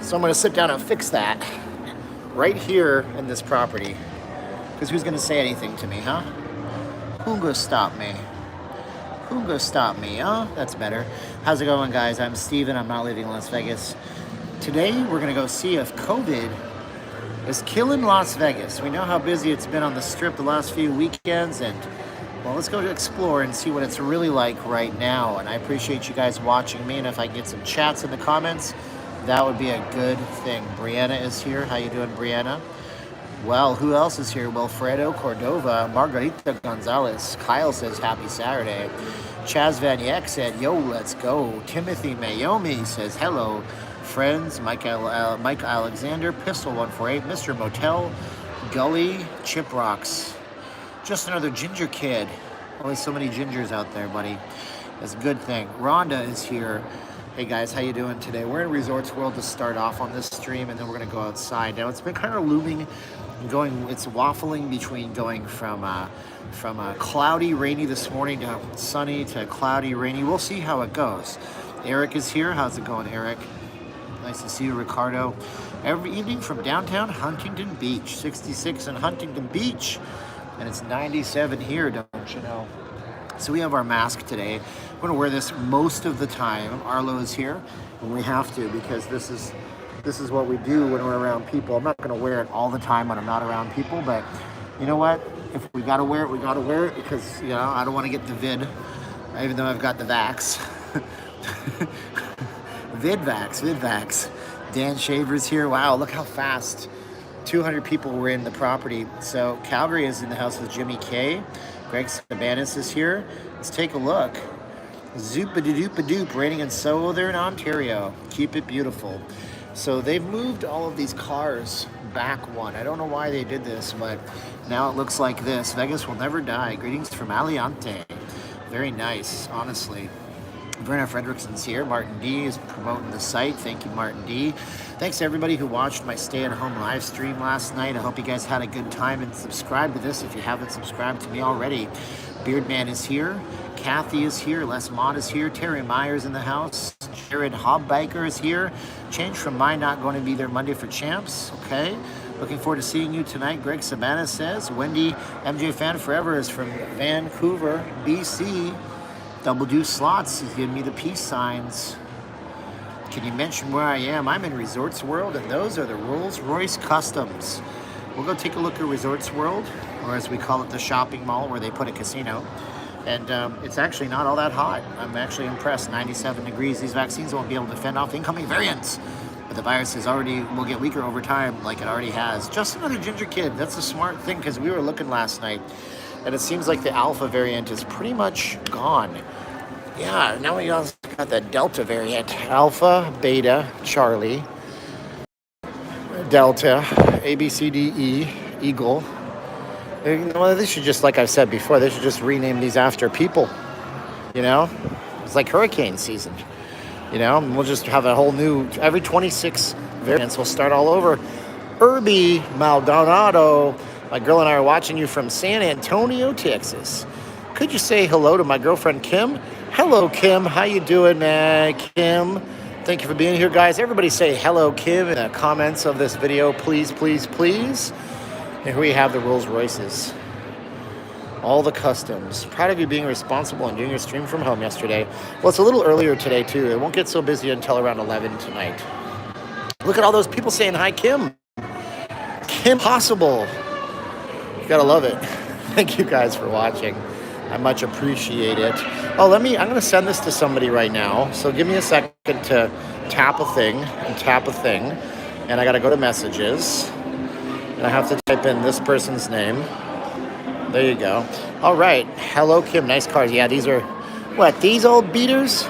So I'm going to sit down and fix that right here in this property. Because who's going to say anything to me, huh? Who's going to stop me? Who's going to stop me, huh? That's better. How's it going, guys? I'm Steven. I'm not living in Las Vegas. Today, we're going to go see if COVID is killing Las Vegas. We know how busy it's been on the Strip the last few weekends, and well, let's go to explore and see what it's really like right now. And I appreciate you guys watching me, and if I get some chats in the comments, that would be a good thing. Brianna is here. How you doing, Brianna? Well, who else is here? Wilfredo Cordova, Margarita Gonzalez. Kyle says happy Saturday. Chaz Van Yek said, yo, let's go. Timothy Mayomi says hello. Friends, Mike Alexander, Pistol 148, Mr. Motel, Gully, Chip Rocks. Just another ginger kid. Always so many gingers out there, buddy. That's a good thing. Rhonda is here. Hey guys, how you doing today? We're in Resorts World to start off on this stream, and then we're gonna go outside. Now it's been kind of looming, it's waffling between going from cloudy, rainy this morning to sunny to cloudy, rainy. We'll see how it goes. Eric is here. How's it going, Eric? Nice to see you, Ricardo. Every evening from downtown Huntington Beach, 66 in Huntington Beach, and it's 97 here, don't you know? So we have our mask today. I'm going to wear this most of the time. Arlo is here, and we have to because this is what we do when we're around people. I'm not going to wear it all the time when I'm not around people, but you know what? If we got to wear it, we got to wear it because, you know, I don't want to get the vid, even though I've got the vax. Vidvax. Dan Shaver's here. Wow, look how fast. 200 people were in the property. So Calgary is in the house with Jimmy K. Greg Sabanis is here. Let's take a look. Zoop-a-doop-a-doop, raining in Soho there in Ontario. Keep it beautiful. So they've moved all of these cars back one. I don't know why they did this, but now it looks like this. Vegas will never die. Greetings from Aliante. Very nice, honestly. Verna Fredrickson's here. Martin D is promoting the site. Thank you, Martin D. Thanks to everybody who watched my stay-at-home live stream last night. I hope you guys had a good time, and subscribe to this if you haven't subscribed to me already. Beardman is here. Kathy is here. Les Mott is here. Terry Myers in the house. Jared Hobbiker is here. Change from mine, not going to be there Monday for champs. Okay. Looking forward to seeing you tonight. Greg Sabana says. Wendy, MJ Fan Forever is from Vancouver, BC. Double Deuce Slots is giving me the peace signs. Can you mention where I am? I'm in Resorts World, and those are the Rolls Royce Customs. We'll go take a look at Resorts World, or as we call it, the shopping mall where they put a casino. And it's actually not all that hot. I'm actually impressed. 97 degrees. These vaccines won't be able to fend off incoming variants. But the virus will get weaker over time, like it already has. Just another ginger kid. That's a smart thing, because we were looking last night, and it seems like the Alpha variant is pretty much gone. Yeah, now we also got the Delta variant. Alpha, Beta, Charlie, Delta, A, B, C, D, E, Eagle. Well, they should just, like I've said before, they should just rename these after people. You know? It's like hurricane season. You know? And we'll just have a whole new, every 26 variants will start all over. Irby Maldonado. My girl and I are watching you from San Antonio, Texas. Could you say hello to my girlfriend, Kim? Hello, Kim. How you doing, man? Kim, thank you for being here, guys. Everybody say hello, Kim, in the comments of this video, please, please, please. And here we have the Rolls Royces. All the customs. Proud of you being responsible and doing your stream from home yesterday. Well, it's a little earlier today, too. It won't get so busy until around 11 tonight. Look at all those people saying hi, Kim. Kim Possible. You gotta love it. Thank you guys for watching. I much appreciate it. Oh, I'm going to send this to somebody right now. So give me a second to tap a thing. And I got to go to messages. And I have to type in this person's name. There you go. All right. Hello, Kim. Nice cars. Yeah, these are, what, these old beaters?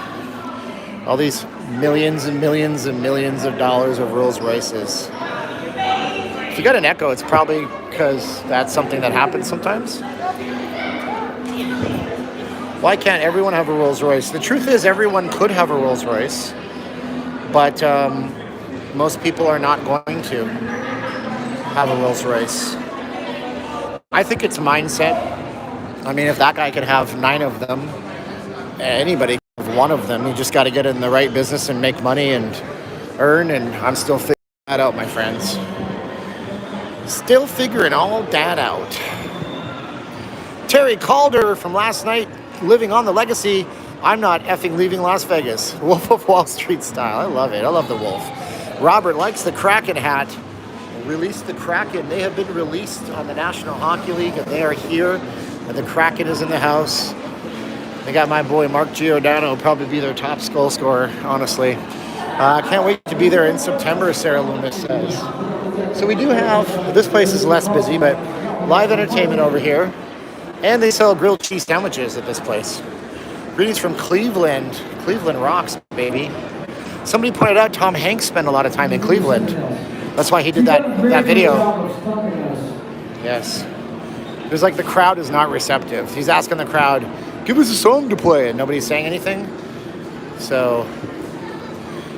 All these millions and millions and millions of dollars of Rolls Royces. If you got an echo, it's probably because that's something that happens sometimes. Why can't everyone have a Rolls Royce? The truth is, everyone could have a Rolls Royce, but most people are not going to have a Rolls Royce. I think it's mindset. I mean, if that guy could have 9 of them, anybody can have one of them. You just got to get in the right business and make money and earn, and I'm still figuring that out, my friends. Still figuring all that out. Terry Calder from last night, living on the legacy. I'm not effing leaving Las Vegas. Wolf of Wall Street style. I love it. I love the Wolf. Robert likes the Kraken hat. Released the Kraken. They have been released on the National Hockey League, and they are here. And the Kraken is in the house. They got my boy Mark Giordano, will probably be their top goal scorer, honestly. Can't wait to be there in September, Sarah Loomis says. So we do have, this place is less busy, but live entertainment over here. And they sell grilled cheese sandwiches at this place. Greetings from Cleveland. Cleveland rocks, baby. Somebody pointed out Tom Hanks spent a lot of time in Cleveland. That's why he did that video. Yes. It was like the crowd is not receptive. He's asking the crowd, give us a song to play, and nobody's saying anything. So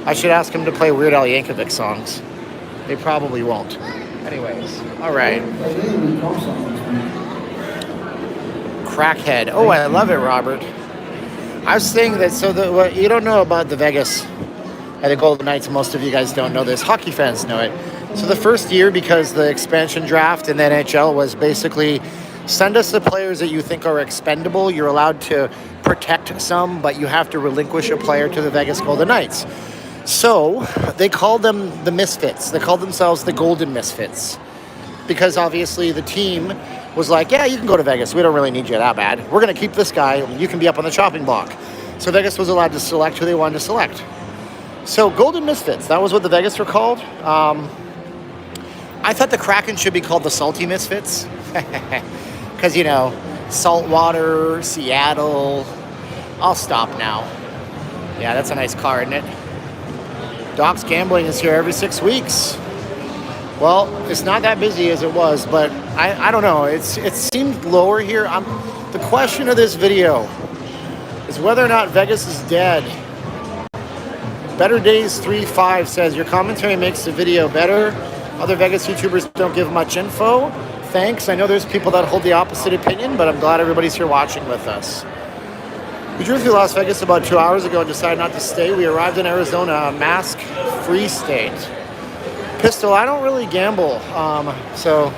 I should ask him to play Weird Al Yankovic songs. They probably won't. Anyways, all right. Crackhead. Oh, I love it, Robert. I was saying that, so what you don't know about the Vegas and the Golden Knights, most of you guys don't know this. Hockey fans know it. So the first year, because the expansion draft in the NHL was basically send us the players that you think are expendable. You're allowed to protect some, but you have to relinquish a player to the Vegas Golden Knights. So they called them the Misfits. They called themselves the Golden Misfits because obviously the team was like, yeah, you can go to Vegas. We don't really need you that bad. We're going to keep this guy. You can be up on the chopping block. So Vegas was allowed to select who they wanted to select. So Golden Misfits, that was what the Vegas were called. I thought the Kraken should be called the Salty Misfits. Because, you know, saltwater, Seattle. I'll stop now. Yeah, that's a nice car, isn't it? Doc's Gambling is here every 6 weeks. Well, it's not that busy as it was, but I don't know. It seemed lower here. The question of this video is whether or not Vegas is dead. Better Days 35 says, your commentary makes the video better. Other Vegas YouTubers don't give much info. Thanks. I know there's people that hold the opposite opinion, but I'm glad everybody's here watching with us. We drove through Las Vegas about 2 hours ago and decided not to stay. We arrived in Arizona, a mask-free state. Pistol, I don't really gamble, so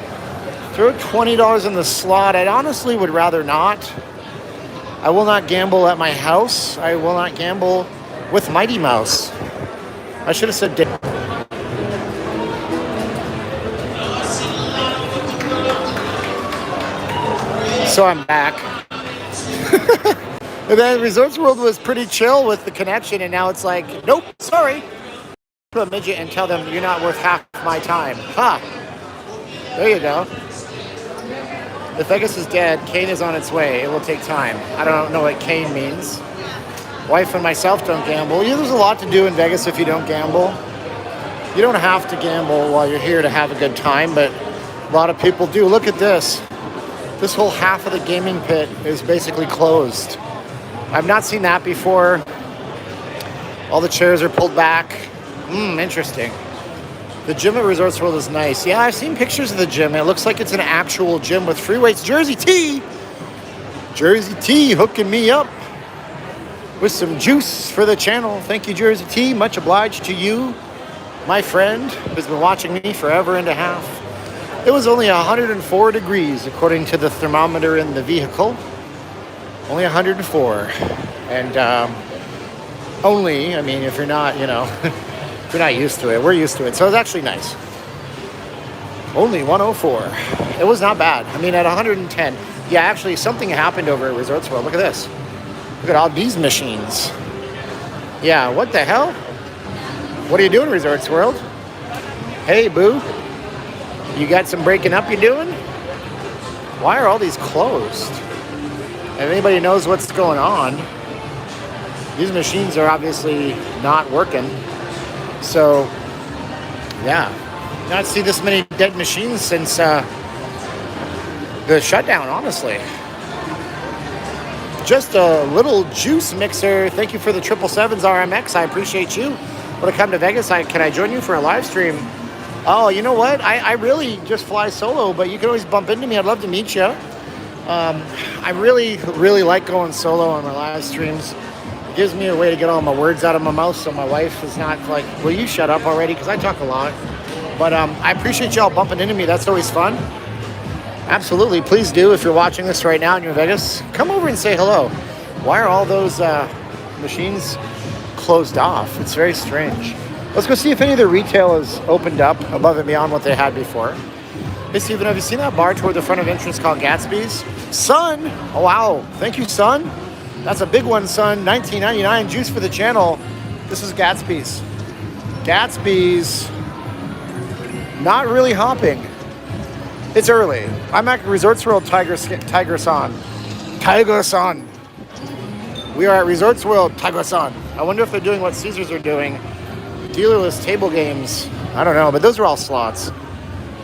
throw $20 in the slot. I honestly would rather not. I will not gamble at my house. I will not gamble with Mighty Mouse. I should have said Dick. So I'm back. And then Resorts World was pretty chill with the connection, and now it's like, nope, sorry. To a midget and tell them you're not worth half my time. Ha! There you go. If Vegas is dead, Kane is on its way. It will take time. I don't know what Kane means. Wife and myself don't gamble. Yeah, there's a lot to do in Vegas if you don't gamble. You don't have to gamble while you're here to have a good time, but a lot of people do. Look at this. This whole half of the gaming pit is basically closed. I've not seen that before. All the chairs are pulled back. Interesting. The gym at Resorts World is nice. Yeah, I've seen pictures of the gym. It looks like it's an actual gym with free weights. Jersey T! Jersey T hooking me up with some juice for the channel. Thank you, Jersey T. Much obliged to you, my friend, who's been watching me forever and a half. It was only 104 degrees, according to the thermometer in the vehicle. Only 104. And only, I mean, if you're not, you know... We're not used to it. We're used to it. So it's actually nice. Only 104. It was not bad. I mean, at 110. Yeah, actually, something happened over at Resorts World. Look at this. Look at all these machines. Yeah, what the hell? What are you doing, Resorts World? Hey, boo. You got some breaking up you're doing? Why are all these closed? If anybody knows what's going on, these machines are obviously not working. So, yeah, not see this many dead machines since the shutdown, honestly. Just a little juice mixer. Thank you for the 777s RMX. I appreciate you. When I come to Vegas, can I join you for a live stream? Oh, you know what? I really just fly solo, but you can always bump into me. I'd love to meet you. I really like going solo on my live streams. It gives me a way to get all my words out of my mouth so my wife is not like, will you shut up already? Because I talk a lot. But I appreciate y'all bumping into me. That's always fun. Absolutely. Please do. If you're watching this right now and you're in Vegas, come over and say hello. Why are all those machines closed off? It's very strange. Let's go see if any of the retail is opened up above and beyond what they had before. Hey, Steven, have you seen that bar toward the front of entrance called Gatsby's? Son! Oh, wow. Thank you, son. That's a big one, son. $19.99. Juice for the channel. This is Gatsby's. Gatsby's. Not really hopping. It's early. I'm at Resorts World Tiger-san. We are at Resorts World Tiger-san. I wonder if they're doing what Caesars are doing. Dealerless table games. I don't know, but those are all slots.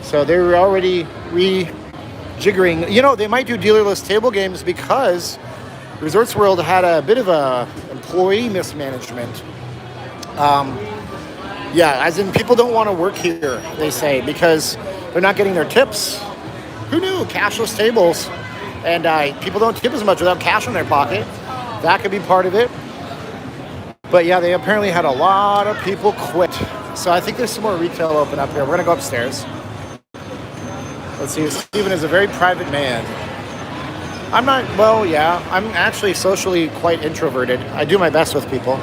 So they're already rejiggering. You know, they might do dealerless table games because Resorts World had a bit of a employee mismanagement. Yeah, as in people don't want to work here, they say, because they're not getting their tips. Who knew? Cashless tables. And people don't tip as much without cash in their pocket. That could be part of it. But yeah, they apparently had a lot of people quit. So I think there's some more retail open up here. We're going to go upstairs. Let's see. Steven is a very private man. I'm not, well, yeah. I'm actually socially quite introverted. I do my best with people.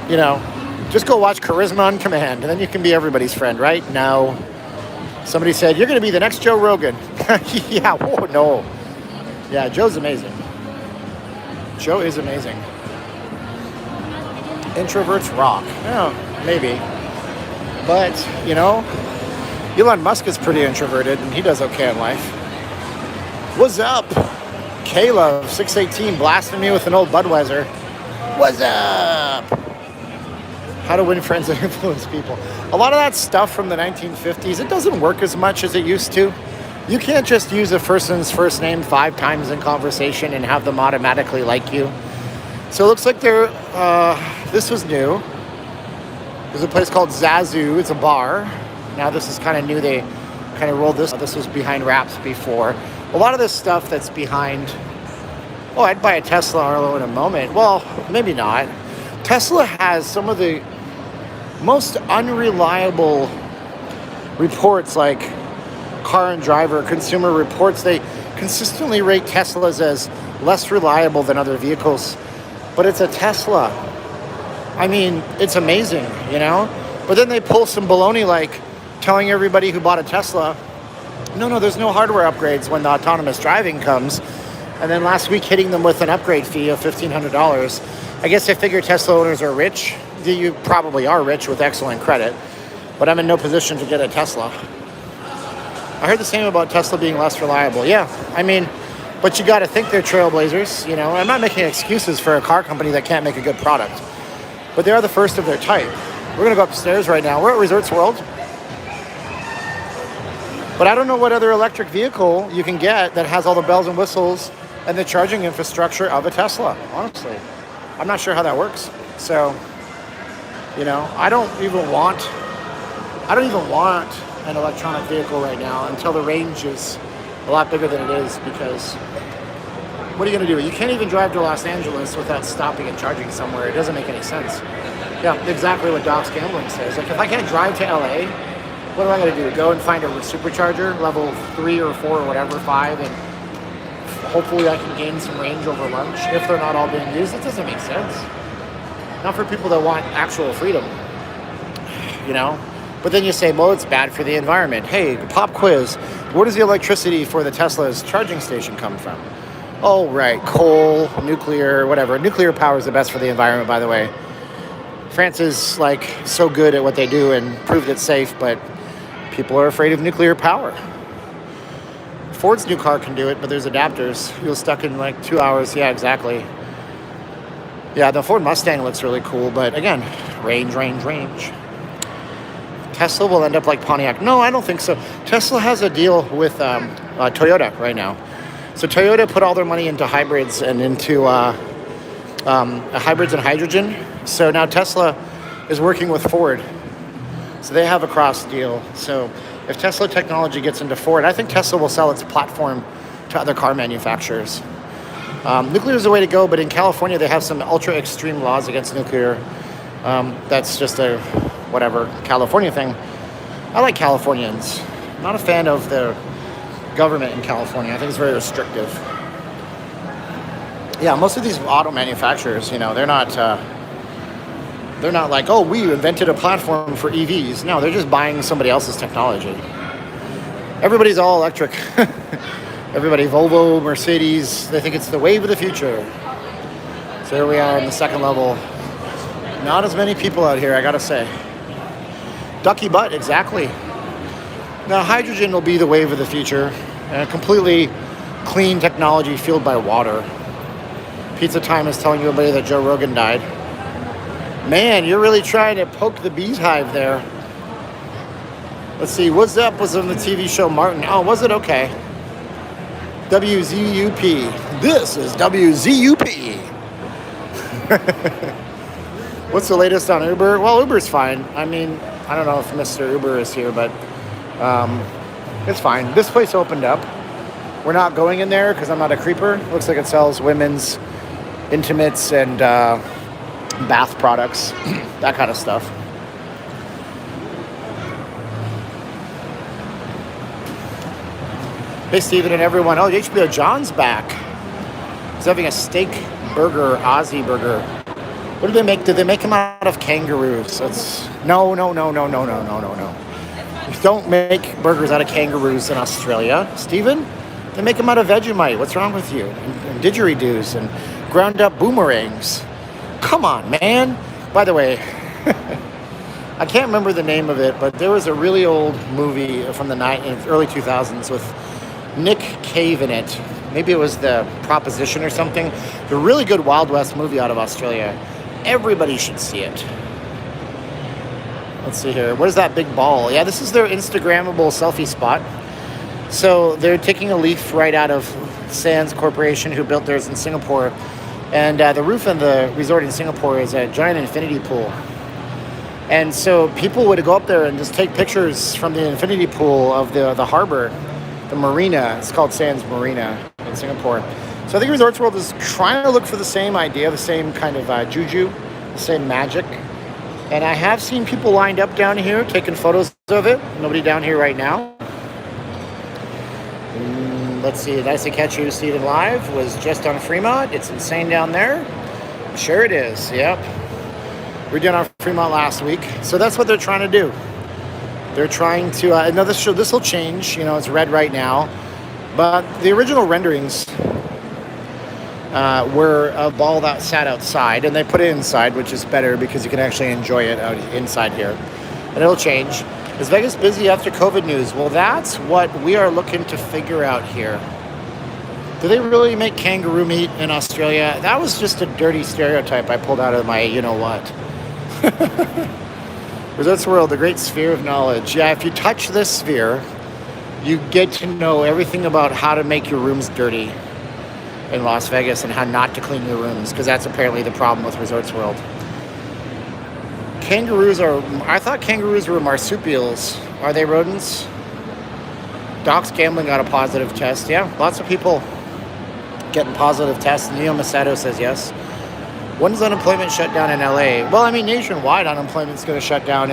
You know, just go watch Charisma on Command, and then you can be everybody's friend, right? No. Somebody said, you're going to be the next Joe Rogan. Yeah, whoa, no. Yeah, Joe's amazing. Joe is amazing. Introverts rock. Yeah, maybe. But, you know, Elon Musk is pretty introverted, and he does okay in life. What's up? Caleb, 618, blasting me with an old Budweiser. What's up? How to win friends and influence people. A lot of that stuff from the 1950s, it doesn't work as much as it used to. You can't just use a person's first name 5 times in conversation and have them automatically like you. So it looks like they're, this was new. There's a place called Zazu. It's a bar. Now this is kind of new. They kind of rolled this. This was behind wraps before. A lot of this stuff that's behind, oh, I'd buy a Tesla Arlo in a moment. Well, maybe not. Tesla has some of the most unreliable reports, like Car and Driver, Consumer Reports. They consistently rate Teslas as less reliable than other vehicles. But it's a Tesla. I mean, it's amazing, you know? But then they pull some baloney like telling everybody who bought a Tesla, no, there's no hardware upgrades when the autonomous driving comes. And then last week hitting them with an upgrade fee of $1,500. I guess they figure Tesla owners are rich. You probably are rich with excellent credit. But I'm in no position to get a Tesla. I heard the same about Tesla being less reliable. Yeah, I mean, but you got to think they're trailblazers. You know, I'm not making excuses for a car company that can't make a good product. But they are the first of their type. We're going to go upstairs right now. We're at Resorts World. But I don't know what other electric vehicle you can get that has all the bells and whistles and the charging infrastructure of a Tesla, honestly. I'm not sure how that works. So, you know, I don't even want an electronic vehicle right now until the range is a lot bigger than it is, because what are you going to do? You can't even drive to Los Angeles without stopping and charging somewhere. It doesn't make any sense. Yeah, exactly what Doc's Gambling says. Like, if I can't drive to LA, what am I going to do? Go and find a supercharger, level 3 or 4 or whatever, 5, and hopefully I can gain some range over lunch if they're not all being used? It doesn't make sense. Not for people that want actual freedom, you know? But then you say, well, it's bad for the environment. Hey, pop quiz. Where does the electricity for the Tesla's charging station come from? Oh, right, coal, nuclear, whatever. Nuclear power is the best for the environment, by the way. France is, like, so good at what they do and proved it's safe, but people are afraid of nuclear power. Ford's new car can do it, but there's adapters. You'll stuck in, like, 2 hours. Yeah, exactly. Yeah, the Ford Mustang looks really cool, but, again, range. Tesla will end up like Pontiac. No, I don't think so. Tesla has a deal with Toyota right now. So Toyota put all their money into hybrids and into hybrids and hydrogen. So now Tesla is working with Ford. So they have a cross deal. So if Tesla technology gets into Ford, I think Tesla will sell its platform to other car manufacturers. Nuclear is the way to go, but in California they have some ultra extreme laws against nuclear. That's just a whatever California thing. I like Californians. I'm not a fan of the government in California. I think it's very restrictive. Yeah, most of these auto manufacturers, you know, they're not like, oh, we invented a platform for EVs. No, they're just buying somebody else's technology. Everybody's all electric. Everybody, Volvo, Mercedes, they think it's the wave of the future. So here we are on the second level. Not as many people out here, I gotta say. Ducky butt, exactly. Now, hydrogen will be the wave of the future. And a completely clean technology fueled by water. Pizza Time is telling everybody that Joe Rogan died. Man, you're really trying to poke the beehive there. Let's see, What's Up was on the TV show Martin. Oh, was it? Okay. WZUP. This is WZUP. What's the latest on Uber? Well, Uber's fine. I mean, I don't know if Mr. Uber is here, but it's fine. This place opened up. We're not going in there because I'm not a creeper. Looks like it sells women's intimates and bath products, that kind of stuff. Hey, Steven and everyone. Oh, HBO John's back. He's having a steak burger, Aussie burger. What do they make? Did they make him out of kangaroos? No. You don't make burgers out of kangaroos in Australia, Steven. They make them out of Vegemite. What's wrong with you? And didgeridoos and ground up boomerangs. Come on, man. By the way, I can't remember the name of it, but there was a really old movie from the early 2000s with Nick Cave in it. Maybe it was The Proposition or something. It's a really good Wild West movie out of Australia. Everybody should see it. Let's see here. What is that big ball? Yeah, this is their Instagrammable selfie spot. So they're taking a leaf right out of Sands Corporation, who built theirs in Singapore. And the roof of the resort in Singapore is a giant infinity pool. And so people would go up there and just take pictures from the infinity pool of the harbor, the marina. It's called Sands Marina in Singapore. So I think Resorts World is trying to look for the same idea, the same kind of juju, the same magic. And I have seen people lined up down here taking photos of it. Nobody down here right now. Let's see, Nice to Catch You, Steven Live was just on Fremont. It's insane down there. Sure it is, yep. We were down on Fremont last week. So that's what they're trying to do. They're trying to, now this will change, you know, it's red right now. But the original renderings were a ball that sat outside, and they put it inside, which is better because you can actually enjoy it out inside here. And it'll change. Is Vegas busy after COVID news? Well, that's what we are looking to figure out here. Do they really make kangaroo meat in Australia? That was just a dirty stereotype I pulled out of my you-know-what. Resorts World, the great sphere of knowledge. Yeah, if you touch this sphere, you get to know everything about how to make your rooms dirty in Las Vegas and how not to clean your rooms, because that's apparently the problem with Resorts World. I thought kangaroos were marsupials. Are they rodents? Doc's Gambling got a positive test. Yeah, lots of people getting positive tests. Neo Macedo says yes. When does unemployment shut down in LA? Well, I mean, nationwide unemployment's going to shut down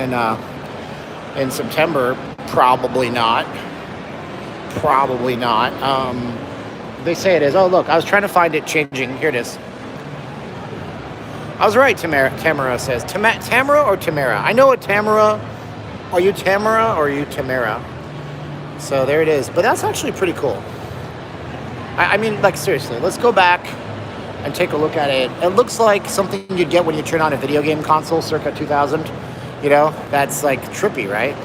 in September. Probably not. They say it is. Oh, look, I was trying to find it changing. Here it is. I was right, Tamara says. Tamara or Tamara? I know a Tamara. Are you Tamara or are you Tamara? So there it is. But that's actually pretty cool. I mean, like, seriously, let's go back and take a look at it. It looks like something you'd get when you turn on a video game console circa 2000. You know, that's like trippy, right?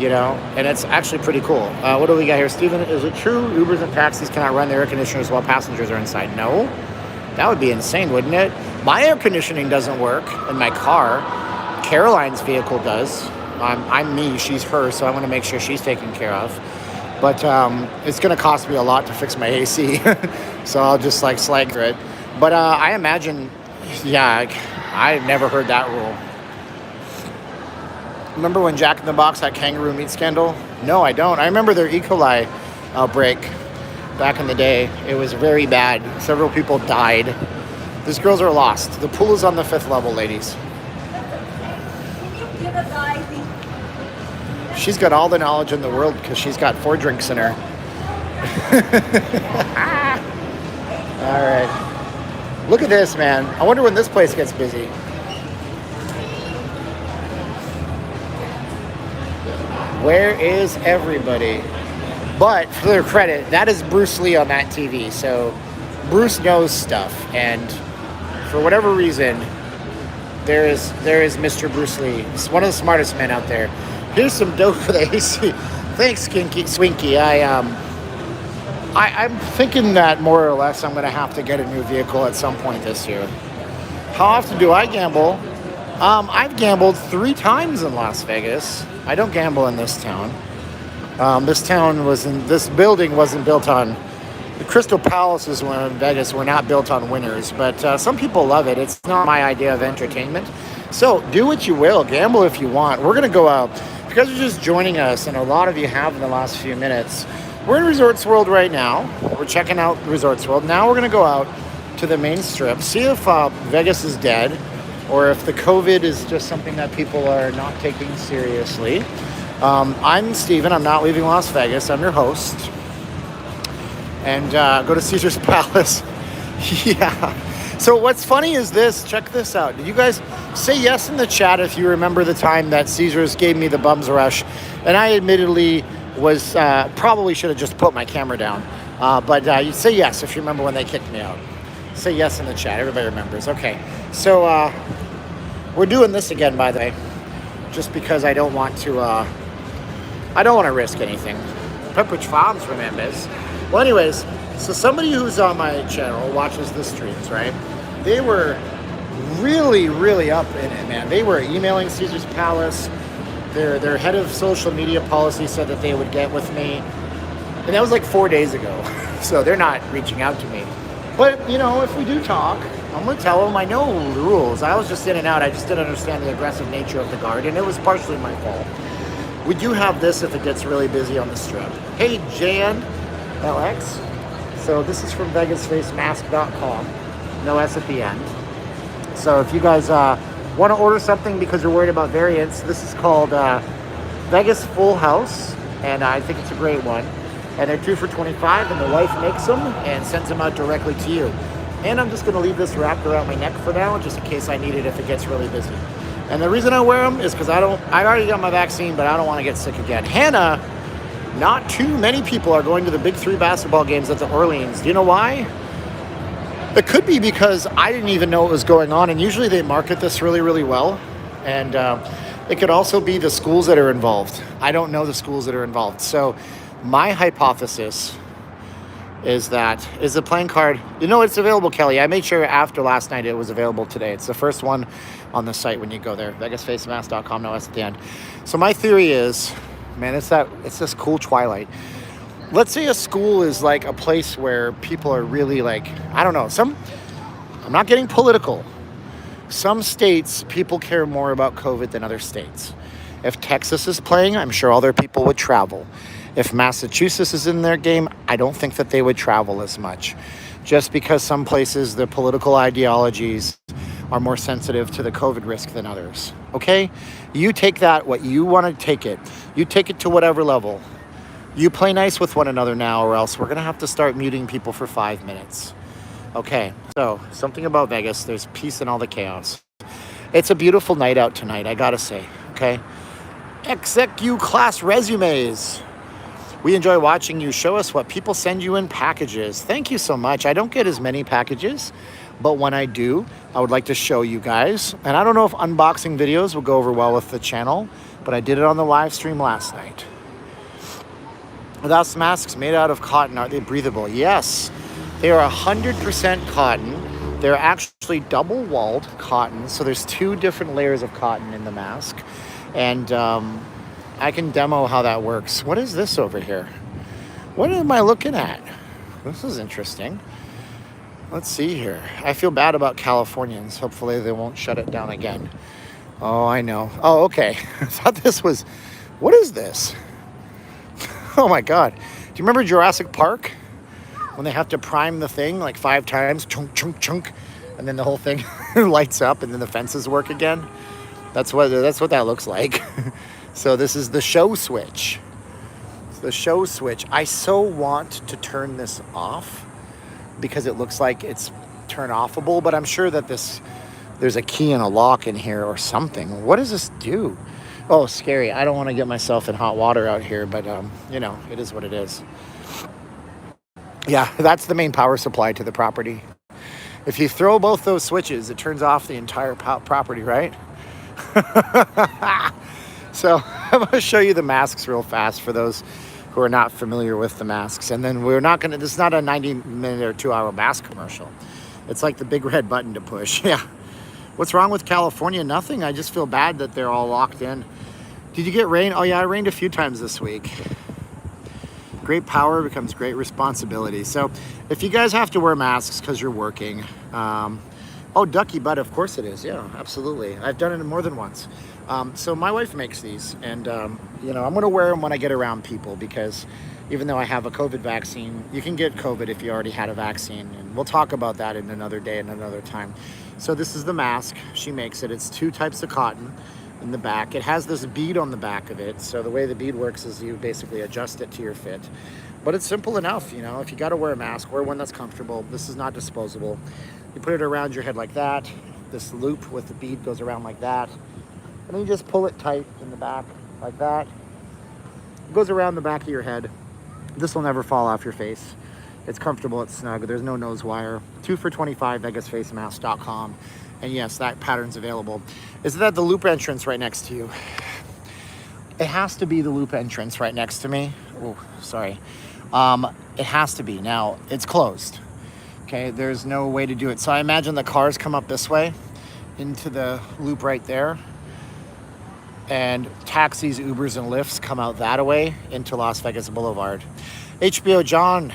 You know, and it's actually pretty cool. What do we got here? Steven, is it true Ubers and taxis cannot run their air conditioners while passengers are inside? No. That would be insane, wouldn't it? My air conditioning doesn't work in my car. Caroline's vehicle does. I'm me, she's her, so I want to make sure she's taken care of. But it's going to cost me a lot to fix my AC, so I'll just like slag it. But I imagine, yeah, I've never heard that rule. Remember when Jack in the Box had kangaroo meat scandal? No, I don't. I remember their E. coli outbreak. back in the day. It was very bad. Several people died. These girls are lost. The pool is on the 5th level, ladies. She's got all the knowledge in the world because she's got 4 drinks in her. All right. Look at this, man. I wonder when this place gets busy. Where is everybody? But for their credit, that is Bruce Lee on that TV. So Bruce knows stuff. And for whatever reason, there is Mr. Bruce Lee. He's one of the smartest men out there. Here's some dope for the AC. Thanks, Swinky. I'm thinking that more or less I'm going to have to get a new vehicle at some point this year. How often do I gamble? I've gambled 3 times in Las Vegas. I don't gamble in this town. This building wasn't built on, the Crystal Palaces in Vegas were not built on winners, but some people love it. It's not my idea of entertainment. So do what you will, gamble if you want. We're going to go out. If you guys are just joining us, and a lot of you have in the last few minutes, we're in Resorts World right now. We're checking out Resorts World. Now we're going to go out to the main strip, see if Vegas is dead, or if the COVID is just something that people are not taking seriously. I'm Steven. I'm not leaving Las Vegas. I'm your host. And go to Caesar's Palace. Yeah. So what's funny is this. Check this out. Did you guys say yes in the chat if you remember the time that Caesar's gave me the bums rush? And I admittedly was probably should have just put my camera down. But you say yes if you remember when they kicked me out. Say yes in the chat. Everybody remembers. Okay. So we're doing this again, by the way, just because I don't want to risk anything. Pepperidge Farms remembers. Well, anyways, so somebody who's on my channel watches the streams, right? They were really, really up in it, man. They were emailing Caesar's Palace. Their head of social media policy said that they would get with me. And that was like 4 days ago. So they're not reaching out to me. But, you know, if we do talk, I'm going to tell them I know the rules. I was just in and out. I just didn't understand the aggressive nature of the guard. And it was partially my fault. We do have this if it gets really busy on the strip. Hey, Jan LX. So this is from VegasFaceMask.com. No S at the end. So if you guys want to order something because you're worried about variants, this is called Vegas Full House. And I think it's a great one. And they're 2 for $25, and the wife makes them and sends them out directly to you. And I'm just going to leave this wrapped around my neck for now, just in case I need it if it gets really busy. And the reason I wear them is because I already got my vaccine, but I don't want to get sick again. Hannah, not too many people are going to the Big 3 basketball games at the Orleans. Do you know why? It could be because I didn't even know what was going on, and usually they market this really, really well. And it could also be the schools that are involved. I don't know the schools that are involved. So my hypothesis is the playing card. You know, it's available, Kelly. I made sure after last night it was available today. It's the first one on the site when you go there. VegasFaceMask.com, no S at the end. So my theory is, man, it's this cool twilight. Let's say a school is like a place where people are really like, I don't know, I'm not getting political. Some states, people care more about COVID than other states. If Texas is playing, I'm sure all their people would travel. If Massachusetts is in their game, I don't think that they would travel as much. Just because some places, the political ideologies are more sensitive to the COVID risk than others. Okay? You take that, what you want to take it. You take it to whatever level. You play nice with one another now, or else we're going to have to start muting people for 5 minutes. Okay, so something about Vegas. There's peace in all the chaos. It's a beautiful night out tonight, I gotta say. Okay? XQ class resumes. We enjoy watching you show us what people send you in packages. Thank you so much. I don't get as many packages, but when I do, I would like to show you guys. And I don't know if unboxing videos will go over well with the channel, but I did it on the live stream last night. Without masks made out of cotton, are they breathable? Yes, they are 100% cotton. They're actually double-walled cotton, so there's 2 different layers of cotton in the mask. And I can demo how that works. What is this over here? What am I looking at? This is interesting. Let's see here. I feel bad about Californians. Hopefully they won't shut it down again. Oh, I know. Oh, okay. I thought this was... What is this? Oh, my God. Do you remember Jurassic Park? when they have to prime the thing like 5 times, chunk, chunk, chunk, and then the whole thing lights up and then the fences work again. That's what that looks like. So this is the show switch. It's the show switch. I so want to turn this off because it looks like it's turn offable, but I'm sure that there's a key and a lock in here or something. What does this do? Oh, scary. I don't want to get myself in hot water out here, but you know, it is what it is. Yeah, that's the main power supply to the property. If you throw both those switches, it turns off the entire property, right? So I'm going to show you the masks real fast for those who are not familiar with the masks. And then this is not a 90-minute or 2-hour mask commercial. It's like the big red button to push. Yeah. What's wrong with California? Nothing. I just feel bad that they're all locked in. Did you get rain? Oh yeah, it rained a few times this week. Great power becomes great responsibility. So if you guys have to wear masks because you're working, oh, ducky butt, of course it is. Yeah, absolutely. I've done it more than once. So my wife makes these, and you know, I'm going to wear them when I get around people because even though I have a COVID vaccine, you can get COVID if you already had a vaccine, and we'll talk about that in another day and another time. So this is the mask. She makes it. It's 2 types of cotton in the back. It has this bead on the back of it. So the way the bead works is you basically adjust it to your fit. But it's simple enough, you know. If you got to wear a mask, wear one that's comfortable. This is not disposable. You put it around your head like that. This loop with the bead goes around like that. And then you just pull it tight in the back like that. It goes around the back of your head. This will never fall off your face. It's comfortable, it's snug. There's no nose wire. 2 for $25, vegasfacemask.com. And yes, that pattern's available. Is that the loop entrance right next to you? It has to be the loop entrance right next to me. Oh, sorry. It has to be. Now, it's closed. Okay, there's no way to do it. So I imagine the cars come up this way into the loop right there. And taxis, Ubers, and Lyfts come out that way into Las Vegas Boulevard. HBO John,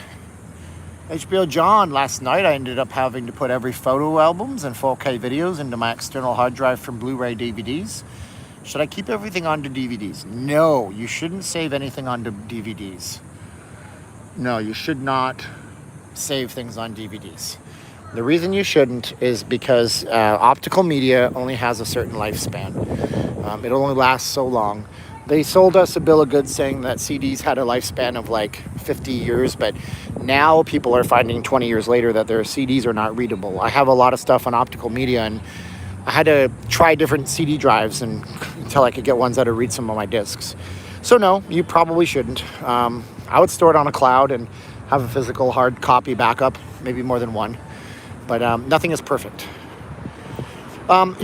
last night I ended up having to put every photo albums and 4K videos into my external hard drive from Blu-ray DVDs. Should I keep everything onto DVDs? No, you shouldn't save anything onto DVDs. No, you should not save things on DVDs. The reason you shouldn't is because optical media only has a certain lifespan. It only lasts so long. They sold us a bill of goods saying that CDs had a lifespan of like 50 years, but now people are finding 20 years later that their CDs are not readable. I have a lot of stuff on optical media, and I had to try different CD drives until I could get ones that would read some of my discs. So no, you probably shouldn't. I would store it on a cloud and have a physical hard copy backup, maybe more than one, but nothing is perfect.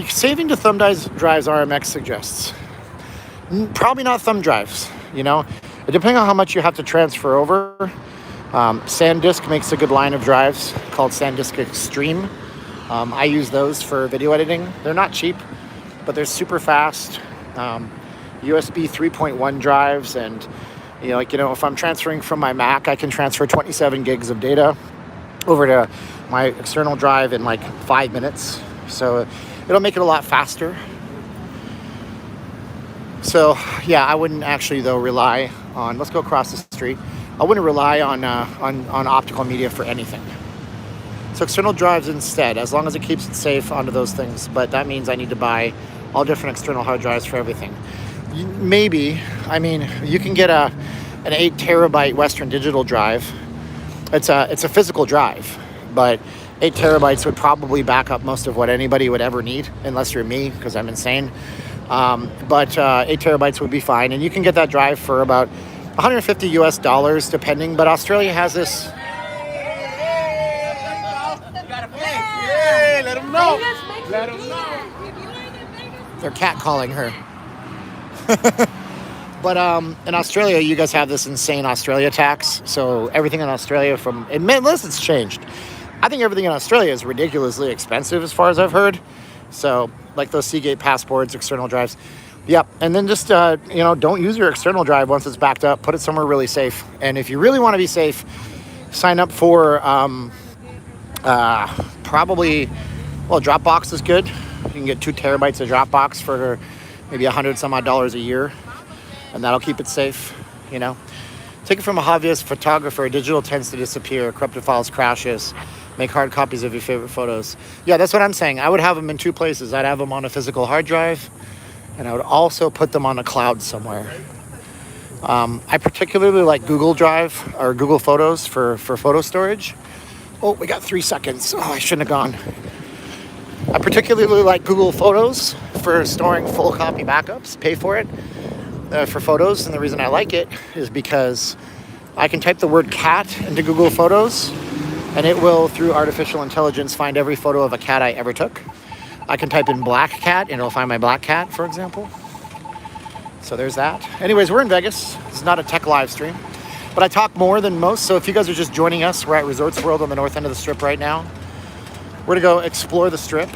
Saving to thumb drives RMX suggests. Probably not thumb drives, you know. Depending on how much you have to transfer over. SanDisk makes a good line of drives called SanDisk Extreme. I use those for video editing. They're not cheap, but they're super fast. USB 3.1 drives, and if I'm transferring from my Mac, I can transfer 27 gigs of data over to my external drive in like 5 minutes. So it'll make it a lot faster. So yeah, I wouldn't actually though rely on, let's go across the street. I wouldn't rely on optical media for anything. So external drives instead, as long as it keeps it safe onto those things. But that means I need to buy all different external hard drives for everything. Maybe, you can get an 8 terabyte Western Digital drive. It's a physical drive, but 8 terabytes would probably back up most of what anybody would ever need, unless you're me, because I'm insane. But 8 terabytes would be fine, and you can get that drive for about $150 US, depending. But Australia has this. Yeah, let them know. Let them know. They're catcalling her. But in Australia, you guys have this insane Australia tax. So everything in Australia, unless it's changed, I think everything in Australia is ridiculously expensive as far as I've heard. So like those Seagate passports, external drives. Yep. And then just, don't use your external drive once it's backed up. Put it somewhere really safe. And if you really want to be safe, sign up for Dropbox is good. You can get 2 terabytes of Dropbox for maybe $100 some odd a year. And that'll keep it safe, Take it from a hobbyist photographer. Digital tends to disappear. Corrupted files crashes. Make hard copies of your favorite photos. Yeah, that's what I'm saying. I would have them in two places. I'd have them on a physical hard drive, and I would also put them on a cloud somewhere. I particularly like Google Drive or Google Photos for photo storage. Oh, we got 3 seconds. Oh, I shouldn't have gone. I particularly like Google Photos for storing full copy backups. Pay for it for photos. And the reason I like it is because I can type the word cat into Google Photos, and it will, through artificial intelligence, find every photo of a cat I ever took. I can type in black cat, and it'll find my black cat, for example. So there's that. Anyways, we're in Vegas. It's not a tech live stream, but I talk more than most. So if you guys are just joining us, we're at Resorts World on the north end of the Strip right now. We're gonna go explore the Strip.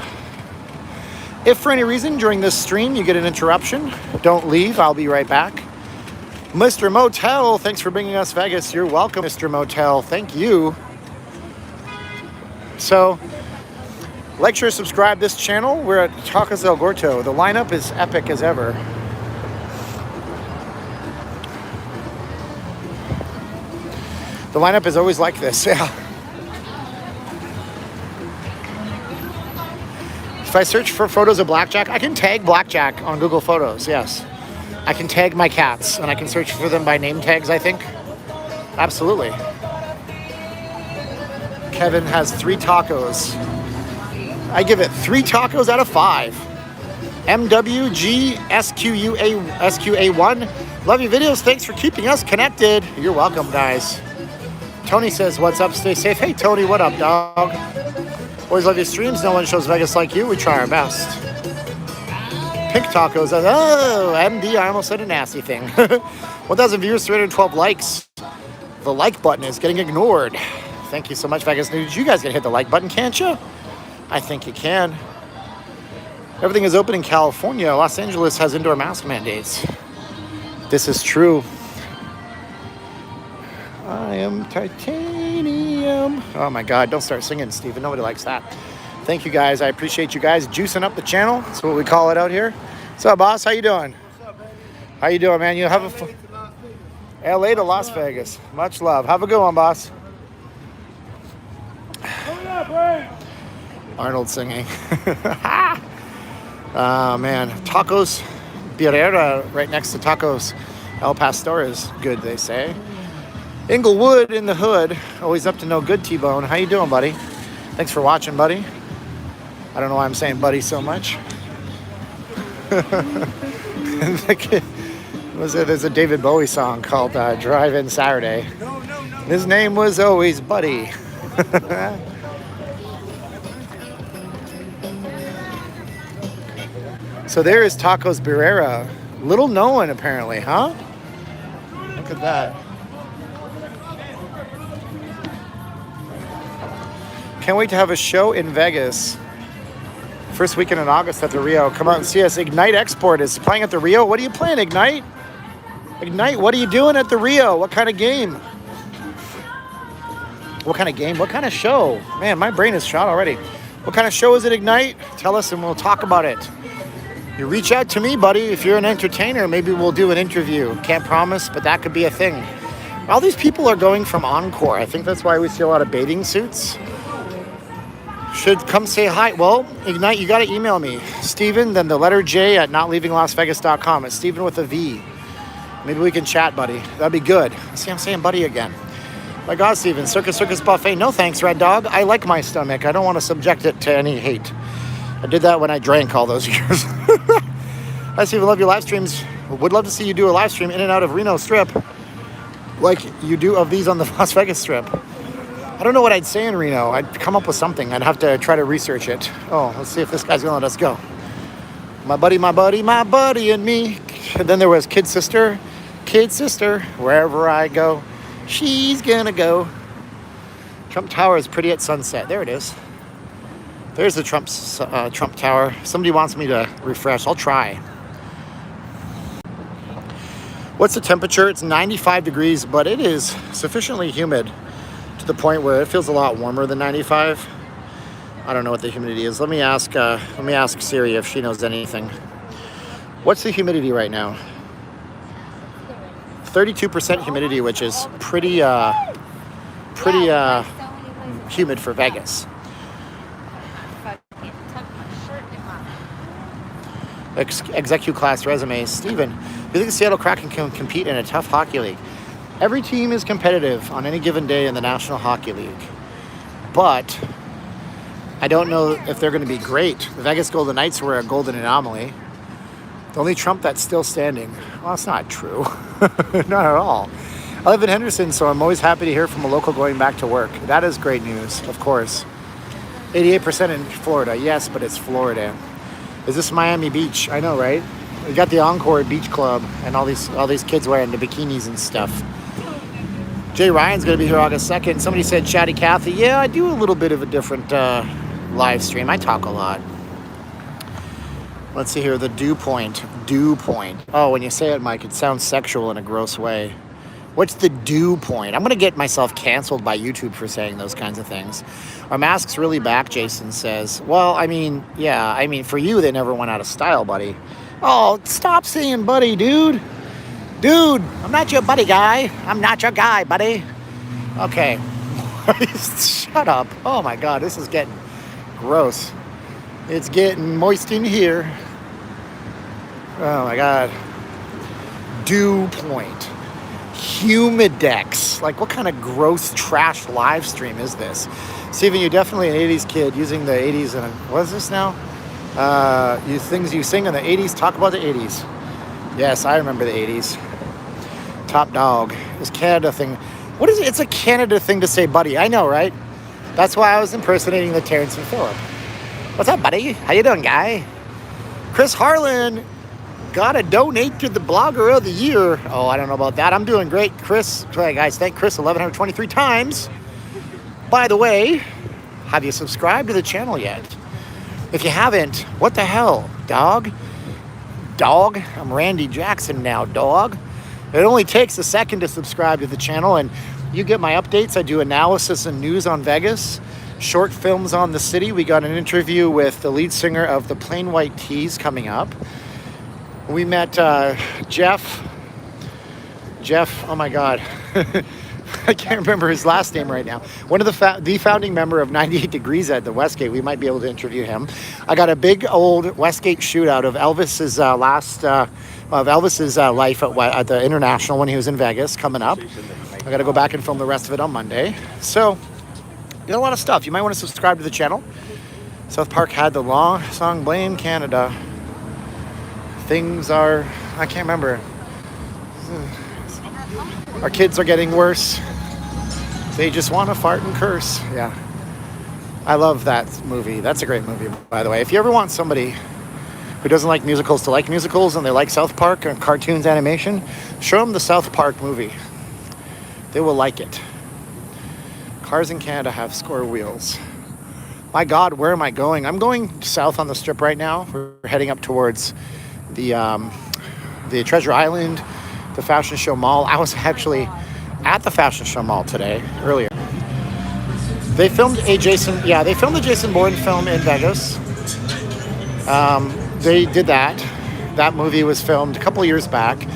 If for any reason during this stream you get an interruption, don't leave. I'll be right back. Mr. Motel, thanks for bringing us Vegas. You're welcome, Mr. Motel. Thank you. So, like, share, subscribe this channel. We're at Tacos El Gordo. The lineup is epic as ever. The lineup is always like this, yeah. If I search for photos of Blackjack, I can tag Blackjack on Google Photos, yes. I can tag my cats, and I can search for them by name tags, I think. Absolutely. Kevin has 3 tacos. I give it 3 tacos out of 5. MWGSQA1. Love your videos. Thanks for keeping us connected. You're welcome, guys. Tony says, what's up? Stay safe. Hey, Tony, what up, dog? Always love your streams. No one shows Vegas like you. We try our best. Pink tacos. Oh, MD, I almost said a nasty thing. 1,000 viewers, 312 likes. The like button is getting ignored. Thank you so much, Vegas News. You guys can hit the like button, can't you? I think you can. Everything is open in California. Los Angeles has indoor mask mandates. This is true. I am titanium. Oh my God, don't start singing, Steven. Nobody likes that. Thank you guys. I appreciate you guys juicing up the channel. That's what we call it out here. What's up, boss? How you doing? What's up, baby? How you doing, man? You have a LA to Las Vegas. Much love. Have a good one, boss. Arnold singing. Oh man, Tacos Birrera right next to Tacos El Pastor is good, they say. Inglewood in the hood, always up to no good, T-Bone. How you doing, buddy? Thanks for watching, buddy. I don't know why I'm saying buddy so much. There's a David Bowie song called Drive-In Saturday. His name was always Buddy. So there is Tacos Birrera. Little known, apparently, huh? Look at that. Can't wait to have a show in Vegas. First weekend in August at the Rio. Come out and see us. Ignite Export is playing at the Rio. What are you playing, Ignite? Ignite, what are you doing at the Rio? What kind of game? What kind of game? What kind of show? Man, my brain is shot already. What kind of show is it, Ignite? Tell us and we'll talk about it. You reach out to me, buddy. If you're an entertainer, maybe we'll do an interview. Can't promise, but that could be a thing. All these people are going from Encore. I think that's why we see a lot of bathing suits. Should come say hi. Well, Ignite, you got to email me. Steven, then the letter J at notleavinglasvegas.com. It's Steven with a V. Maybe we can chat, buddy. That'd be good. See, I'm saying buddy again. My God, Steven, Circus Buffet. No thanks, Red Dog. I like my stomach. I don't want to subject it to any hate. I did that when I drank all those years. Hi, Steven. Love your live streams. Would love to see you do a live stream in and out of Reno Strip like you do of these on the Las Vegas Strip. I don't know what I'd say in Reno. I'd come up with something. I'd have to try to research it. Oh, let's see if this guy's going to let us go. My buddy, and me. And then there was Kid Sister, wherever I go, she's gonna go. Trump Tower is pretty at sunset. There it is. There's the Trump Tower. Somebody wants me to refresh. I'll try. What's the temperature? It's 95 degrees, but it is sufficiently humid to the point where it feels a lot warmer than 95. I don't know what the humidity is. Let me ask Siri if she knows anything. What's the humidity right now? 32% humidity, which is pretty humid for Vegas. Executive class resumes. Steven, do you think the Seattle Kraken can compete in a tough hockey league? Every team is competitive on any given day in the National Hockey League. But I don't know if they're going to be great. The Vegas Golden Knights were a golden anomaly. The only Trump that's still standing. Well, that's not true. Not at all. I live in Henderson, so I'm always happy to hear from a local going back to work. That is great news, of course. 88% in Florida. Yes, but it's Florida. Is this Miami Beach? I know, right? We got the Encore Beach Club and all these kids wearing the bikinis and stuff. Jay Ryan's going to be here August 2nd. Somebody said, Chatty Cathy. Yeah, I do a little bit of a different live stream. I talk a lot. Let's see here. The dew point. Dew point. Oh, when you say it, Mike, it sounds sexual in a gross way. What's the dew point? I'm going to get myself canceled by YouTube for saying those kinds of things. Are masks really back, Jason says. Well, I mean, yeah. I mean, for you, they never went out of style, buddy. Oh, stop saying buddy, dude. Dude, I'm not your buddy guy. I'm not your guy, buddy. Okay. Shut up. Oh, my God. This is getting gross. It's getting moist in here. Oh, my God. Dew point. Humidex. Like, what kind of gross trash live stream is this? Steven, you're definitely an 80s kid using the 80s. And what is this now? Things you sing in the 80s. Talk about the 80s. Yes, I remember the 80s. Top dog. This Canada thing. What is it? It's a Canada thing to say buddy. I know, right? That's why I was impersonating the Terrence and Phillip. What's up, buddy? How you doing, guy? Chris Harlan. Gotta donate to the Blogger of the Year. Oh, I don't know about that. I'm doing great, Chris. Hey, guys, thank Chris 1,123 times. By the way, have you subscribed to the channel yet? If you haven't, what the hell, dog? Dog? I'm Randy Jackson now, dog. It only takes a second to subscribe to the channel, and you get my updates. I do analysis and news on Vegas, short films on the city. We got an interview with the lead singer of the Plain White Tees coming up. We met Jeff, oh my God, I can't remember his last name right now. One of the founding member of 98 Degrees at the Westgate. We might be able to interview him. I got a big old Westgate shootout of Elvis's life at the International when he was in Vegas coming up. I got to go back and film the rest of it on Monday. So, got a lot of stuff. You might want to subscribe to the channel. South Park had the long song Blame Canada. Things are, I can't remember. Our kids are getting worse. They just want to fart and curse. Yeah. I love that movie. That's a great movie, by the way. If you ever want somebody who doesn't like musicals to like musicals and they like South Park and cartoons animation, show them the South Park movie. They will like it. Cars in Canada have square wheels. My God, where am I going? I'm going south on the Strip right now. We're heading up towards the Treasure Island, the Fashion Show Mall. I was actually at the Fashion Show Mall today, earlier. They filmed a Jason Bourne film in Vegas. They did that. That movie was filmed a couple years back.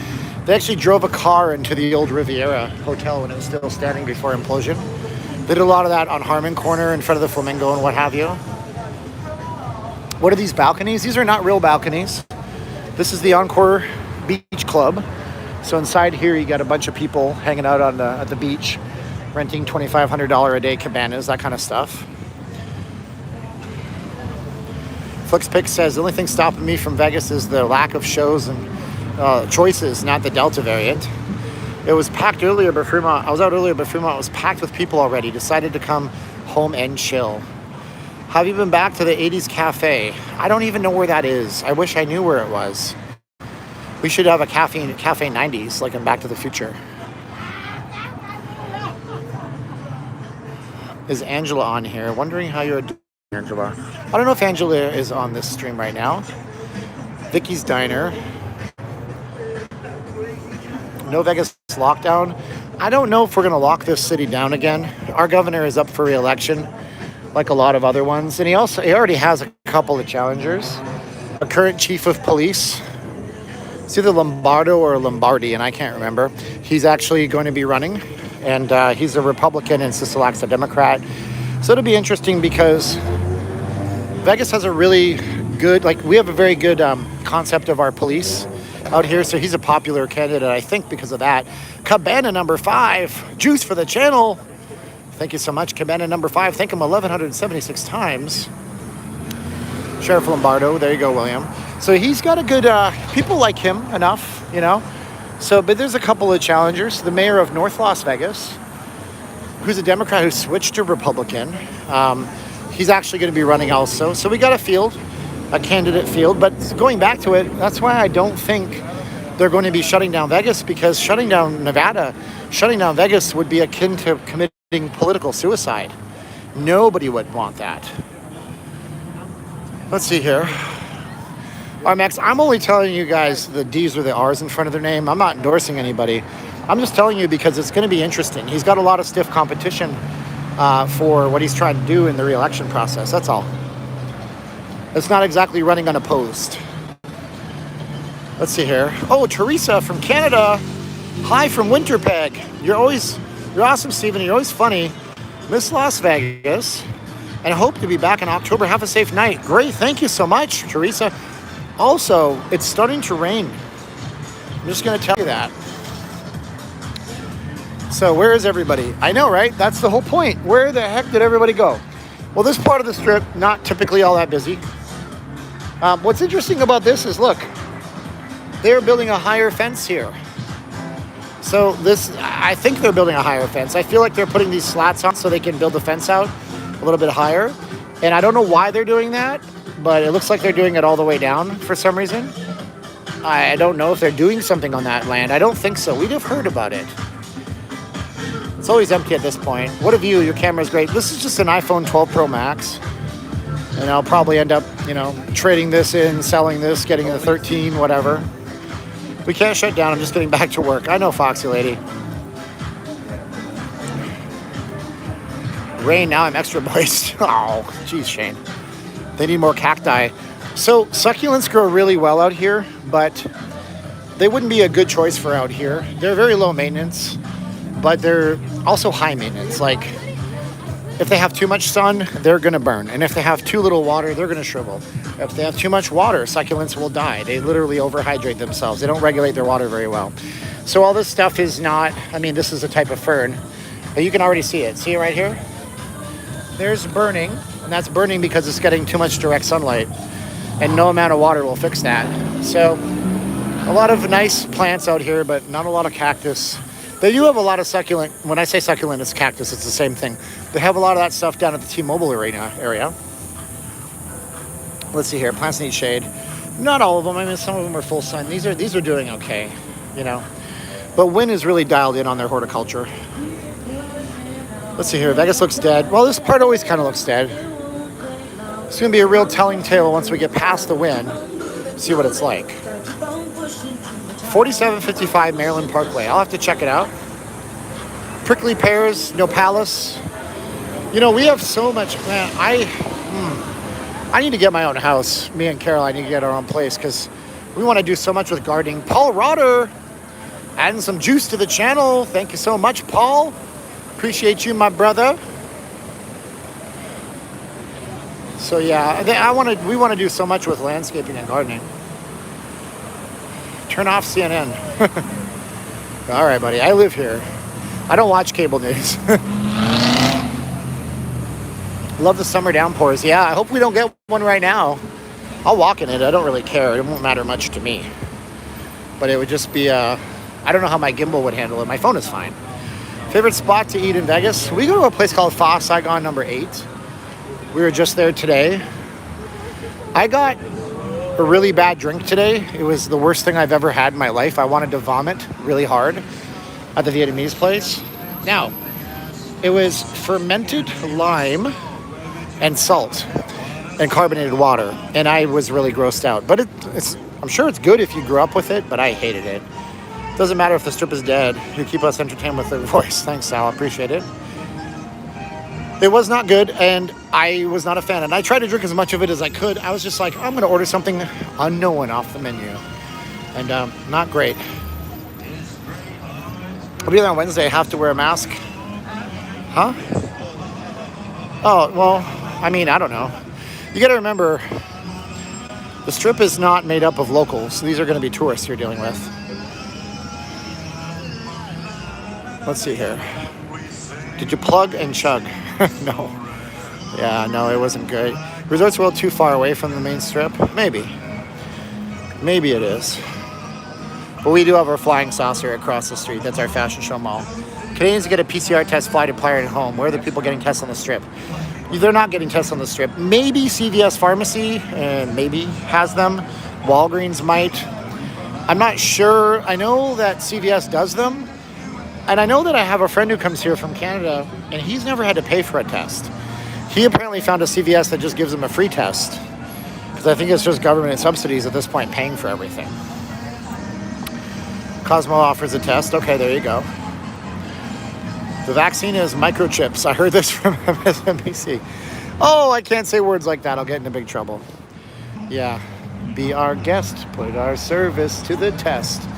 They actually drove a car into the old Riviera Hotel when it was still standing before implosion. They did a lot of that on Harmon Corner in front of the Flamingo and what have you. What are these balconies? These are not real balconies. This is the Encore Beach Club. So inside here, you got a bunch of people hanging out at the beach, renting $2,500 a day cabanas, that kind of stuff. FlixPix says, the only thing stopping me from Vegas is the lack of shows and choices, not the Delta variant. It was packed earlier, but Fremont, I was out earlier, but Fremont was packed with people already. Decided to come home and chill. Have you been back to the 80s Cafe? I don't even know where that is. I wish I knew where it was. We should have a Cafe 90s, like in Back to the Future. Is Angela on here? Wondering how you're doing, Angela. I don't know if Angela is on this stream right now. Vicky's Diner. No Vegas lockdown. I don't know if we're going to lock this city down again. Our governor is up for re-election, like a lot of other ones. And he already has a couple of challengers. A current chief of police It's either Lombardo or Lombardi, and I can't remember. He's actually going to be running, and he's a Republican and Sisolak's a Democrat. So it'll be interesting because Vegas has a really good, like, we have a very good concept of our police out here. So he's a popular candidate, I think, because of that. Cabana number 5, juice for the channel. Thank you so much, Cabana number 5. Thank him 1,176 times. Sheriff Lombardo, there you go, William. So he's got a good, people like him enough, you know. So, but there's a couple of challengers. The mayor of North Las Vegas, who's a Democrat who switched to Republican. He's actually going to be running also. So we got a field, a candidate field. But going back to it, that's why I don't think they're going to be shutting down Vegas, because shutting down Nevada, shutting down Vegas would be akin to committing political suicide. Nobody would want that. Let's see here. All right, Max, I'm only telling you guys the D's or the R's in front of their name. I'm not endorsing anybody. I'm just telling you because it's going to be interesting. He's got a lot of stiff competition for what he's trying to do in the re-election process. That's all. It's not exactly running unopposed. Let's see here. Oh, Teresa from Canada. Hi from Winterpeg. You're awesome, Stephen. You're always funny. Miss Las Vegas. And hope to be back in October. Have a safe night. Great. Thank you so much, Teresa. Also, it's starting to rain. I'm just going to tell you that. So where is everybody? I know, right? That's the whole point. Where the heck did everybody go? Well, this part of the strip, not typically all that busy. What's interesting about this is, look, they're building a higher fence here. So I think they're building a higher fence. I feel like they're putting these slats on so they can build the fence out a little bit higher. And I don't know why they're doing that, but it looks like they're doing it all the way down for some reason. I don't know if they're doing something on that land. I don't think so. We'd have heard about it. It's always empty at this point. What a view. Your camera's great. This is just an iPhone 12 Pro Max. And I'll probably end up, trading this in, selling this, getting the 13, whatever. We can't shut down. I'm just getting back to work. I know, Foxy Lady. Rain, now I'm extra moist. Oh, geez, Shane. They need more cacti. So succulents grow really well out here, but they wouldn't be a good choice for out here. They're very low maintenance, but they're also high maintenance. Like, if they have too much sun, they're going to burn. And if they have too little water, they're going to shrivel. If they have too much water, succulents will die. They literally overhydrate themselves. They don't regulate their water very well. So all this stuff is not, this is a type of fern. But you can already see it. See it right here? There's burning, and that's burning because it's getting too much direct sunlight, and no amount of water will fix that. So a lot of nice plants out here, but not a lot of cactus. They do have a lot of succulent. When I say succulent, it's cactus. It's the same thing. They have a lot of that stuff down at the T-Mobile arena area. Let's see here. Plants need shade. Not all of them. Some of them are full sun. These are doing okay, But wind is really dialed in on their horticulture. Let's see here. Vegas looks dead. Well, this part always kind of looks dead. It's going to be a real telling tale once we get past the wind. See what it's like. 4755 Maryland Parkway. I'll have to check it out. Prickly pears, no palace. We have so much. Man, I need to get my own house. Me and Carol, I need to get our own place because we want to do so much with gardening. Paul Rotter, adding some juice to the channel. Thank you so much, Paul. Appreciate you, my brother. So yeah, we want to do so much with landscaping and gardening. Turn off CNN. All right, buddy. I live here. I don't watch cable news. Love the summer downpours. Yeah, I hope we don't get one right now. I'll walk in it. I don't really care. It won't matter much to me. But it would just be, I don't know how my gimbal would handle it. My phone is fine. Favorite spot to eat in Vegas? We go to a place called Fa Saigon number 8. We were just there today. I got a really bad drink today. It was the worst thing I've ever had in my life. I wanted to vomit really hard at the Vietnamese place. Now, it was fermented lime and salt and carbonated water. And I was really grossed out. But I'm sure it's good if you grew up with it, but I hated it. Doesn't matter if the strip is dead. You keep us entertained with their voice. Thanks, Sal. Appreciate it. It was not good, and I was not a fan. And I tried to drink as much of it as I could. I was just like, I'm going to order something unknown off the menu. and not great. I'll be there on Wednesday. I have to wear a mask. Huh? Oh, well, I mean, I don't know. You got to remember, the Strip is not made up of locals. These are going to be tourists you're dealing with. Let's see here. Did you plug and chug? No. Yeah, no, it wasn't good. Resorts World too far away from the main Strip? Maybe. Maybe it is. But we do have our flying saucer across the street. That's our fashion show mall. Canadians get a PCR test, fly to Playa and home. Where are the people getting tests on the Strip? They're not getting tests on the Strip. Maybe CVS Pharmacy maybe has them. Walgreens might. I'm not sure. I know that CVS does them. And I know that I have a friend who comes here from Canada, and he's never had to pay for a test. He apparently found a CVS that just gives him a free test. Because I think it's just government subsidies at this point paying for everything. Cosmo offers a test. Okay, there you go. The vaccine is microchips. I heard this from MSNBC. Oh, I can't say words like that. I'll get into big trouble. Yeah. Be our guest. Put our service to the test.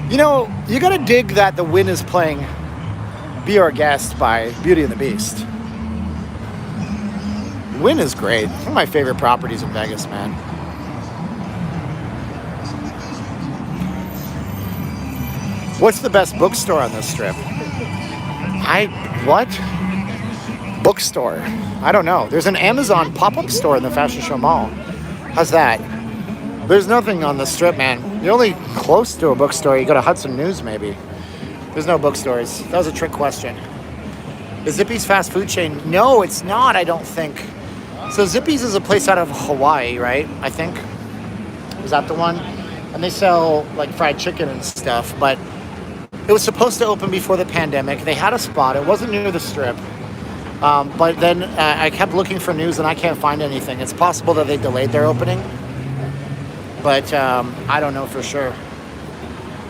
You know, you gotta dig that the Wynn is playing Be Our Guest by Beauty and the Beast. Wynn is great. One of my favorite properties in Vegas, man. What's the best bookstore on this Strip? What? Bookstore? I don't know. There's an Amazon pop-up store in the Fashion Show Mall. How's that? There's nothing on the Strip, man. You're only close to a bookstore. You go to Hudson News, maybe. There's no bookstores. That was a trick question. Is Zippy's fast food chain? No, it's not, I don't think. So Zippy's is a place out of Hawaii, right? I think. Is that the one? And they sell, like, fried chicken and stuff, but it was supposed to open before the pandemic. They had a spot. It wasn't near the Strip. But then I kept looking for news, and I can't find anything. It's possible that they delayed their opening. But I don't know for sure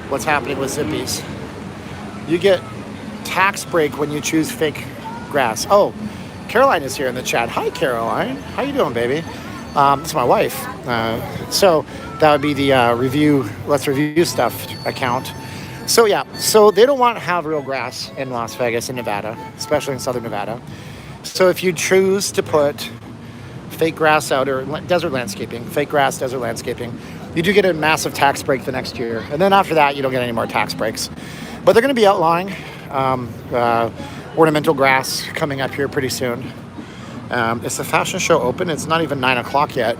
what's happening with Zippy's. You get tax break when you choose fake grass. Oh, Caroline is here in the chat. Hi, Caroline. How you doing, baby? It's my wife. So that would be the Let's Review Stuff account. So yeah, so they don't want to have real grass in Las Vegas and Nevada, especially in southern Nevada. So if you choose to put fake grass out, or desert landscaping, fake grass, desert landscaping, you do get a massive tax break the next year. And then after that, you don't get any more tax breaks. But they're going to be outlawing ornamental grass coming up here pretty soon. Is the fashion show open? It's not even 9 o'clock yet.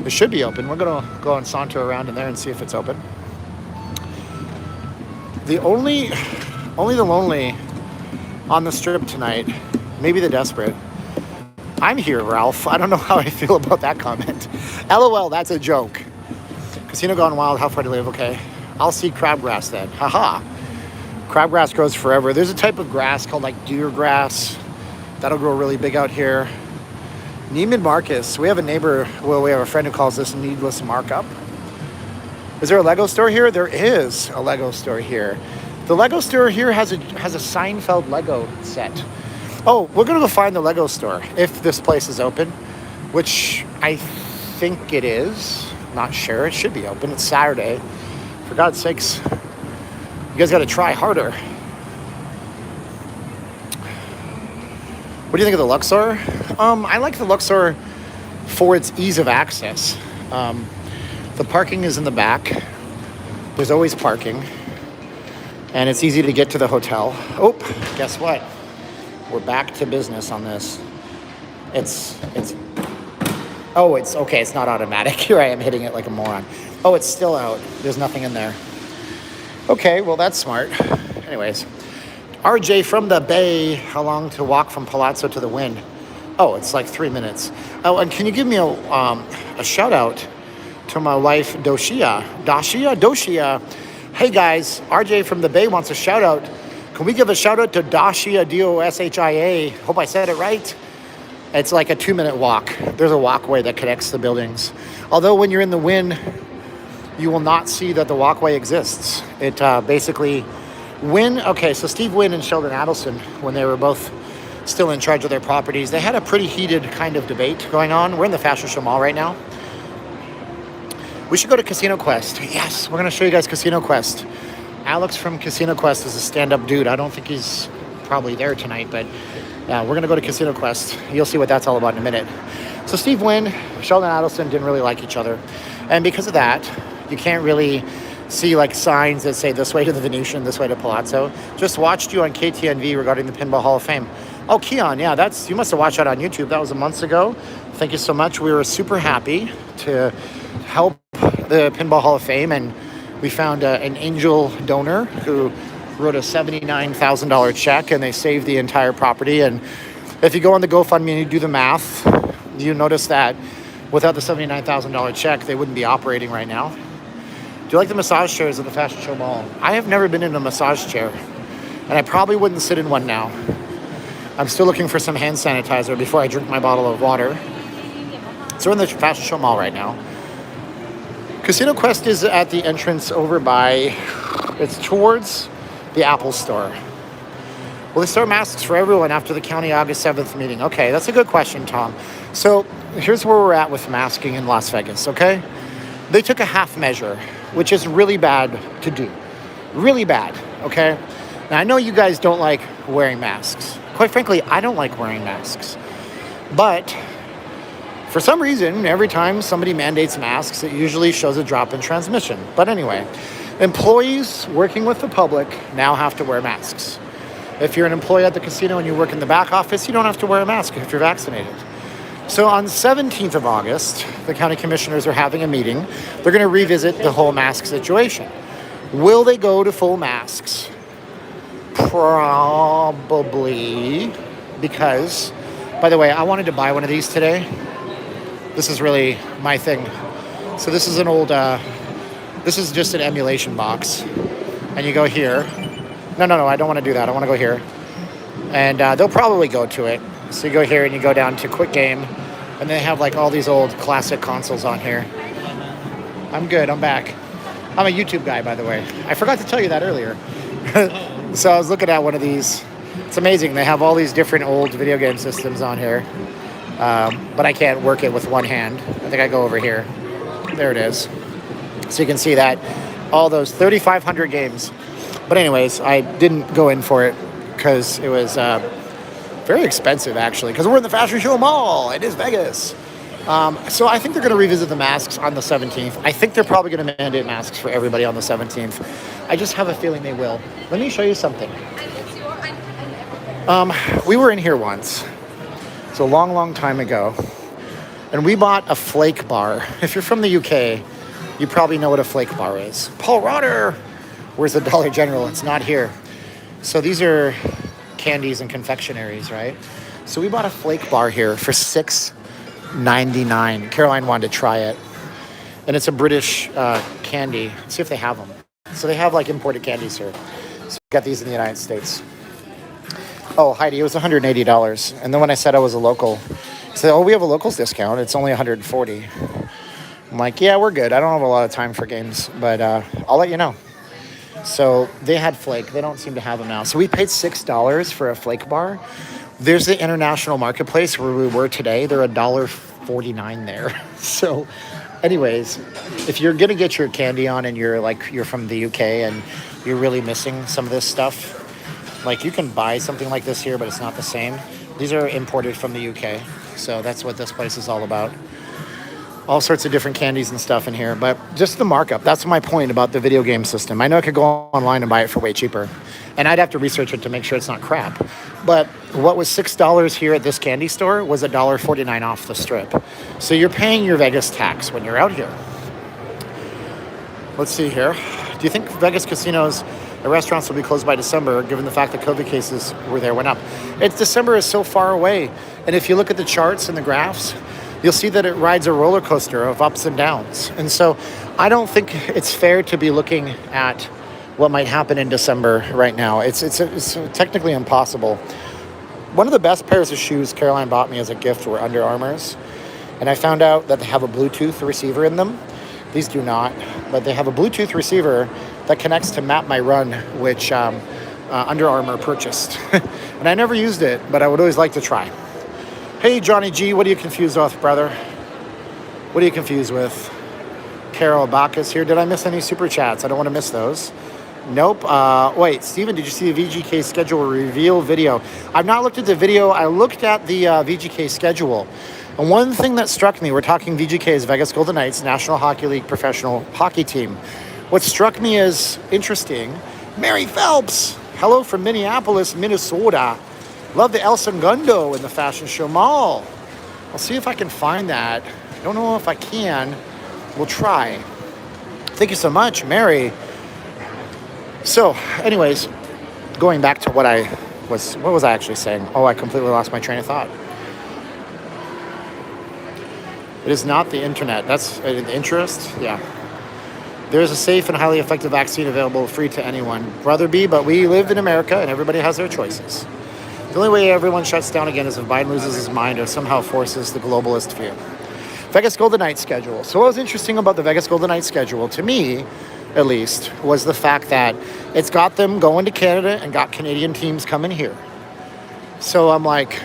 It should be open. We're going to go and saunter around in there and see if it's open. The only the lonely on the Strip tonight, maybe the desperate. I'm here, Ralph. I don't know how I feel about that comment. LOL, that's a joke. Casino Gone Wild, how far do you live? Okay. I'll see crabgrass then. Haha. Crabgrass grows forever. There's a type of grass called like deer grass. That'll grow really big out here. Neiman Marcus. We have a neighbor, well, we have a friend who calls this needless markup. Is there a Lego store here? There is a Lego store here. The Lego store here has a Seinfeld Lego set. Oh, we're going to go find the Lego store if this place is open, which I think it is. Not sure. It should be open. It's Saturday. For God's sakes, you guys got to try harder. What do you think of the Luxor? I like the Luxor for its ease of access. The parking is in the back. There's always parking. And it's easy to get to the hotel. Oh, guess what? We're back to business on this. It's okay. It's not automatic. Here I am hitting it like a moron. Oh, it's still out. There's nothing in there. Okay, well, that's smart. Anyways, RJ from the Bay. How long to walk from Palazzo to the Wynn? Oh, it's like 3 minutes. Oh, and can you give me a shout out to my wife, Doshia? Hey guys, RJ from the Bay wants a shout out. Can we give a shout out to Doshia, Doshia? Hope I said it right. It's like a 2-minute walk. There's a walkway that connects the buildings. Although when you're in the Wynn, you will not see that the walkway exists. It basically, so Steve Wynn and Sheldon Adelson, when they were both still in charge of their properties, they had a pretty heated kind of debate going on. We're in the Fashion Show Mall right now. We should go to Casino Quest. Yes, we're going to show you guys Casino Quest. Alex from Casino Quest is a stand-up dude. I don't think he's probably there tonight, but yeah, we're going to go to Casino Quest. You'll see what that's all about in a minute. So Steve Wynn, Sheldon Adelson didn't really like each other. And because of that, you can't really see like signs that say this way to the Venetian, this way to Palazzo. Just watched you on KTNV regarding the Pinball Hall of Fame. Oh, Keon, yeah, you must have watched that on YouTube. That was months ago. Thank you so much. We were super happy to help the Pinball Hall of Fame, and we found an angel donor who wrote a $79,000 check, and they saved the entire property. And if you go on the GoFundMe and you do the math, you notice that without the $79,000 check, they wouldn't be operating right now. Do you like the massage chairs at the Fashion Show Mall? I have never been in a massage chair, and I probably wouldn't sit in one now. I'm still looking for some hand sanitizer before I drink my bottle of water. So we're in the Fashion Show Mall right now. Casino Quest is at the entrance over by, it's towards the Apple Store. Will they start masks for everyone after the county August 7th meeting? Okay, that's a good question, Tom. So here's where we're at with masking in Las Vegas, okay? They took a half measure, which is really bad to do. Really bad, okay? Now, I know you guys don't like wearing masks. Quite frankly, I don't like wearing masks. But for some reason, every time somebody mandates masks, it usually shows a drop in transmission. But anyway, employees working with the public now have to wear masks. If you're an employee at the casino and you work in the back office, you don't have to wear a mask if you're vaccinated. So on the 17th of August, the county commissioners are having a meeting. They're going to revisit the whole mask situation. Will they go to full masks? Probably, because, by the way, I wanted to buy one of these today. This is really my thing. So this is an old, this is just an emulation box. And you go here. No, I don't want to do that. I want to go here. And they'll probably go to it. So you go here and you go down to Quick Game. And they have like all these old classic consoles on here. I'm good, I'm back. I'm a YouTube guy, by the way. I forgot to tell you that earlier. So I was looking at one of these. It's amazing. They have all these different old video game systems on here. But I can't work it with one hand. I think I go over here. There it is. So you can see that. All those 3,500 games. But anyways, I didn't go in for it because it was very expensive, actually, because we're in the Fashion Show Mall. It is Vegas. So I think they're going to revisit the masks on the 17th. I think they're probably going to mandate masks for everybody on the 17th. I just have a feeling they will. Let me show you something. We were in here once. It's a long, long time ago. And we bought a flake bar. If you're from the UK, you probably know what a flake bar is. Paul Rotter! Where's the Dollar General? It's not here. So these are candies and confectionaries, right? So we bought a flake bar here for $6.99. Caroline wanted to try it. And it's a British candy. Let's see if they have them. So they have like imported candies here. So we got these in the United States. Oh, Heidi, it was $180. And then when I said I was a local, she said, oh, we have a locals discount. It's only $140. I'm like, yeah, we're good. I don't have a lot of time for games, but I'll let you know. So they had flake. They don't seem to have them now. So we paid $6 for a flake bar. There's the international marketplace where we were today. They're $1.49 there. So anyways, if you're going to get your candy on and you're from the UK and you're really missing some of this stuff, like you can buy something like this here, but it's not the same. These are imported from the UK. So that's what this place is all about. All sorts of different candies and stuff in here, but just the markup. That's my point about the video game system. I know I could go online and buy it for way cheaper, and I'd have to research it to make sure it's not crap. But what was $6 here at this candy store was $1.49 off the strip. So you're paying your Vegas tax when you're out here. Let's see here. Do you think Vegas casinos and restaurants will be closed by December, given the fact that COVID cases went up? December is so far away, and if you look at the charts and the graphs, you'll see that it rides a roller coaster of ups and downs. And so I don't think it's fair to be looking at what might happen in December right now. It's technically impossible. One of the best pairs of shoes Caroline bought me as a gift were Under Armour's. And I found out that they have a Bluetooth receiver in them. These do not, but they have a Bluetooth receiver that connects to Map My Run, which Under Armour purchased. And I never used it, but I would always like to try. Hey, Johnny G, what are you confused with, brother? What are you confused with? Carol Bacchus here. Did I miss any super chats? I don't want to miss those. Nope. Wait, Steven, did you see the VGK schedule reveal video? I've not looked at the video. I looked at the VGK schedule. And one thing that struck me, we're talking VGK is Vegas Golden Knights, National Hockey League professional hockey team. What struck me as interesting, Mary Phelps, hello from Minneapolis, Minnesota. Love the El Segundo in the Fashion Show Mall. I'll see if I can find that. I don't know if I can. We'll try. Thank you so much, Mary. So, anyways, going back to what was I actually saying? Oh, I completely lost my train of thought. It is not the internet. That's the interest. Yeah. There is a safe and highly effective vaccine available free to anyone. Brother B, but we live in America and everybody has their choices. The only way everyone shuts down again is if Biden loses his mind or somehow forces the globalist view. Vegas Golden Knights schedule. So what was interesting about the Vegas Golden Knights schedule, to me, at least, was the fact that it's got them going to Canada and got Canadian teams coming here. So I'm like,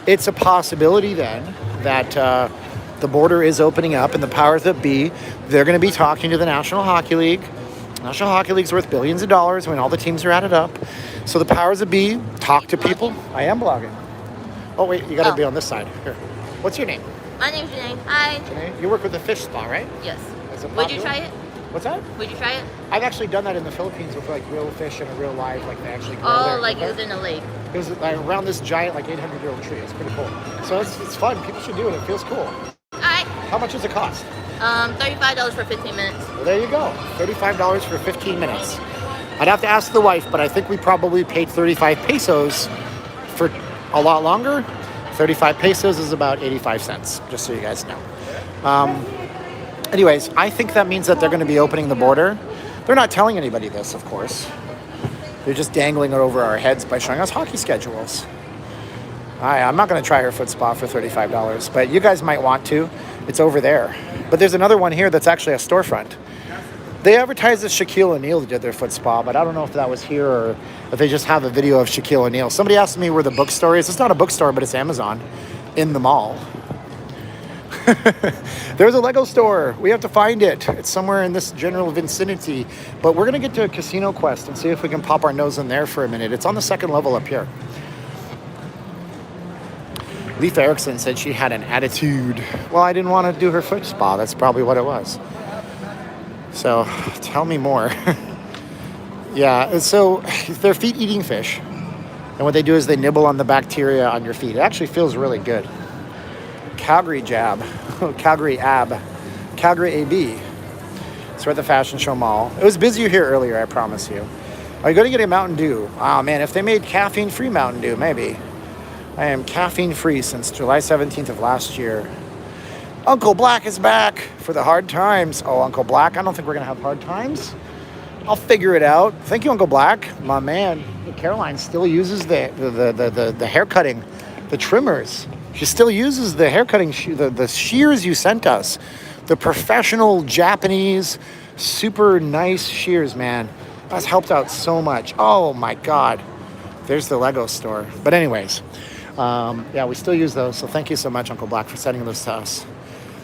it's a possibility then that the border is opening up and the powers that be, they're going to be talking to the National Hockey League. National Hockey League's worth billions of dollars when all the teams are added up. So the powers that be talk to people. I am blogging. Oh, wait, you got to be on this side. Here. What's your name? My name's Janae. Hi. Janae? You work with the fish spa, right? Yes. Is it Would you try it? What's that? Would you try it? I've actually done that in the Philippines with like real fish and a real live, like they actually grow there. Oh, like it was in a lake. It was around this giant, like 800-year-old tree. It's pretty cool. So it's fun. People should do it. It feels cool. All right. How much does it cost? $35 for 15 minutes. Well, there you go. $35 for 15 minutes. I'd have to ask the wife, but I think we probably paid 35 pesos for a lot longer. 35 pesos is about 85 cents, just so you guys know. Anyways, I think that means that they're going to be opening the border. They're not telling anybody this, of course. They're just dangling it over our heads by showing us hockey schedules. I'm not going to try her foot spa for $35, but you guys might want to. It's over there. But there's another one here that's actually a storefront. They advertised that Shaquille O'Neal did their foot spa, but I don't know if that was here or if they just have a video of Shaquille O'Neal. Somebody asked me where the bookstore is. It's not a bookstore, but it's Amazon in the mall. There's a Lego store. We have to find it. It's somewhere in this general vicinity. But we're going to get to a Casino Quest and see if we can pop our nose in there for a minute. It's on the second level up here. Leif Erikson said she had an attitude. Well, I didn't want to do her foot spa. That's probably what it was. So, tell me more. Yeah, so they're feet-eating fish. And what they do is they nibble on the bacteria on your feet. It actually feels really good. Calgary Jab. Calgary Ab. Calgary AB. So we're at the Fashion Show Mall. It was busier here earlier, I promise you. Are you going to get a Mountain Dew? Oh, man, if they made caffeine-free Mountain Dew, maybe. I am caffeine-free since July 17th of last year. Uncle Black is back for the hard times. Oh, Uncle Black, I don't think we're going to have hard times. I'll figure it out. Thank you, Uncle Black. My man, Caroline still uses the hair cutting, the trimmers. She still uses the hair cutting, the shears you sent us. The professional Japanese, super nice shears, man. That's helped out so much. Oh, my God. There's the Lego store. But anyways, yeah, we still use those. So thank you so much, Uncle Black, for sending those to us.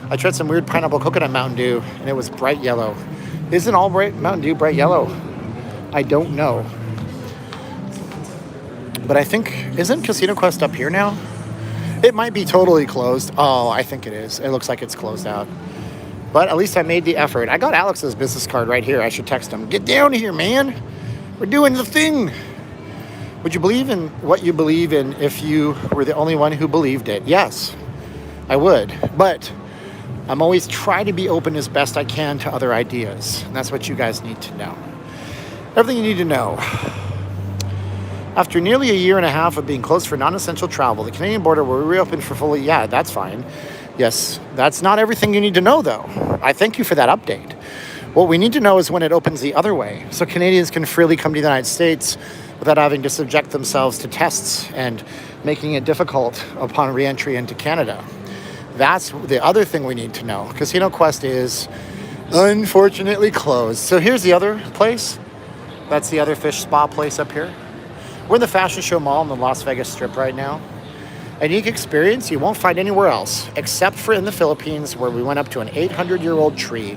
I tried some weird pineapple coconut Mountain Dew, and it was bright yellow. Isn't all Mountain Dew bright yellow? I don't know. But I think, isn't Casino Quest up here now? It might be totally closed. Oh, I think it is. It looks like it's closed out. But at least I made the effort. I got Alex's business card right here. I should text him. Get down here, man. We're doing the thing. Would you believe in what you believe in if you were the only one who believed it? Yes, I would. But I'm always trying to be open as best I can to other ideas. And that's what you guys need to know. Everything you need to know. After nearly a year and a half of being closed for non-essential travel, the Canadian border will reopen for fully. Yeah, that's fine. Yes, that's not everything you need to know, though. I thank you for that update. What we need to know is when it opens the other way, so Canadians can freely come to the United States without having to subject themselves to tests and making it difficult upon re-entry into Canada. That's the other thing we need to know. Casino Quest is unfortunately closed. So here's the other place. That's the other fish spa place up here. We're in the Fashion Show Mall in the Las Vegas Strip right now. A unique experience you won't find anywhere else, except for in the Philippines, where we went up to an 800-year-old tree.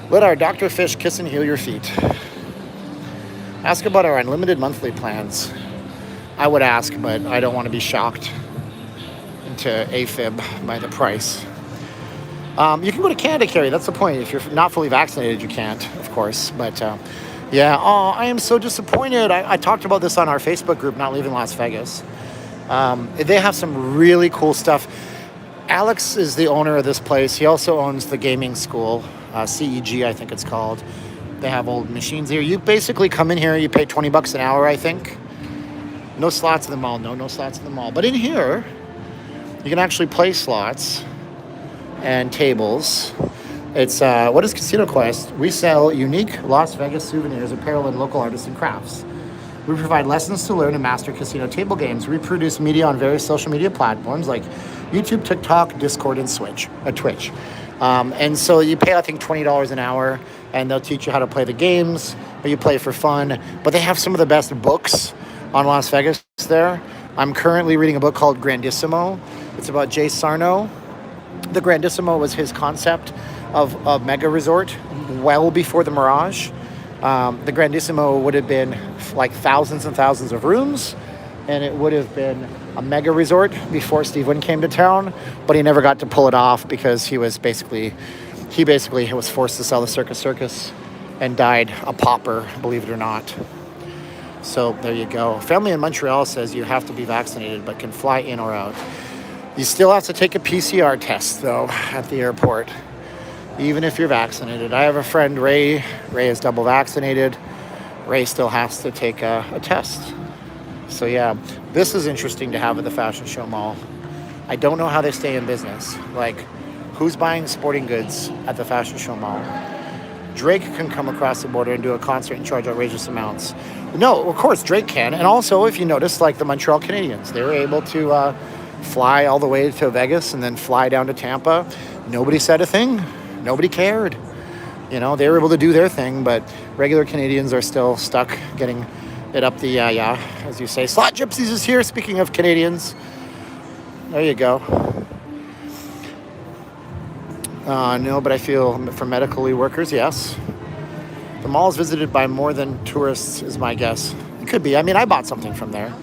Let our Dr. Fish kiss and heal your feet. Ask about our unlimited monthly plans. I would ask, but I don't want to be shocked into AFib by the price. You can go to Canada, Carrie. That's the point. If you're not fully vaccinated, you can't, of course. But yeah, I am so disappointed. I talked about this on our Facebook group, Not Leaving Las Vegas. They have some really cool stuff. Alex is the owner of this place. He also owns the gaming school, CEG, I think it's called. They have old machines here. You basically come in here, you pay $20 an hour, I think. No slots in the mall. No slots in the mall. But in here, you can actually play slots and tables. It's what is Casino Quest? We sell unique Las Vegas souvenirs, apparel, and local artists and crafts. We provide lessons to learn and master casino table games. We produce media on various social media platforms like YouTube, TikTok, Discord, and Twitch. And so you pay, I think, $20 an hour, and they'll teach you how to play the games, or you play for fun. But they have some of the best books on Las Vegas there. I'm currently reading a book called Grandissimo. It's about Jay Sarno. The Grandissimo was his concept of a mega resort well before the Mirage. The Grandissimo would have been like thousands and thousands of rooms, and it would have been a mega resort before Steve Wynn came to town, but he never got to pull it off because he basically was forced to sell the Circus and died a pauper, believe it or not. So there you go. Family in Montreal says you have to be vaccinated but can fly in or out. You still have to take a PCR test, though, at the airport, even if you're vaccinated. I have a friend, Ray. Ray is double vaccinated. Ray still has to take a test. So, yeah, this is interesting to have at the Fashion Show Mall. I don't know how they stay in business. Like, who's buying sporting goods at the Fashion Show Mall? Drake can come across the border and do a concert and charge outrageous amounts. No, of course, Drake can. And also, if you notice, like the Montreal Canadiens, they were able to fly all the way to Vegas and then fly down to Tampa. Nobody said a thing. Nobody cared. You know, they were able to do their thing, but regular Canadians are still stuck getting it up the, as you say. Slot Gypsies is here, speaking of Canadians. There you go. No, but I feel for medically workers, yes. The mall is visited by more than tourists, is my guess. It could be. I mean, I bought something from there.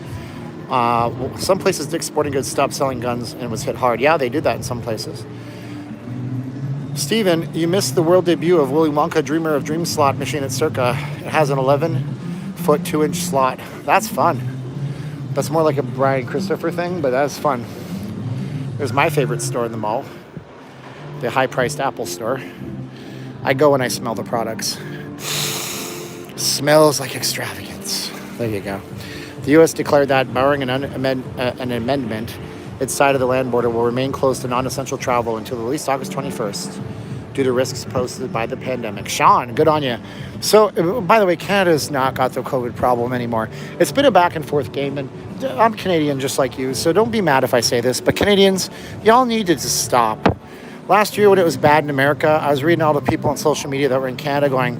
Some places, Dick's Sporting Goods stopped selling guns and was hit hard. Yeah, they did that in some places. Steven, you missed the world debut of Willy Wonka Dreamer of Dreams slot machine at Circa. It has an 11-foot, 2-inch slot. That's fun. That's more like a Brian Christopher thing, but that's fun. There's my favorite store in the mall, the high-priced Apple store. I go when I smell the products. Smells like extravagance. There you go. The U.S. declared that, barring an amendment, its side of the land border will remain closed to non-essential travel until at least August 21st due to risks posed by the pandemic. Sean, good on you. So, by the way, Canada's not got the COVID problem anymore. It's been a back-and-forth game, and I'm Canadian just like you, so don't be mad if I say this, but Canadians, y'all needed to stop. Last year when it was bad in America, I was reading all the people on social media that were in Canada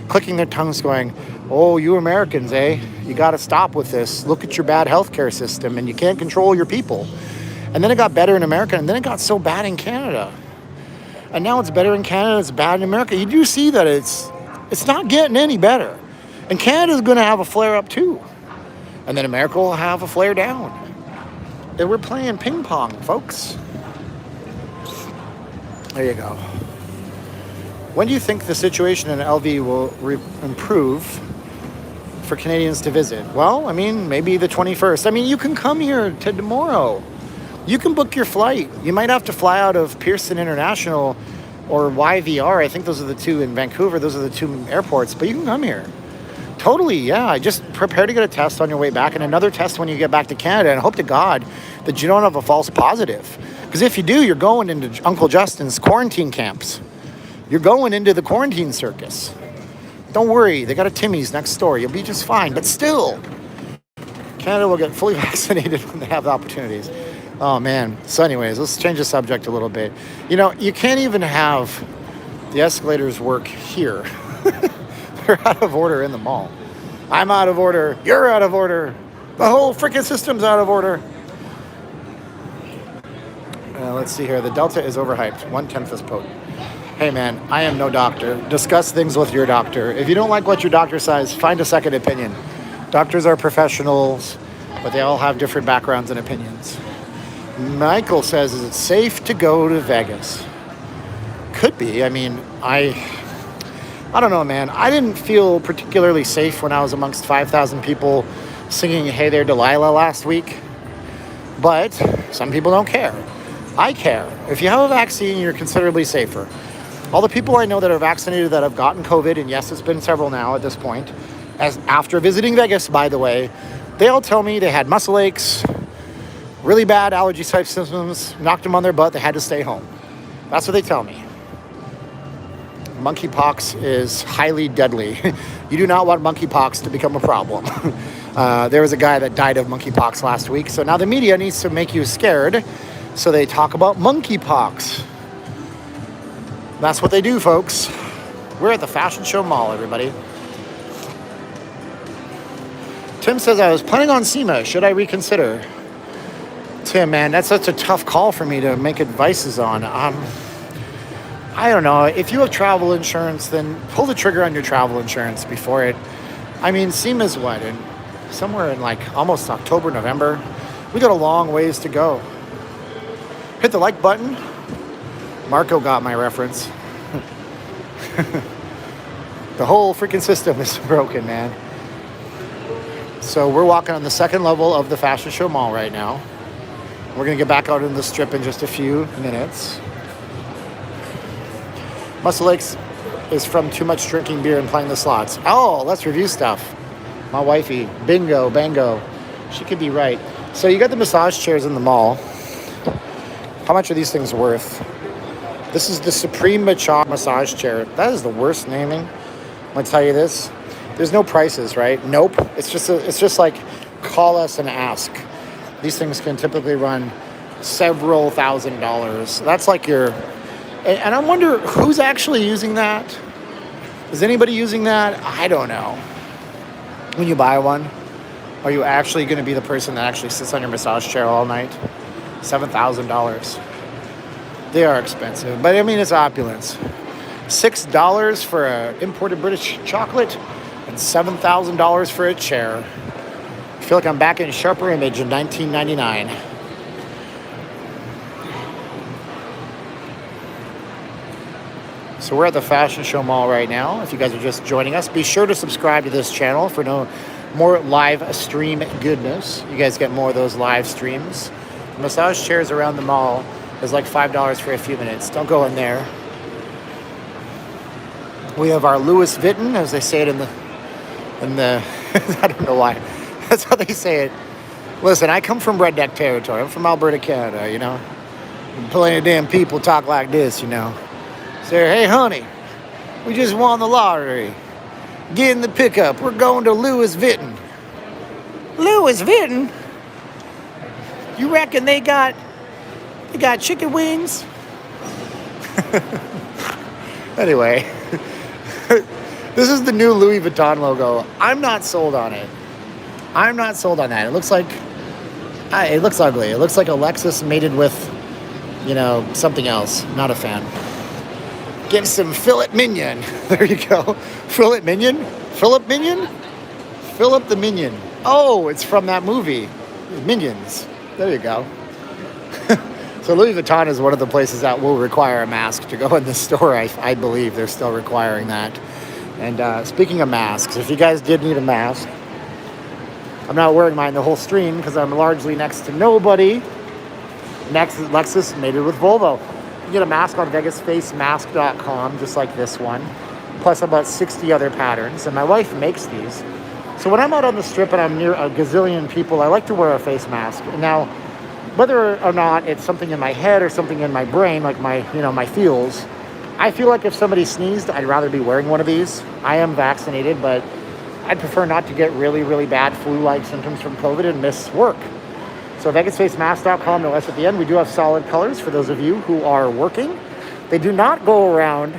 clicking their tongues going, oh, you Americans, eh? You got to stop with this. Look at your bad healthcare system, and you can't control your people. And then it got better in America, and then it got so bad in Canada. And now it's better in Canada, it's bad in America. You do see that it's not getting any better. And Canada's going to have a flare-up too. And then America will have a flare down. And we're playing ping pong, folks. There you go. When do you think the situation in LV will improve for Canadians to visit? Well, I mean, maybe the 21st. I mean, you can come here to tomorrow. You can book your flight. You might have to fly out of Pearson International or YVR. I think those are the two in Vancouver. Those are the two airports, but you can come here. Totally, yeah. Just prepare to get a test on your way back and another test when you get back to Canada, and hope to God that you don't have a false positive. Because if you do, you're going into Uncle Justin's quarantine camps. You're going into the quarantine circus. Don't worry, they got a Timmy's next door. You'll be just fine. But still, Canada will get fully vaccinated when they have the opportunities. Oh, man. So anyways, let's change the subject a little bit. You know, you can't even have the escalators work here. They're out of order in the mall. I'm out of order. You're out of order. The whole freaking system's out of order. Let's see here. The Delta is overhyped. 1/10 is potent. Hey man, I am no doctor. Discuss things with your doctor. If you don't like what your doctor says, find a second opinion. Doctors are professionals, but they all have different backgrounds and opinions. Michael says, is it safe to go to Vegas? Could be. I mean, I don't know, man. I didn't feel particularly safe when I was amongst 5,000 people singing Hey There Delilah last week. But some people don't care. I care. If you have a vaccine, you're considerably safer. All the people I know that are vaccinated that have gotten COVID, and yes, it's been several now at this point, as after visiting Vegas, by the way, they all tell me they had muscle aches, really bad allergy type symptoms, knocked them on their butt, they had to stay home. That's what they tell me. Monkeypox is highly deadly. You do not want monkeypox to become a problem. There was a guy that died of monkeypox last week, so now the media needs to make you scared, so they talk about monkeypox. That's what they do, folks. We're at the Fashion Show Mall, everybody. Tim says, I was planning on SEMA. Should I reconsider? Tim, man, that's such a tough call for me to make advices on. I don't know. If you have travel insurance, then pull the trigger on your travel insurance before it. I mean, SEMA's what? Somewhere in like almost October, November. We got a long ways to go. Hit the like button. Marco got my reference. The whole freaking system is broken, man. So we're walking on the second level of the Fashion Show Mall right now. We're going to get back out in the strip in just a few minutes. Muscle Aches is from too much drinking beer and playing the slots. Oh, let's review stuff. My wifey, bingo, bango. She could be right. So you got the massage chairs in the mall. How much are these things worth? This is the Supreme massage chair. That is the worst naming. I'm going to tell you this. There's no prices, right? Nope. It's just like call us and ask. These things can typically run several $1,000s. That's like your... And I wonder who's actually using that. Is anybody using that? I don't know. When you buy one, are you actually going to be the person that actually sits on your massage chair all night? $7,000. They are expensive, but I mean, it's opulence. $6 for an imported British chocolate and $7,000 for a chair. I feel like I'm back in Sharper Image in 1999. So we're at the Fashion Show Mall right now. If you guys are just joining us, be sure to subscribe to this channel for more live stream goodness. You guys get more of those live streams. The massage chairs around the mall is like $5 for a few minutes. Don't go in there. We have our Louis Vuitton, as they say it in the I don't know why. That's how they say it. Listen, I come from redneck territory. I'm from Alberta, Canada, you know. Plenty of damn people talk like this, you know. Say, hey, honey, we just won the lottery. Get in the pickup. We're going to Louis Vuitton. Louis Vuitton? You reckon they got chicken wings? Anyway, this is the new Louis Vuitton logo. I'm not sold on it. I'm not sold on that. It looks like, it looks ugly. It looks like a Lexus mated with, something else. Not a fan. Get some filet mignon. There you go. Filet mignon? Philip Minion? Philip the Minion. Oh, it's from that movie, Minions. There you go. So Louis Vuitton is one of the places that will require a mask to go in the store. I believe they're still requiring that. And speaking of masks, if you guys did need a mask, I'm not wearing mine the whole stream because I'm largely next to nobody. Next is Lexus, mated with Volvo. You can get a mask on vegasfacemask.com, just like this one, plus about 60 other patterns. And my wife makes these. So when I'm out on the strip and I'm near a gazillion people, I like to wear a face mask. And now, whether or not it's something in my head or something in my brain, like my feels, I feel like if somebody sneezed, I'd rather be wearing one of these. I am vaccinated, but I'd prefer not to get really, really bad flu-like symptoms from COVID and miss work. So vegasfacemask.com, no S at the end. We do have solid colors for those of you who are working. They do not go around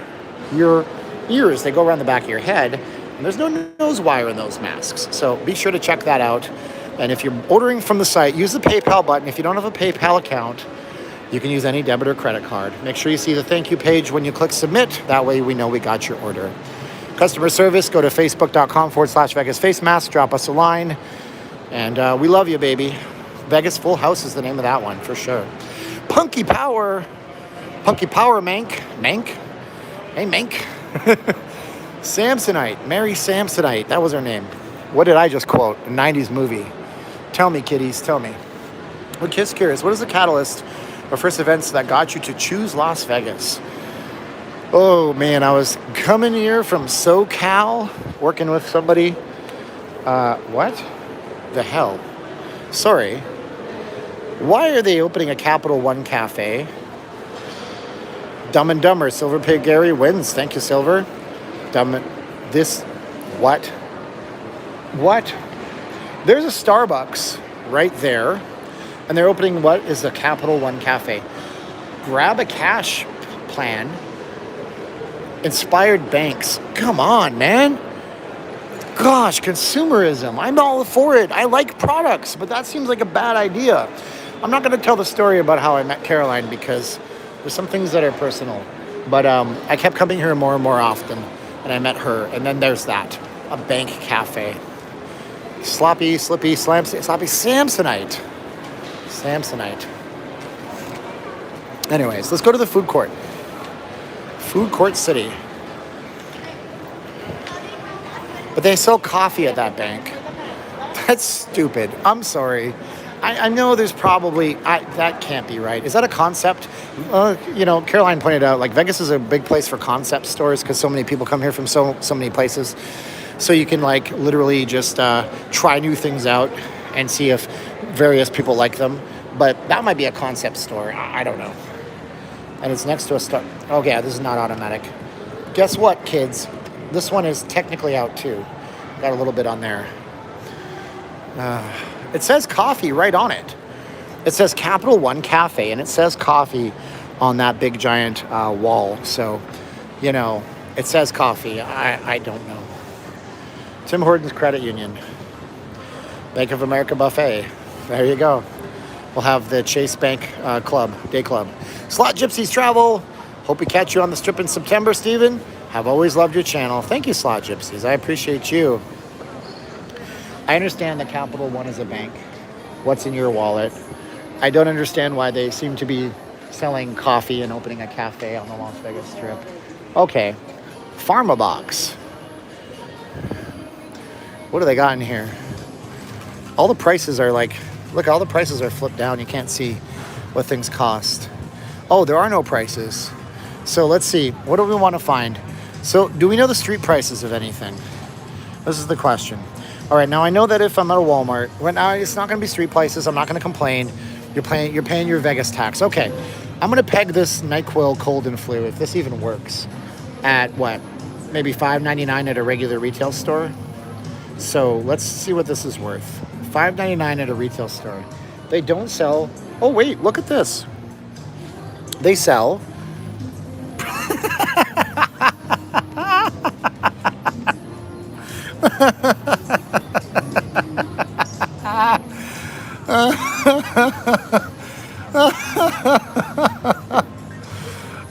your ears. They go around the back of your head. And there's no nose wire in those masks. So be sure to check that out. And if you're ordering from the site, use the PayPal button. If you don't have a PayPal account, you can use any debit or credit card. Make sure you see the thank you page when you click submit. That way we know we got your order. Customer service, go to facebook.com/Vegas Face Mask. Drop us a line. And we love you, baby. Vegas Full House is the name of that one, for sure. Punky Power, Mank. Hey, Mank. Samsonite, Mary Samsonite. That was her name. What did I just quote? A 90s movie. Tell me, kiddies, tell me. Well, just curious, what is the catalyst or first events that got you to choose Las Vegas? Oh, man, I was coming here from SoCal, working with somebody. What the hell? Sorry. Why are they opening a Capital One cafe? Dumb and Dumber. Silver Pig Gary wins. Thank you, Silver. What? There's a Starbucks right there. And they're opening what is a Capital One cafe. Grab a cash plan. Inspired banks. Come on, man. Gosh, consumerism. I'm all for it. I like products, but that seems like a bad idea. I'm not going to tell the story about how I met Caroline because there's some things that are personal. But I kept coming here more and more often, and I met her. And then there's that, a bank cafe. Sloppy Samsonite. Anyways, let's go to the food court. Food Court City. But they sell coffee at that bank. That's stupid. I'm sorry. I know there's probably... that can't be right. Is that a concept? Caroline pointed out, like, Vegas is a big place for concept stores because so many people come here from so many places. So you can, like, literally just try new things out and see if various people like them. But that might be a concept store. I don't know. And it's next to a store. Oh, yeah, this is not automatic. Guess what, kids? This one is technically out, too. Got a little bit on there. It says coffee right on it. It says Capital One Cafe, and it says coffee on that big, giant wall. So, it says coffee. I don't know. Tim Hortons Credit Union. Bank of America Buffet. There you go. We'll have the Chase Bank Day Club. Slot Gypsies Travel. Hope we catch you on the strip in September, Steven. Have always loved your channel. Thank you, Slot Gypsies. I appreciate you. I understand that Capital One is a bank. What's in your wallet? I don't understand why they seem to be selling coffee and opening a cafe on the Las Vegas Strip. Okay. Pharma Box. What do they got in here? All the prices are like... Look, all the prices are flipped down. You can't see what things cost. Oh, there are no prices. So let's see. What do we want to find? So do we know the street prices of anything? This is the question. All right, now I know that if I'm at a Walmart, now it's not going to be street prices. I'm not going to complain. You're paying your Vegas tax. Okay, I'm going to peg this NyQuil Cold and Flu, if this even works, at what? Maybe $5.99 at a regular retail store. So let's see what this is worth. $5.99 at a retail store. They don't sell... Oh, wait, look at this. They sell...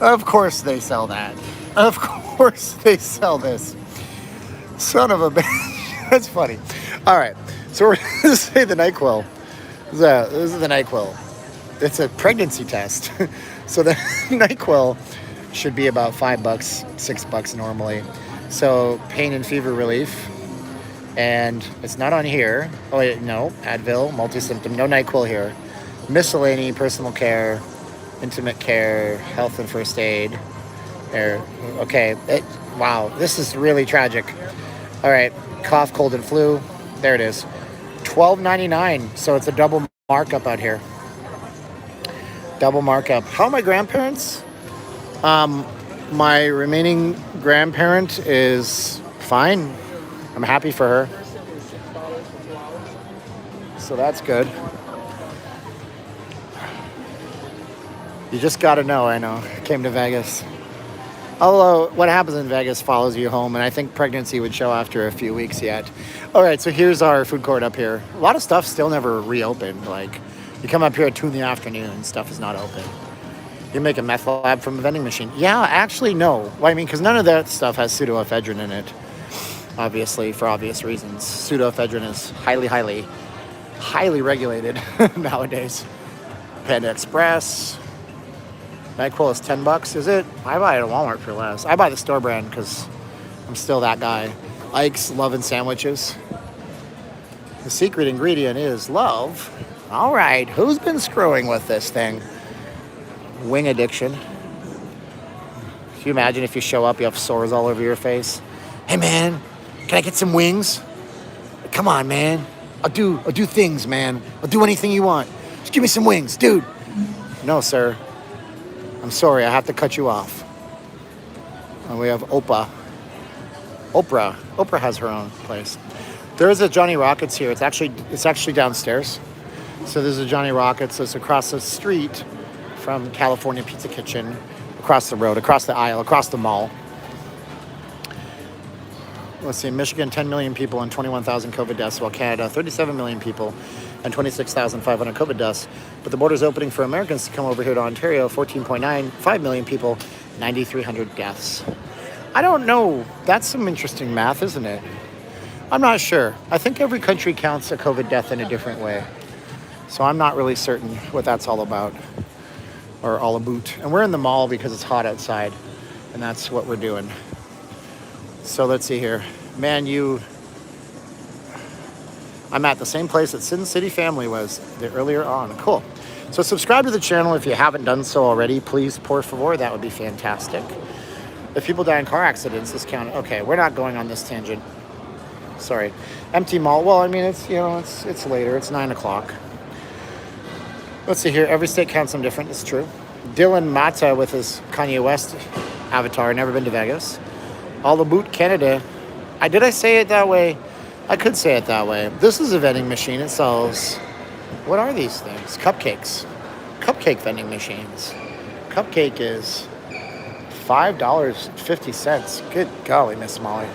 Of course they sell that. Of course they sell this. Son of a bitch. That's funny. All right. So we're going to say the NyQuil. This is the NyQuil. It's a pregnancy test. So the NyQuil should be about $5, $6 normally. So pain and fever relief. And it's not on here. Oh, wait, no. Advil, multi-symptom. No NyQuil here. Miscellany, personal care, intimate care, health and first aid. There. Okay. Wow. This is really tragic. All right. Cough, cold, and flu. There it is. $12.99. So it's a double markup out here. Double markup. How are my grandparents? My remaining grandparent is fine. I'm happy for her. So that's good. You just gotta know, I know. I came to Vegas. Although what happens in Vegas follows you home, and I think pregnancy would show after a few weeks yet. All right, so here's our food court up here. A lot of stuff still never reopened. Like, you come up here at 2 in the afternoon, stuff is not open. You make a meth lab from a vending machine. Yeah, actually, no. Well, I mean, because none of that stuff has pseudoephedrine in it, obviously, for obvious reasons. Pseudoephedrine is highly regulated nowadays. Panda Express. NyQuil is $10, is it? I buy it at Walmart for less. I buy the store brand because I'm still that guy. Ike's loving sandwiches. The secret ingredient is love. All right, who's been screwing with this thing? Wing addiction. Can you imagine if you show up, you have sores all over your face? Hey man, can I get some wings? Come on, man. I'll do things, man. I'll do anything you want. Just give me some wings, dude. No, sir. I'm sorry, I have to cut you off. And we have Oprah. Oprah has her own place. There is a Johnny Rockets here. It's actually downstairs. So there's a Johnny Rockets. It's across the street from California Pizza Kitchen, across the road, across the aisle, across the mall. Let's see, Michigan, 10 million people and 21,000 COVID deaths, while Canada, 37 million people and 26,500 COVID deaths. But the border's opening for Americans to come over here to Ontario, 14.95 million people, 9,300 deaths. I don't know. That's some interesting math, isn't it? I'm not sure. I think every country counts a COVID death in a different way. So I'm not really certain what that's all about, or all about. And we're in the mall because it's hot outside, and that's what we're doing. So let's see here. Man, I'm at the same place that Sin City Family was earlier on. Cool. So subscribe to the channel if you haven't done so already. Please, por favor, that would be fantastic. If people die in car accidents, this count. Okay, we're not going on this tangent. Sorry. Empty mall. Well, I mean, it's later. It's 9 o'clock. Let's see here. Every state counts them different. It's true. Dylan Mata with his Kanye West avatar. Never been to Vegas. All about Canada. Did I say it that way? I could say it that way. This is a vending machine. It sells, what are these things? Cupcakes. Cupcake vending machines. Cupcake is $5.50. Good golly, Miss Molly.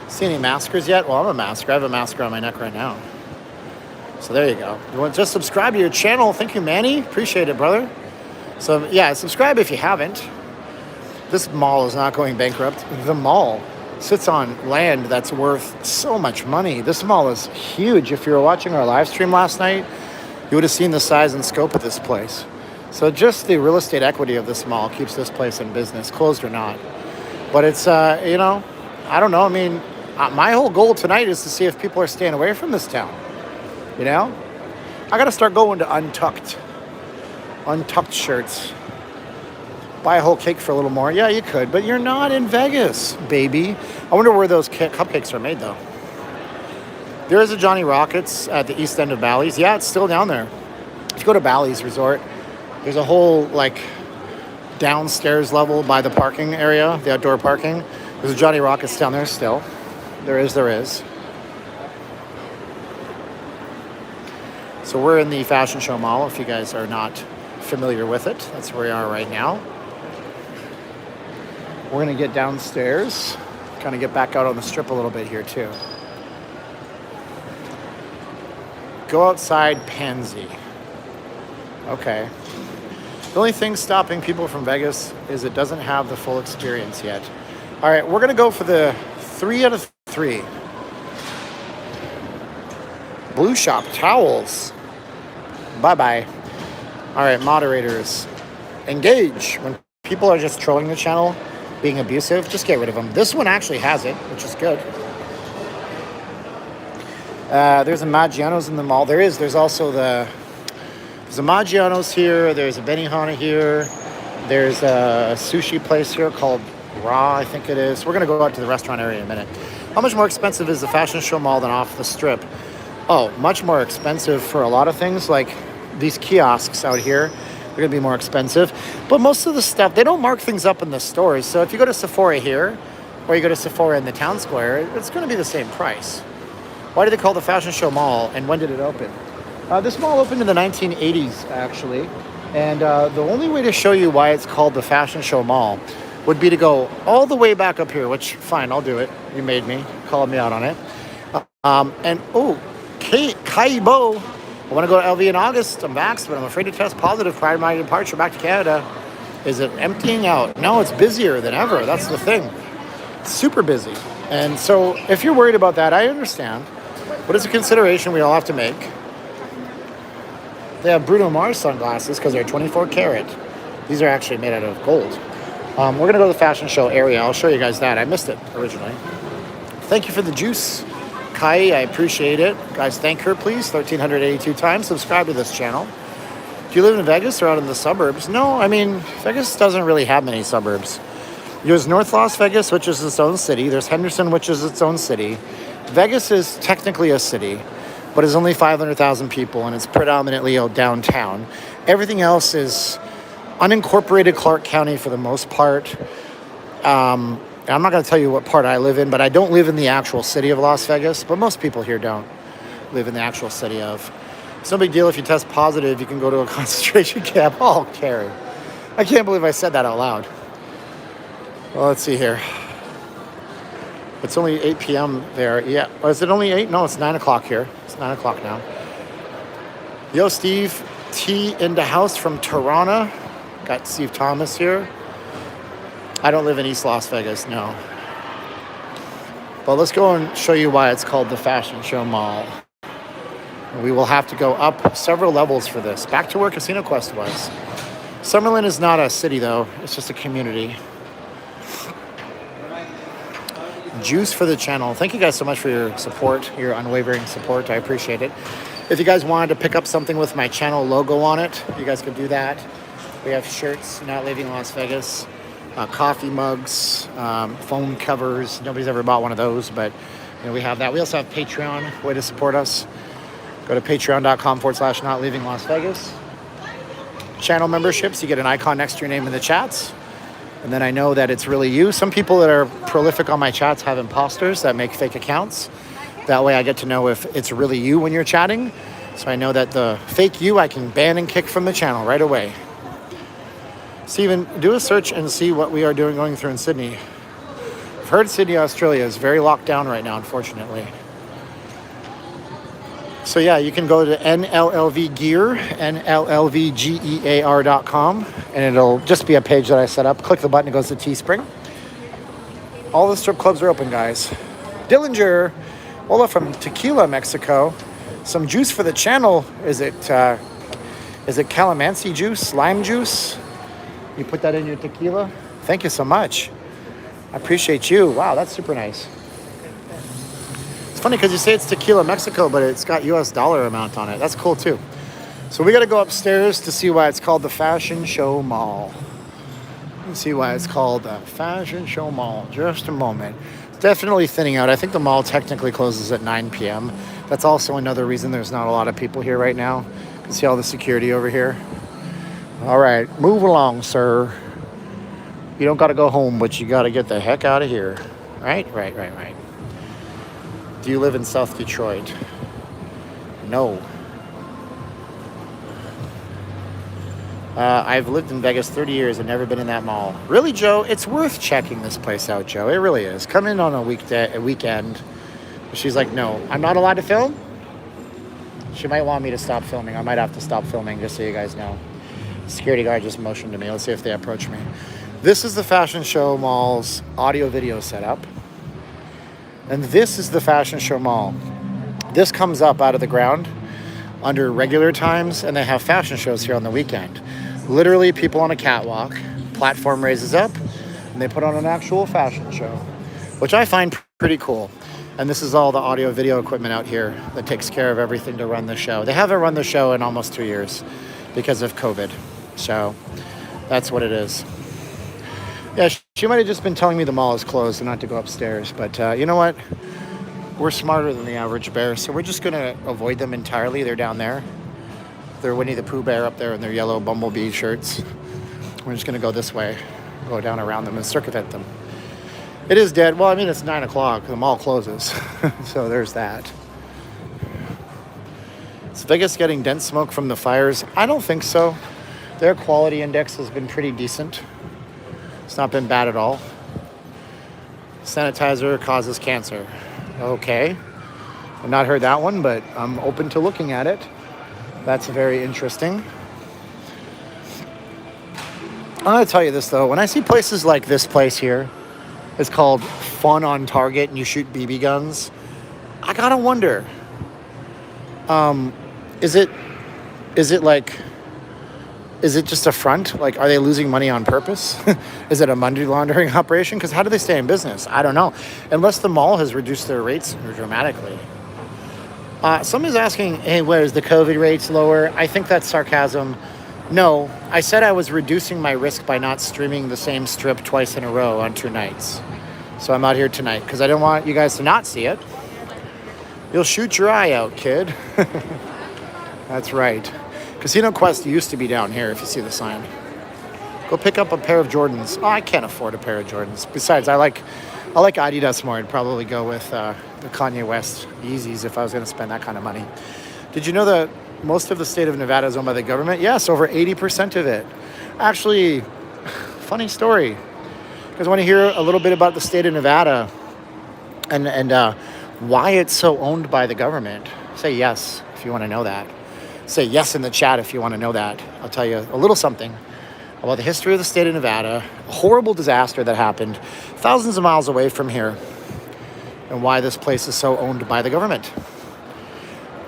See any maskers yet? Well, I'm a masker. I have a masker on my neck right now. So there you go. You want to just subscribe to your channel? Thank you, Manny. Appreciate it, brother. So yeah, subscribe if you haven't. This mall is not going bankrupt. The mall sits on land that's worth so much money. This mall is huge. If you were watching our live stream last night, you would have seen the size and scope of this place. So just the real estate equity of this mall keeps this place in business, closed or not. But it's, I don't know. I mean, my whole goal tonight is to see if people are staying away from this town. You know? I got to start going to untucked shirts. Buy a whole cake for a little more. Yeah, you could, but you're not in Vegas, baby. I wonder where those cupcakes are made, though. There is a Johnny Rockets at the east end of Bally's. Yeah, it's still down there. If you go to Bally's Resort, there's a whole, downstairs level by the parking area, the outdoor parking. There's a Johnny Rockets down there still. There is. So we're in the Fashion Show Mall, if you guys are not familiar with it. That's where we are right now. We're going to get downstairs, kind of get back out on the strip a little bit here, too. Go outside, Pansy. Okay. The only thing stopping people from Vegas is it doesn't have the full experience yet. All right, we're going to go for the 3 out of 3. Blue Shop towels. Bye-bye. All right, moderators. Engage. When people are just trolling the channel, being abusive, just get rid of them. This one actually has it, which is good. There's a Maggiano's in the mall. There's also there's a Maggiano's here. There's a Benihana here. There's a sushi place here called Raw, I think it is. We're going to go out to the restaurant area in a minute. How much more expensive is the Fashion Show Mall than off the strip? Oh, much more expensive for a lot of things. Like these kiosks out here, they're going to be more expensive. But most of the stuff, they don't mark things up in the stores. So if you go to Sephora here, or you go to Sephora in the town square, it's going to be the same price. Why do they call the Fashion Show Mall, and when did it open? This mall opened in the 1980s, actually. And the only way to show you why it's called the Fashion Show Mall would be to go all the way back up here, which, fine, I'll do it. You made me, called me out on it. Kaibo, I want to go to LV in August. I'm vaxxed, but I'm afraid to test positive prior to my departure back to Canada. Is it emptying out? No, it's busier than ever. That's the thing. It's super busy. And so if you're worried about that, I understand. But it's a consideration we all have to make. They have Bruno Mars sunglasses because they're 24 karat. These are actually made out of gold. We're going to go to the fashion show area. I'll show you guys that. I missed it originally. Thank you for the juice, Kai. I appreciate it. Guys, thank her, please. 1,382 times. Subscribe to this channel. Do you live in Vegas or out in the suburbs? No, I mean, Vegas doesn't really have many suburbs. There's North Las Vegas, which is its own city. There's Henderson, which is its own city. Vegas is technically a city, but it's only 500,000 people, and it's predominantly downtown. Everything else is unincorporated Clark County for the most part. I'm not going to tell you what part I live in, but I don't live in the actual city of Las Vegas, but most people here don't live in the actual city of. It's no big deal if you test positive, you can go to a concentration camp. Oh, Carrie. I can't believe I said that out loud. Well, let's see here. It's only 8 p.m. there. Yeah. Or is it only 8? No, it's 9 o'clock here. It's 9 o'clock now. Yo, Steve T in the house from Toronto. Got Steve Thomas here. I don't live in East Las Vegas, no. But let's go and show you why it's called the Fashion Show Mall. We will have to go up several levels for this. Back to where Casino Quest was. Summerlin is not a city, though. It's just a community. Juice for the channel. Thank you guys so much for your support, your unwavering support. I appreciate it. If you guys wanted to pick up something with my channel logo on it, you guys could do that. We have shirts, Not Leaving Las Vegas, coffee mugs, phone covers. Nobody's ever bought one of those, but we have that. We also have Patreon, way to support us. Go to patreon.com/Not Leaving Las Vegas. Channel memberships, you get an icon next to your name in the chats. And then I know that it's really you. Some people that are prolific on my chats have imposters that make fake accounts. That way I get to know if it's really you when you're chatting. So I know that the fake you, I can ban and kick from the channel right away. Steven, do a search and see what we are going through in Sydney. I've heard Sydney, Australia is very locked down right now, unfortunately. So yeah, you can go to NLLV Gear, NLLVGEAR.com, and it'll just be a page that I set up. Click the button, it goes to Teespring. All the strip clubs are open, guys. Dillinger, Ola from Tequila, Mexico. Some juice for the channel. Is it calamansi juice, lime juice? You put that in your tequila? Thank you so much. I appreciate you. Wow, that's super nice. It's funny because you say it's Tequila Mexico, but it's got US dollar amount on it. That's cool too. So we got to go upstairs to see why it's called the Fashion Show Mall. Let's see why it's called the Fashion Show Mall. Just a moment. It's definitely thinning out. I think the mall technically closes at 9 p.m. That's also another reason there's not a lot of people here right now. You can see all the security over here. All right, move along, sir. You don't got to go home, but you got to get the heck out of here. Right. Do you live in South Detroit? No. I've lived in Vegas 30 years and never been in that mall. Really, Joe? It's worth checking this place out, Joe. It really is. Come in on a weekend. She's like, no, I'm not allowed to film? She might want me to stop filming. I might have to stop filming, just so you guys know. Security guard just motioned to me. Let's see if they approach me. This is the Fashion Show Mall's audio-video setup. And this is the Fashion Show Mall. This comes up out of the ground under regular times, and they have fashion shows here on the weekend. Literally, people on a catwalk, platform raises up, and they put on an actual fashion show, which I find pretty cool. And this is all the audio-video equipment out here that takes care of everything to run the show. They haven't run the show in almost 2 years because of COVID. So that's what it is. Yeah, she might have just been telling me the mall is closed and not to go upstairs. But you know what? We're smarter than the average bear, so we're just going to avoid them entirely. They're down there. They're Winnie the Pooh bear up there in their yellow bumblebee shirts. We're just going to go this way, go down around them and circumvent them. It is dead. Well, I mean, it's 9 o'clock. The mall closes. So there's that. Is Vegas getting dense smoke from the fires? I don't think so. Their quality index has been pretty decent. It's not been bad at all. Sanitizer causes cancer. Okay. I've not heard that one, but I'm open to looking at it. That's very interesting. I'm going to tell you this, though. When I see places like this place here, it's called Fun on Target, and you shoot BB guns, I got to wonder, is it just a front? Like, are they losing money on purpose? Is it a money laundering operation? Because how do they stay in business? I don't know. Unless the mall has reduced their rates dramatically. Someone's asking, hey, where is the COVID rates lower? I think that's sarcasm. No, I said I was reducing my risk by not streaming the same strip twice in a row on 2 nights. So I'm out here tonight because I don't want you guys to not see it. You'll shoot your eye out, kid. That's right. Casino Quest used to be down here, if you see the sign. Go pick up a pair of Jordans. Oh, I can't afford a pair of Jordans. Besides, I like Adidas more. I'd probably go with the Kanye West Yeezys if I was going to spend that kind of money. Did you know that most of the state of Nevada is owned by the government? Yes, over 80% of it. Actually, funny story. Because I want to hear a little bit about the state of Nevada and why it's so owned by the government. Say yes if you want to know that. Say yes in the chat if you want to know that. I'll tell you a little something about the history of the state of Nevada, a horrible disaster that happened thousands of miles away from here, and why this place is so owned by the government.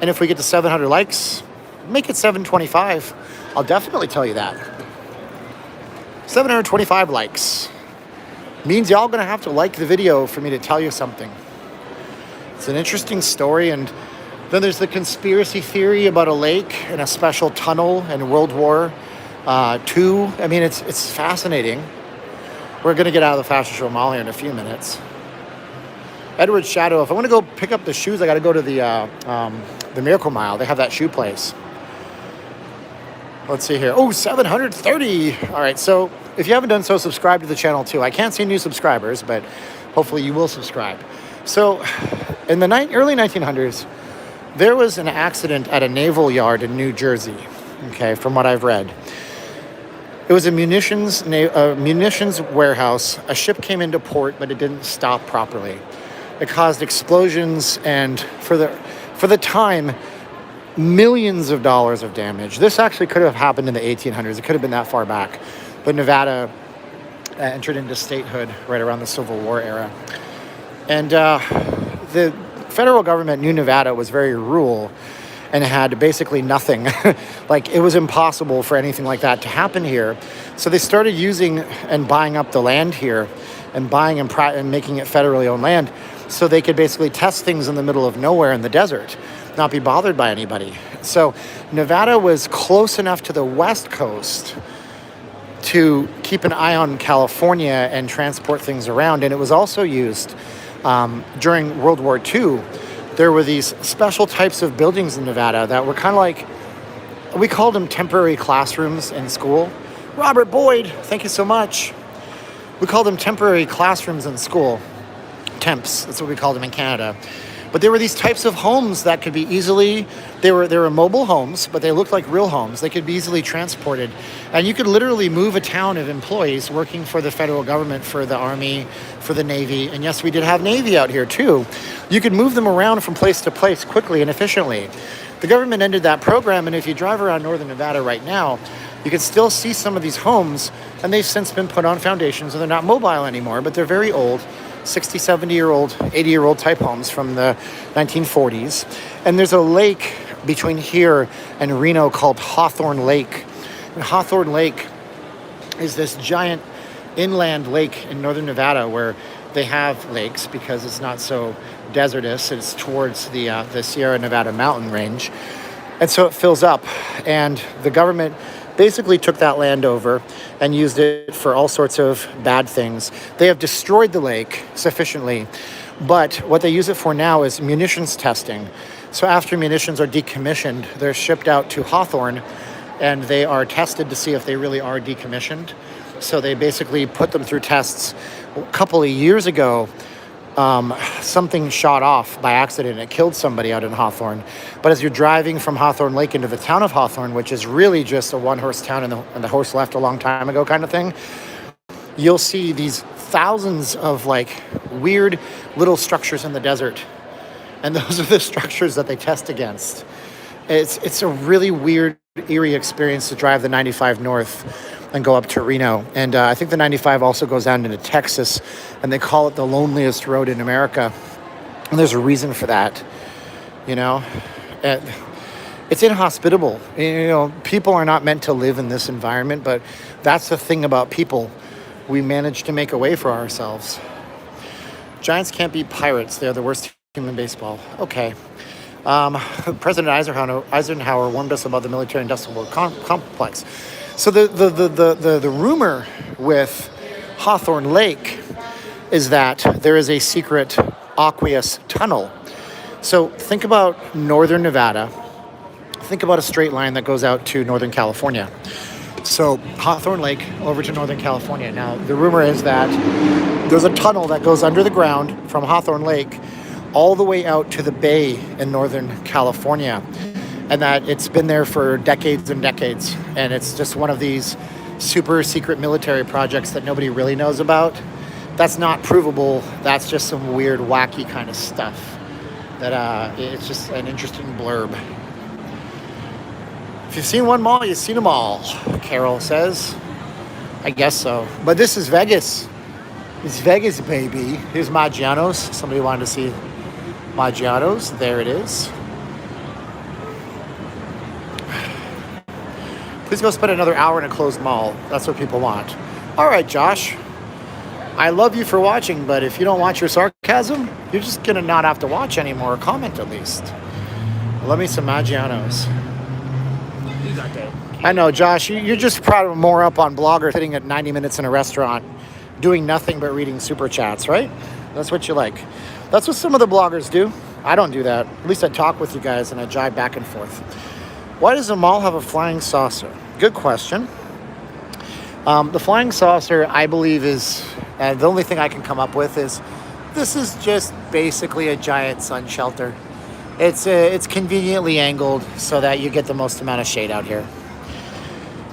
And if we get to 700 likes, make it 725. I'll definitely tell you that. 725 likes means y'all gonna have to like the video for me to tell you something. It's an interesting story, and then there's the conspiracy theory about a lake and a special tunnel in World War II. I mean, it's fascinating. We're going to get out of the Fashion Show Mall here in a few minutes. Edward Shadow, if I want to go pick up the shoes, I got to go to the Miracle Mile. They have that shoe place. Let's see here. Oh, 730. All right, so if you haven't done so, subscribe to the channel too. I can't see new subscribers, but hopefully you will subscribe. So in the early 1900s, there was an accident at a naval yard in New Jersey, okay, from what I've read. It was a munitions warehouse. A ship came into port, but it didn't stop properly. It caused explosions and, for the time, millions of dollars of damage. This actually could have happened in the 1800s. It could have been that far back. But Nevada entered into statehood right around the Civil War era. And the federal government knew Nevada was very rural and had basically nothing. Like, it was impossible for anything like that to happen here. So they started using and buying up the land here and buying and making it federally owned land so they could basically test things in the middle of nowhere in the desert, not be bothered by anybody. So Nevada was close enough to the West Coast to keep an eye on California and transport things around. And it was also used during World War II. There were these special types of buildings in Nevada that were kind of like, we called them temporary classrooms in school. Robert Boyd, thank you so much. We called them temporary classrooms in school. Temps, that's what we called them in Canada. But there were these types of homes that could be easily, they were mobile homes, but they looked like real homes. They could be easily transported. And you could literally move a town of employees working for the federal government, for the Army, for the Navy. And yes, we did have Navy out here too. You could move them around from place to place quickly and efficiently. The government ended that program, and if you drive around northern Nevada right now, you can still see some of these homes, and they've since been put on foundations, and they're not mobile anymore, but they're very old. 60, 70-year-old, 80-year-old type homes from the 1940s. And there's a lake between here and Reno called Hawthorne Lake. And Hawthorne Lake is this giant inland lake in northern Nevada where they have lakes because it's not so desertous. It's towards the Sierra Nevada mountain range. And so it fills up. And the government basically took that land over and used it for all sorts of bad things. They have destroyed the lake sufficiently, but what they use it for now is munitions testing. So after munitions are decommissioned, they're shipped out to Hawthorne, and they are tested to see if they really are decommissioned. So they basically put them through tests. A couple of years ago, something shot off by accident. It killed somebody out in Hawthorne. But as you're driving from Hawthorne Lake into the town of Hawthorne, which is really just a one-horse town and the horse left a long time ago kind of thing, you'll see these thousands of like weird little structures in the desert. And those are the structures that they test against. It's a really weird, eerie experience to drive the 95 north and go up to Reno. And I think the 95 also goes down into Texas, and they call it the loneliest road in America. And there's a reason for that, you know. It's inhospitable. You know, people are not meant to live in this environment, but that's the thing about people. We manage to make a way for ourselves. Giants can't beat Pirates. They're the worst team in baseball. Okay. President Eisenhower warned us about the military-industrial complex. So the rumor with Hawthorne Lake is that there is a secret aqueous tunnel. So think about northern Nevada. Think about a straight line that goes out to Northern California. So Hawthorne Lake over to Northern California. Now, the rumor is that there's a tunnel that goes under the ground from Hawthorne Lake all the way out to the bay in Northern California. And that it's been there for decades and decades. And it's just one of these super secret military projects that nobody really knows about. That's not provable. That's just some weird, wacky kind of stuff. That it's just an interesting blurb. If you've seen one mall, you've seen them all, Carol says. I guess so. But this is Vegas. It's Vegas, baby. Here's Maggiano's. Somebody wanted to see Maggiano's. There it is. Please go spend another hour in a closed mall. That's what people want. All right, Josh. I love you for watching, but if you don't watch your sarcasm, you're just going to not have to watch anymore or comment at least. Love me some Maggiano's. I know, Josh, you're just probably more up on Blogger sitting at 90 minutes in a restaurant doing nothing but reading super chats, right? That's what you like. That's what some of the bloggers do. I don't do that. At least I talk with you guys and I jive back and forth. Why does a mall have a flying saucer? Good question. The flying saucer, I believe, is the only thing I can come up with is this is just basically a giant sun shelter. It's conveniently angled so that you get the most amount of shade out here.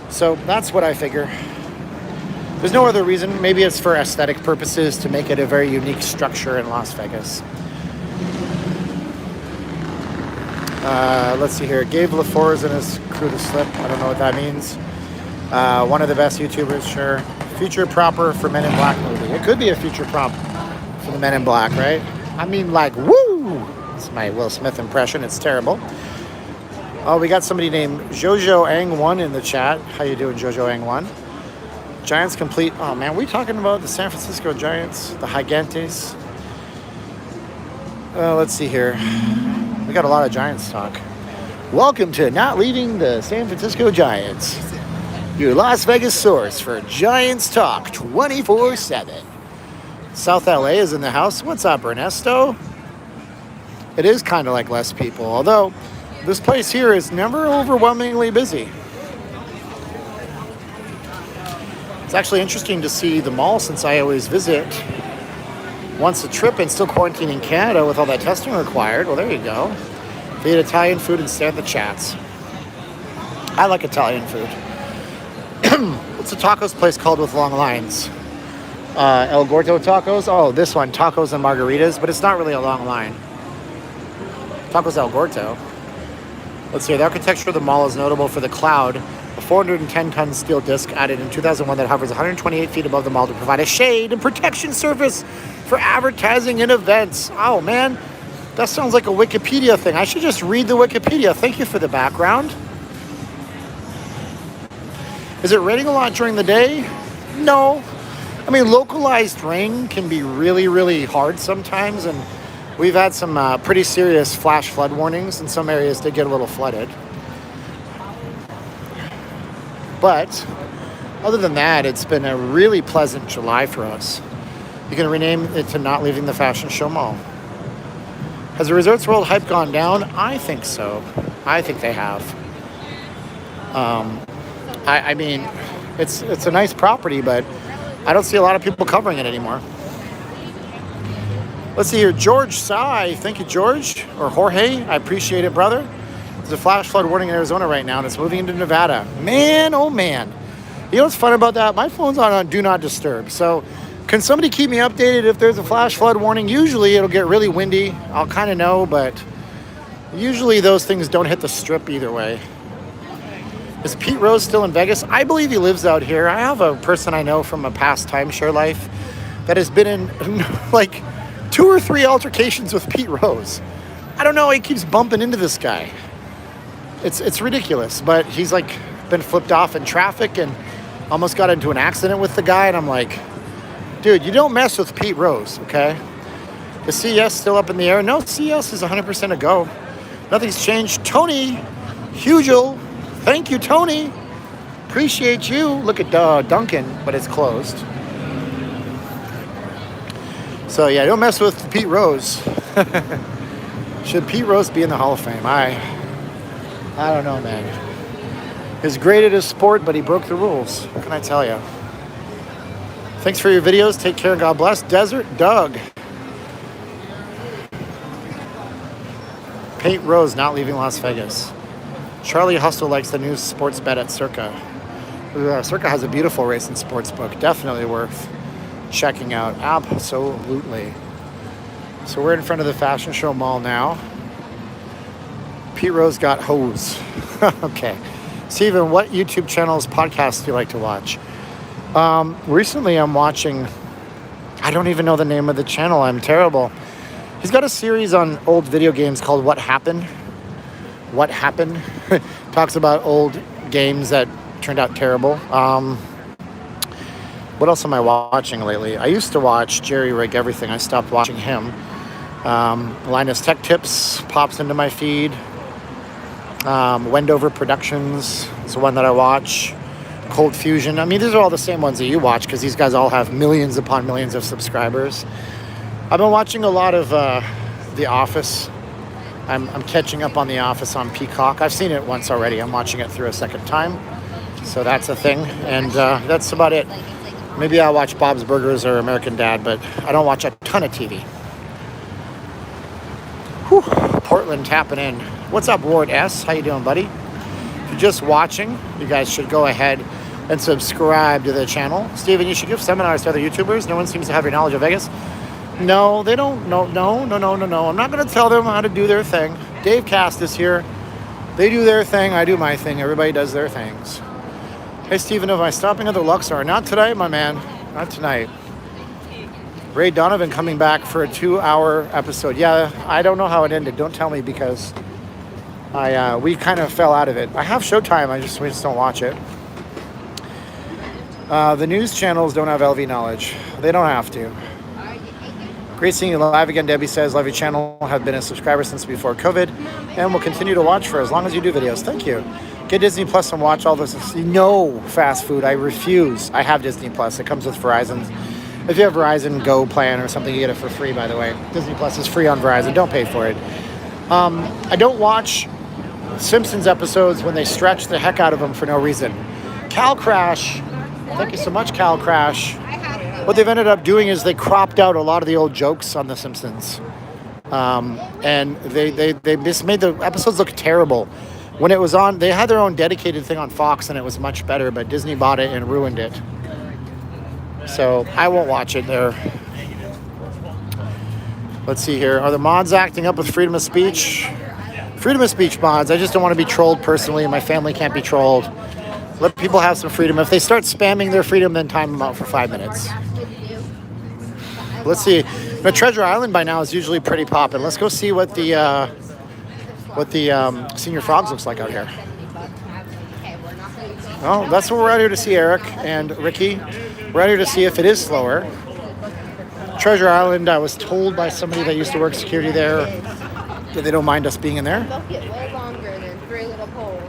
So that's what I figure. There's no other reason. Maybe it's for aesthetic purposes to make it a very unique structure in Las Vegas. Let's see here. Gave LaForce and his crew the slip. I don't know what that means. One of the best YouTubers, sure. Future proper for Men in Black movie. It could be a future prop for the Men in Black, right? I mean, like, woo! It's my Will Smith impression. It's terrible. Oh, we got somebody named Jojo Ang1 in the chat. How you doing, Jojo Ang1? Giants complete. Oh, man, we talking about the San Francisco Giants, the Gigantes. Let's see here. We got a lot of Giants talk. Welcome to Not Leaving the San Francisco Giants, your Las Vegas source for Giants talk 24/7. South LA is in the house. What's up, Ernesto? It is kind of like less people, although this place here is never overwhelmingly busy. It's actually interesting to see the mall since I always visit once a trip and still quarantine in Canada with all that testing required. Well, there you go. They eat Italian food and stare at the chats. I like Italian food. What's a tacos place called with long lines? El Gordo Tacos? Oh, this one, tacos and margaritas, but it's not really a long line. Tacos El Gordo. Let's see, the architecture of the mall is notable for the Cloud, a 410-ton steel disc added in 2001 that hovers 128 feet above the mall to provide a shade and protection surface for advertising and events. Oh, man, that sounds like a Wikipedia thing. I should just read the Wikipedia. Thank you for the background. Is it raining a lot during the day? No. I mean, localized rain can be really, really hard sometimes, and we've had some pretty serious flash flood warnings in some areas that get a little flooded. But other than that, it's been a really pleasant July for us. You can rename it to Not Leaving the Fashion Show Mall. Has the Resorts World hype gone down? I think so. I think they have. I mean, it's a nice property, but I don't see a lot of people covering it anymore. Let's see here. George Sai. Thank you, George. Or Jorge. I appreciate it, brother. There's a flash flood warning in Arizona right now, and it's moving into Nevada. Man, oh man. You know what's fun about that? My phone's on Do Not Disturb. So can somebody keep me updated if there's a flash flood warning? Usually it'll get really windy. I'll kind of know, but usually those things don't hit the strip either way. Is Pete Rose still in Vegas? I believe he lives out here. I have a person I know from a past timeshare life that has been in like 2 or 3 altercations with Pete Rose. I don't know. He keeps bumping into this guy. It's ridiculous, but he's like been flipped off in traffic and almost got into an accident with the guy. And I'm like, dude, you don't mess with Pete Rose, okay? The CES still up in the air? No, CES is 100% a go. Nothing's changed. Tony Hugel, thank you, Tony. Appreciate you. Look at Duncan, but it's closed. So yeah, don't mess with Pete Rose. Should Pete Rose be in the Hall of Fame? I don't know, man. He's great at his sport, but he broke the rules. What can I tell you? Thanks for your videos. Take care and God bless. Desert Doug. Pete Rose not leaving Las Vegas. Charlie Hustle likes the new sports bet at Circa. Circa has a beautiful racing sports book. Definitely worth checking out. Absolutely. So we're in front of the Fashion Show Mall now. Pete Rose got hose. Okay. Steven, what YouTube channels, podcasts do you like to watch? Recently I'm watching, I don't even know the name of the channel. I'm terrible. He's got a series on old video games called What Happened? What Happened? Talks about old games that turned out terrible. What else am I watching lately? I used to watch Jerry Rig Everything. I stopped watching him. Linus Tech Tips pops into my feed. Wendover Productions is the one that I watch. Cold Fusion. I mean, these are all the same ones that you watch because these guys all have millions upon millions of subscribers. I've been watching a lot of The Office. I'm catching up on The Office on Peacock. I've seen it once already. I'm watching it through a second time. So that's a thing. And that's about it. Maybe I'll watch Bob's Burgers or American Dad, but I don't watch a ton of TV. Whew. Portland tapping in. What's up, Ward S? How you doing, buddy? If you're just watching, you guys should go ahead and subscribe to the channel. Steven, you should give seminars to other YouTubers. No one seems to have your knowledge of Vegas. No, they don't. No. I'm not going to tell them how to do their thing. Dave Cast is here. They do their thing. I do my thing. Everybody does their things. Hey, Steven, am I stopping at the Luxor? Not tonight, my man. Not tonight. Ray Donovan coming back for a 2-hour episode. Yeah, I don't know how it ended. Don't tell me because we kind of fell out of it. I have Showtime. We just don't watch it. The news channels don't have LV knowledge. They don't have to. Great seeing you live again, Debbie says. Love your channel. Have been a subscriber since before COVID and will continue to watch for as long as you do videos. Thank you. Get Disney Plus and watch all this. No fast food. I refuse. I have Disney Plus. It comes with Verizon. If you have Verizon Go plan or something, you get it for free, by the way. Disney Plus is free on Verizon. Don't pay for it. I don't watch Simpsons episodes when they stretch the heck out of them for no reason. Cal Crash. Thank you so much, Cal Crash. What they've ended up doing is they cropped out a lot of the old jokes on The Simpsons. And they just made the episodes look terrible. When it was on, they had their own dedicated thing on Fox and it was much better, but Disney bought it and ruined it. So I won't watch it there. Let's see here. Are the mods acting up with freedom of speech? Freedom of speech mods. I just don't want to be trolled personally. My family can't be trolled. Let people have some freedom. If they start spamming their freedom, then time them out for 5 minutes. Let's see. But Treasure Island by now is usually pretty poppin'. Let's go see what the Senior Frogs looks like out here. Well, that's what we're out here to see, Eric and Ricky. We're out here to see if it is slower. Treasure Island, I was told by somebody that used to work security there that they don't mind us being in there. They'll get way longer than 3 little poles.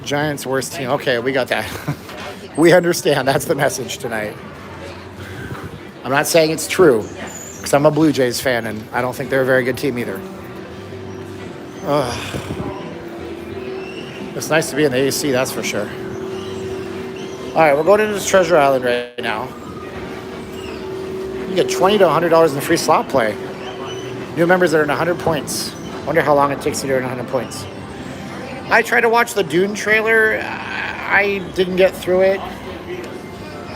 Giants worst team. Okay, we got that. We understand. That's the message tonight. I'm not saying it's true because I'm a Blue Jays fan and I don't think they're a very good team either. It's nice to be in the AC, that's for sure. All right, we're going into this Treasure Island right now. You get $20 to $100 in free slot play. New members earn 100 points. Wonder how long it takes you to earn 100 points. I tried to watch the Dune trailer. I didn't get through it.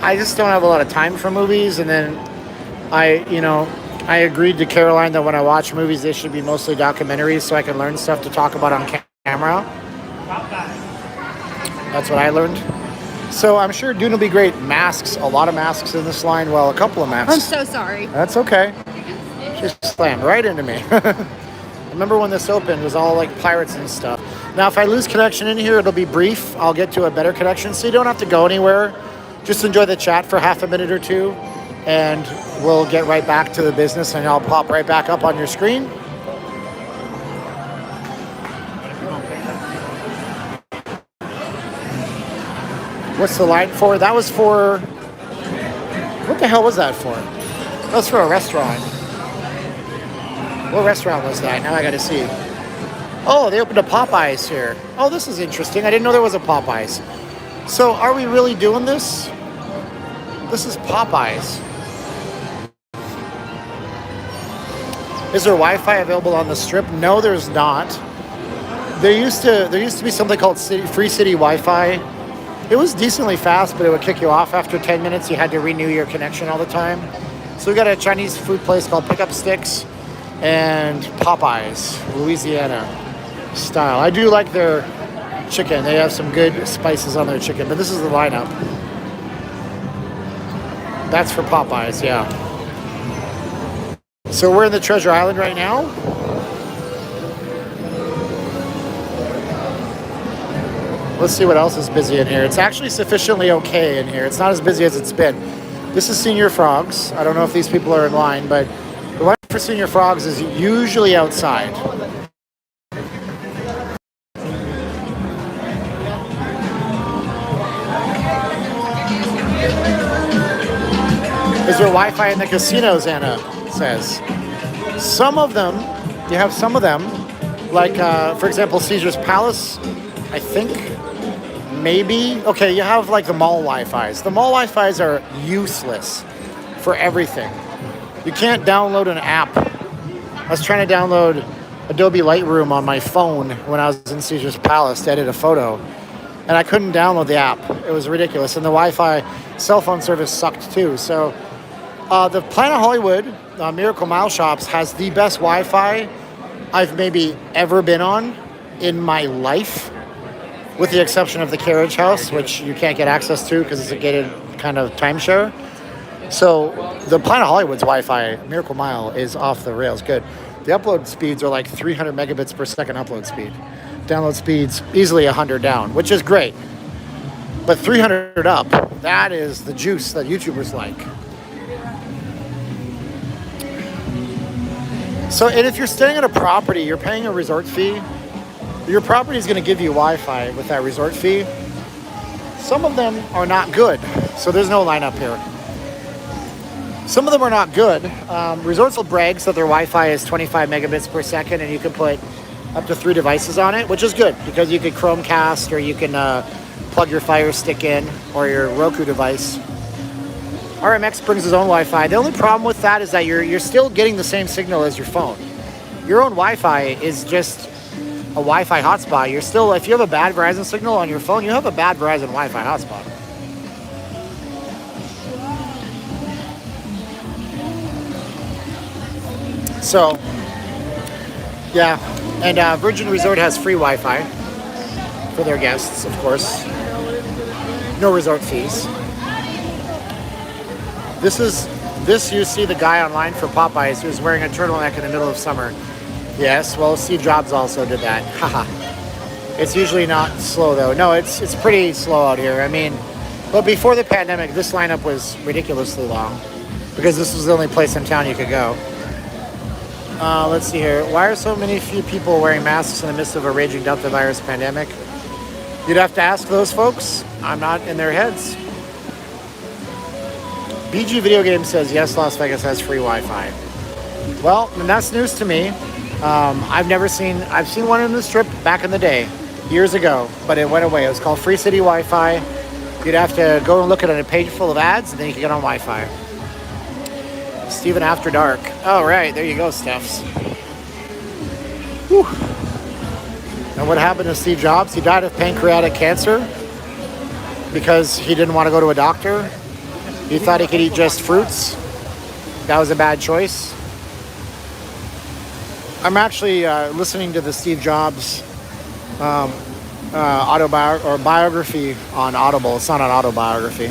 I just don't have a lot of time for movies. And then I agreed to Caroline that when I watch movies, they should be mostly documentaries so I can learn stuff to talk about on camera. That's what I learned. So I'm sure Dune will be great. Masks, a lot of masks in this line. Well, a couple of masks. I'm so sorry. That's okay. She slammed right into me. Remember when this opened, it was all like pirates and stuff. Now, if I lose connection in here, it'll be brief. I'll get to a better connection. So you don't have to go anywhere. Just enjoy the chat for half a minute or two. And we'll get right back to the business and I'll pop right back up on your screen. What's the line for? That was for... What the hell was that for? That was for a restaurant. What restaurant was that? Now I gotta see. Oh, they opened a Popeyes here. Oh, this is interesting. I didn't know there was a Popeyes. So are we really doing this? This is Popeyes. Is there Wi-Fi available on the strip? No, there's not. There used to be something called Free City Wi-Fi. It was decently fast, but it would kick you off after 10 minutes. You had to renew your connection all the time. So we got a Chinese food place called Pickup Sticks and Popeyes, Louisiana style. I do like their chicken. They have some good spices on their chicken, but this is the lineup. That's for Popeyes, yeah. So we're in the Treasure Island right now. Let's see what else is busy in here. It's actually sufficiently okay in here. It's not as busy as it's been. This is Senior Frogs. I don't know if these people are in line, but the line for Senior Frogs is usually outside. Is there Wi-Fi in the casinos, Anna says. Some of them, you have some of them, like, for example, Caesar's Palace, I think, maybe. Okay, you have, like, the mall Wi-Fis. The mall Wi-Fis are useless for everything. You can't download an app. I was trying to download Adobe Lightroom on my phone when I was in Caesar's Palace to edit a photo, and I couldn't download the app. It was ridiculous, and the Wi-Fi cell phone service sucked too. So the Planet Hollywood Miracle Mile Shops has the best Wi-Fi I've maybe ever been on in my life, with the exception of the Carriage House, which you can't get access to because it's a gated kind of timeshare. So the Planet Hollywood's Wi-Fi, Miracle Mile, is off the rails good. The upload speeds are like 300 megabits per second upload speed. Download speeds easily 100 down, which is great. But 300 up, that is the juice that YouTubers like. So, and if you're staying at a property, you're paying a resort fee. Your property is going to give you Wi-Fi with that resort fee. Some of them are not good, so there's no lineup here. Some of them are not good. Resorts will brag that their Wi-Fi is 25 megabits per second, and you can put up to 3 devices on it, which is good because you could Chromecast, or you can plug your Fire Stick in, or your Roku device. RMX brings his own Wi-Fi. The only problem with that is that you're still getting the same signal as your phone. Your own Wi-Fi is just a Wi-Fi hotspot. You're still, if you have a bad Verizon signal on your phone, you have a bad Verizon Wi-Fi hotspot. So, yeah, and Virgin Resort has free Wi-Fi for their guests, of course. No resort fees. This you see the guy online for Popeyes who's wearing a turtleneck in the middle of summer. Yes, well, Steve Jobs also did that. Haha. It's usually not slow though. No, it's pretty slow out here. I mean, but before the pandemic, this lineup was ridiculously long because this was the only place in town you could go. Let's see here. Why are so few people wearing masks in the midst of a raging Delta virus pandemic? You'd have to ask those folks. I'm not in their heads. BG Video Game says, yes, Las Vegas has free Wi-Fi. Well, and that's news to me. I've seen one in the Strip back in the day, years ago, but it went away. It was called Free City Wi-Fi. You'd have to go and look at a page full of ads, and then you could get on Wi-Fi. Steven After Dark. Oh, right. There you go, Stephs. Whew. And what happened to Steve Jobs? He died of pancreatic cancer because he didn't want to go to a doctor. He thought he could eat just fruits. That was a bad choice. I'm actually listening to the Steve Jobs biography on Audible. It's not an autobiography.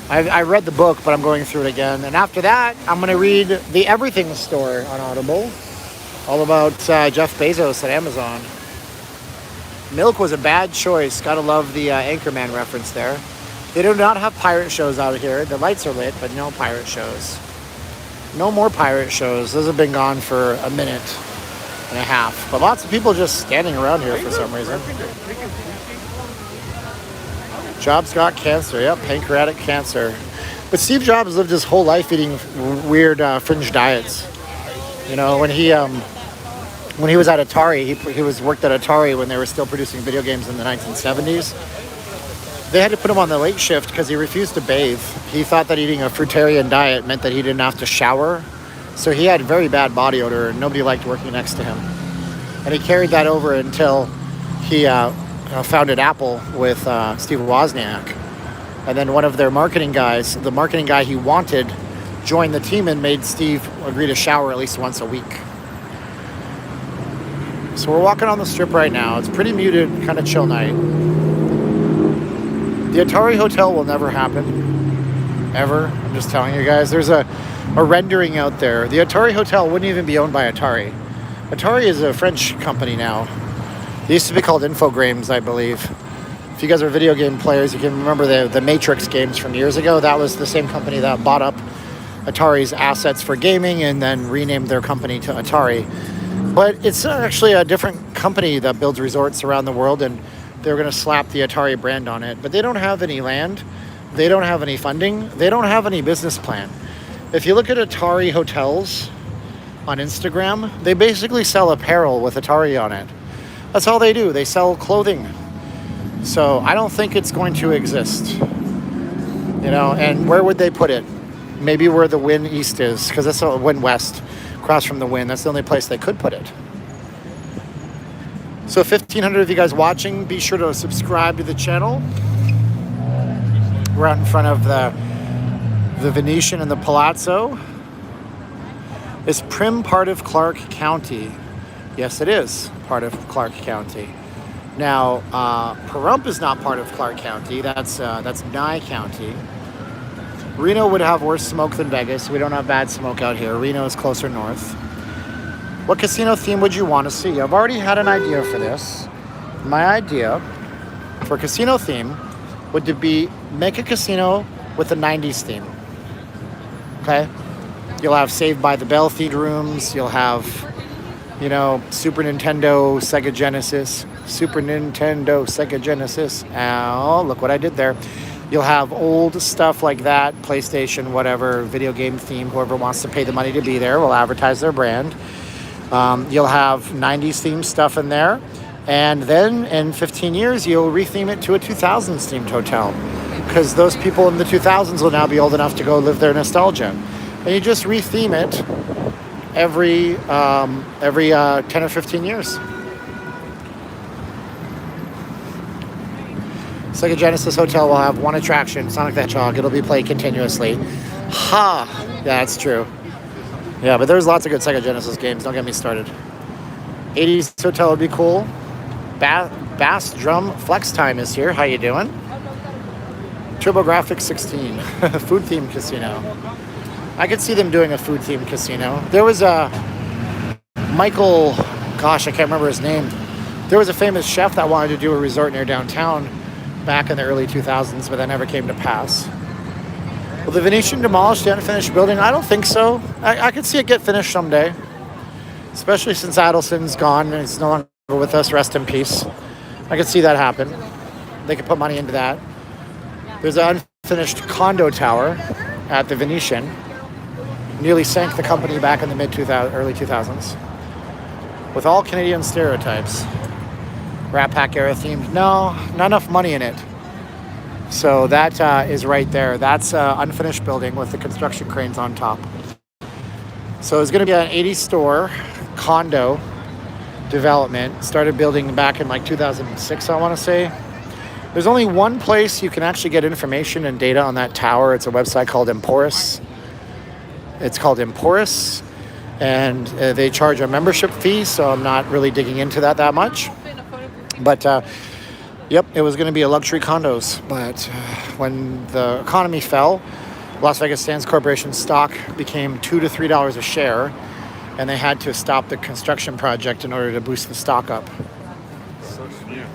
I read the book, but I'm going through it again. And after that, I'm going to read The Everything Store on Audible. All about Jeff Bezos at Amazon. Milk was a bad choice. Gotta love the Anchorman reference there. They do not have pirate shows out here. The lights are lit, but no pirate shows. No more pirate shows. Those have been gone for a minute and a half. But lots of people just standing around here for some reason. Jobs got cancer. Yep, pancreatic cancer. But Steve Jobs lived his whole life eating weird fringe diets. You know, when he was at Atari, he worked at Atari when they were still producing video games in the 1970s. They had to put him on the late shift because he refused to bathe. He thought that eating a fruitarian diet meant that he didn't have to shower. So he had very bad body odor and nobody liked working next to him. And he carried that over until he founded Apple with Steve Wozniak. And then one of their marketing guys, the marketing guy he wanted, joined the team and made Steve agree to shower at least once a week. So we're walking on the strip right now. It's pretty muted, kind of chill night. The Atari Hotel will never happen, ever. I'm just telling you guys. There's a rendering out there. The Atari Hotel wouldn't even be owned by Atari. Atari is a French company now. They used to be called Infogrames, I believe. If you guys are video game players, you can remember the Matrix games from years ago. That was the same company that bought up Atari's assets for gaming and then renamed their company to Atari. But it's actually a different company that builds resorts around the world, and they're going to slap the Atari brand on it. But they don't have any land. They don't have any funding. They don't have any business plan. If you look at Atari hotels on Instagram, they basically sell apparel with Atari on it. That's all they do. They sell clothing. So I don't think it's going to exist. You know, and where would they put it? Maybe where the Wynn East is, because that's the Wynn West, across from the Wynn. That's the only place they could put it. So 1,500 of you guys watching, be sure to subscribe to the channel. We're out in front of the Venetian and the Palazzo. Is Prim part of Clark County? Yes, it is part of Clark County. Now, Pahrump is not part of Clark County. That's Nye County. Reno would have worse smoke than Vegas. We don't have bad smoke out here. Reno is closer north. What casino theme would you want to see? I've already had an idea for this. My idea for casino theme would be make a casino with a 90s theme. Okay? You'll have Saved by the Bell themed rooms. You'll have, you know, Super Nintendo, Sega Genesis. Oh, look what I did there. You'll have old stuff like that, PlayStation, whatever, video game theme. Whoever wants to pay the money to be there will advertise their brand. You'll have 90s themed stuff in there. And then in 15 years, you'll retheme it to a 2000s themed hotel. Because those people in the 2000s will now be old enough to go live their nostalgia. And you just retheme it every 10 or 15 years. Sega Genesis Hotel will have one attraction, Sonic the Hedgehog. It'll be played continuously. Ha! Yeah, that's true. Yeah, but there's lots of good Sega Genesis games. Don't get me started. 80s Hotel would be cool. Bass Drum Flex Time is here. How you doing? TurboGrafx 16. Food themed casino. I could see them doing a food themed casino. There was a Michael, gosh, I can't remember his name. There was a famous chef that wanted to do a resort near downtown back in the early 2000s, but that never came to pass. Will the Venetian demolish the unfinished building? I don't think so. I could see it get finished someday, especially since Adelson's gone and he's no longer with us. Rest in peace. I could see that happen. They could put money into that. There's an unfinished condo tower at the Venetian. Nearly sank the company back in the early 2000s. With all Canadian stereotypes. Rat Pack era themed. No, not enough money in it. So that is right there. That's an unfinished building with the construction cranes on top. So it's going to be an 80-store condo development. Started building back in like 2006, I want to say. There's only one place you can actually get information and data on that tower. It's a website called Emporis. It's called Emporis, and they charge a membership fee, so I'm not really digging into that much. But yep, it was going to be a luxury condos. But when the economy fell, Las Vegas Sands Corporation stock became $2 to $3 a share, and they had to stop the construction project in order to boost the stock up.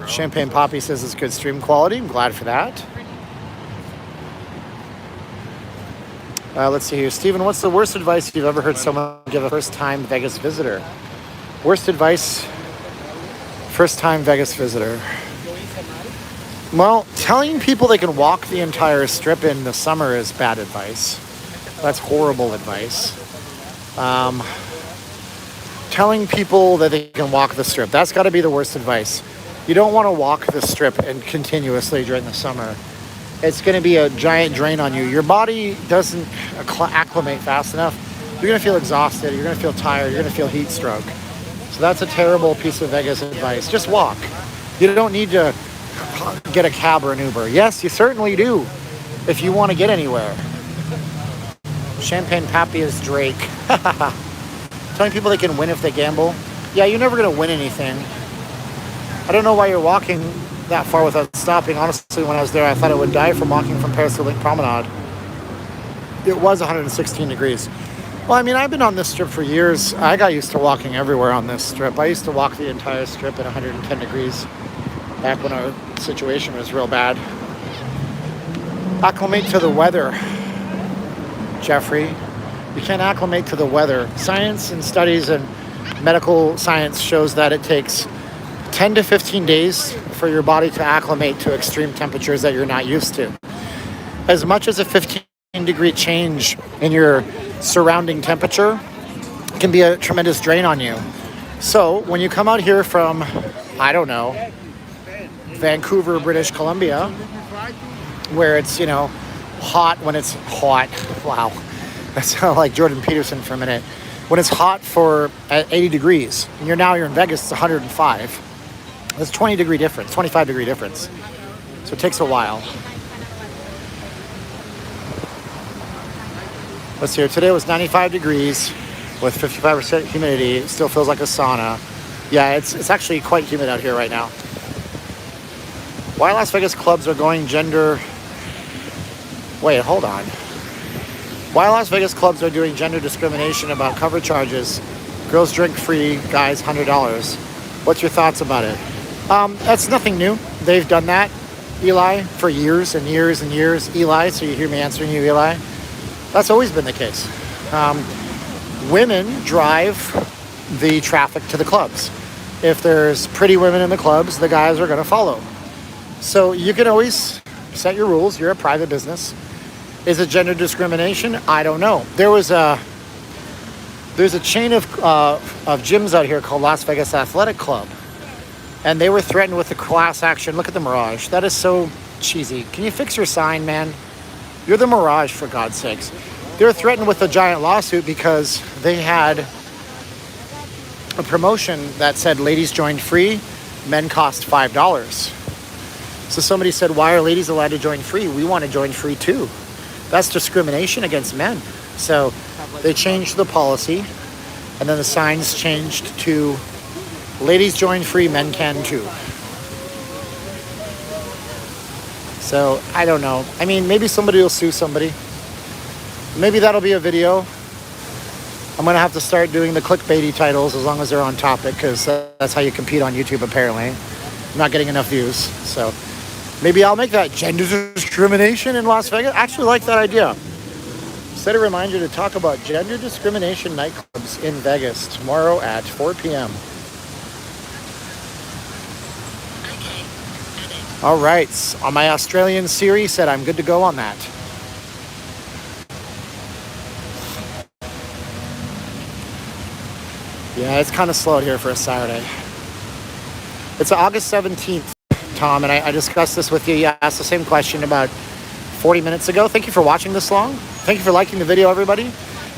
Champagne Poppy says it's good stream quality. I'm glad for that. Let's see here. Steven, what's the worst advice you've ever heard someone give a first-time Vegas visitor? Worst advice, first-time Vegas visitor. Well, telling people they can walk the entire strip in the summer is bad advice. That's horrible advice. Telling people that they can walk the strip, that's got to be the worst advice. You don't want to walk the strip and continuously during the summer. It's going to be a giant drain on you. Your body doesn't acclimate fast enough. You're going to feel exhausted. You're going to feel tired. You're going to feel heat stroke. So that's a terrible piece of Vegas advice. Just walk. You don't need to get a cab or an Uber. Yes, you certainly do if you want to get anywhere. Champagne Pappy is Drake. Telling people they can win if they gamble. Yeah, you're never going to win anything. I don't know why you're walking that far without stopping. Honestly, when I was there, I thought I would die from walking from Paris to Lake Promenade. It was 116 degrees. Well, I mean, I've been on this strip for years. I got used to walking everywhere on this strip. I used to walk the entire strip at 110 degrees back when our situation was real bad. Acclimate to the weather, Jeffrey. You can't acclimate to the weather. Science and studies and medical science shows that it takes 10 to 15 days for your body to acclimate to extreme temperatures that you're not used to. As much as a 15-degree change in your surrounding temperature can be a tremendous drain on you. So when you come out here from, I don't know, Vancouver, British Columbia, where it's, you know, hot when it's hot. Wow. That sounded like Jordan Peterson for a minute. When it's hot for 80 degrees, and you're in Vegas, it's 105. That's 20-degree difference, 25-degree difference. So it takes a while. Let's see here. Today was 95 degrees with 55% humidity. It still feels like a sauna. Yeah, it's actually quite humid out here right now. Why Las Vegas clubs are going gender... Wait, hold on. Why Las Vegas clubs are doing gender discrimination about cover charges. Girls drink free, guys $100. What's your thoughts about it? That's nothing new. They've done that, Eli, for years and years and years. Eli, so you hear me answering you, Eli. That's always been the case. Women drive the traffic to the clubs. If there's pretty women in the clubs, the guys are going to follow. So you can always set your rules. You're a private business. Is it gender discrimination? I don't know. There's a chain of gyms out here called Las Vegas Athletic Club. And they were threatened with a class action. Look at the Mirage. That is so cheesy. Can you fix your sign, man? You're the Mirage, for God's sakes. They were threatened with a giant lawsuit because they had a promotion that said ladies joined free, men cost $5. So somebody said, why are ladies allowed to join free? We want to join free too. That's discrimination against men. So they changed the policy, and then the signs changed to ladies join free, men can too. So I don't know. I mean, maybe somebody will sue somebody. Maybe that'll be a video. I'm going to have to start doing the clickbaity titles as long as they're on topic, because that's how you compete on YouTube, apparently. I'm not getting enough views. So maybe I'll make that gender discrimination in Las Vegas. I actually like that idea. Set a reminder to talk about gender discrimination nightclubs in Vegas tomorrow at 4 p.m. All right. On my Australian Siri said I'm good to go on that. Yeah, it's kind of slow here for a Saturday. It's August 17th, Tom, and I discussed this with you. You asked the same question about 40 minutes ago. Thank you for watching this long. Thank you for liking the video, everybody.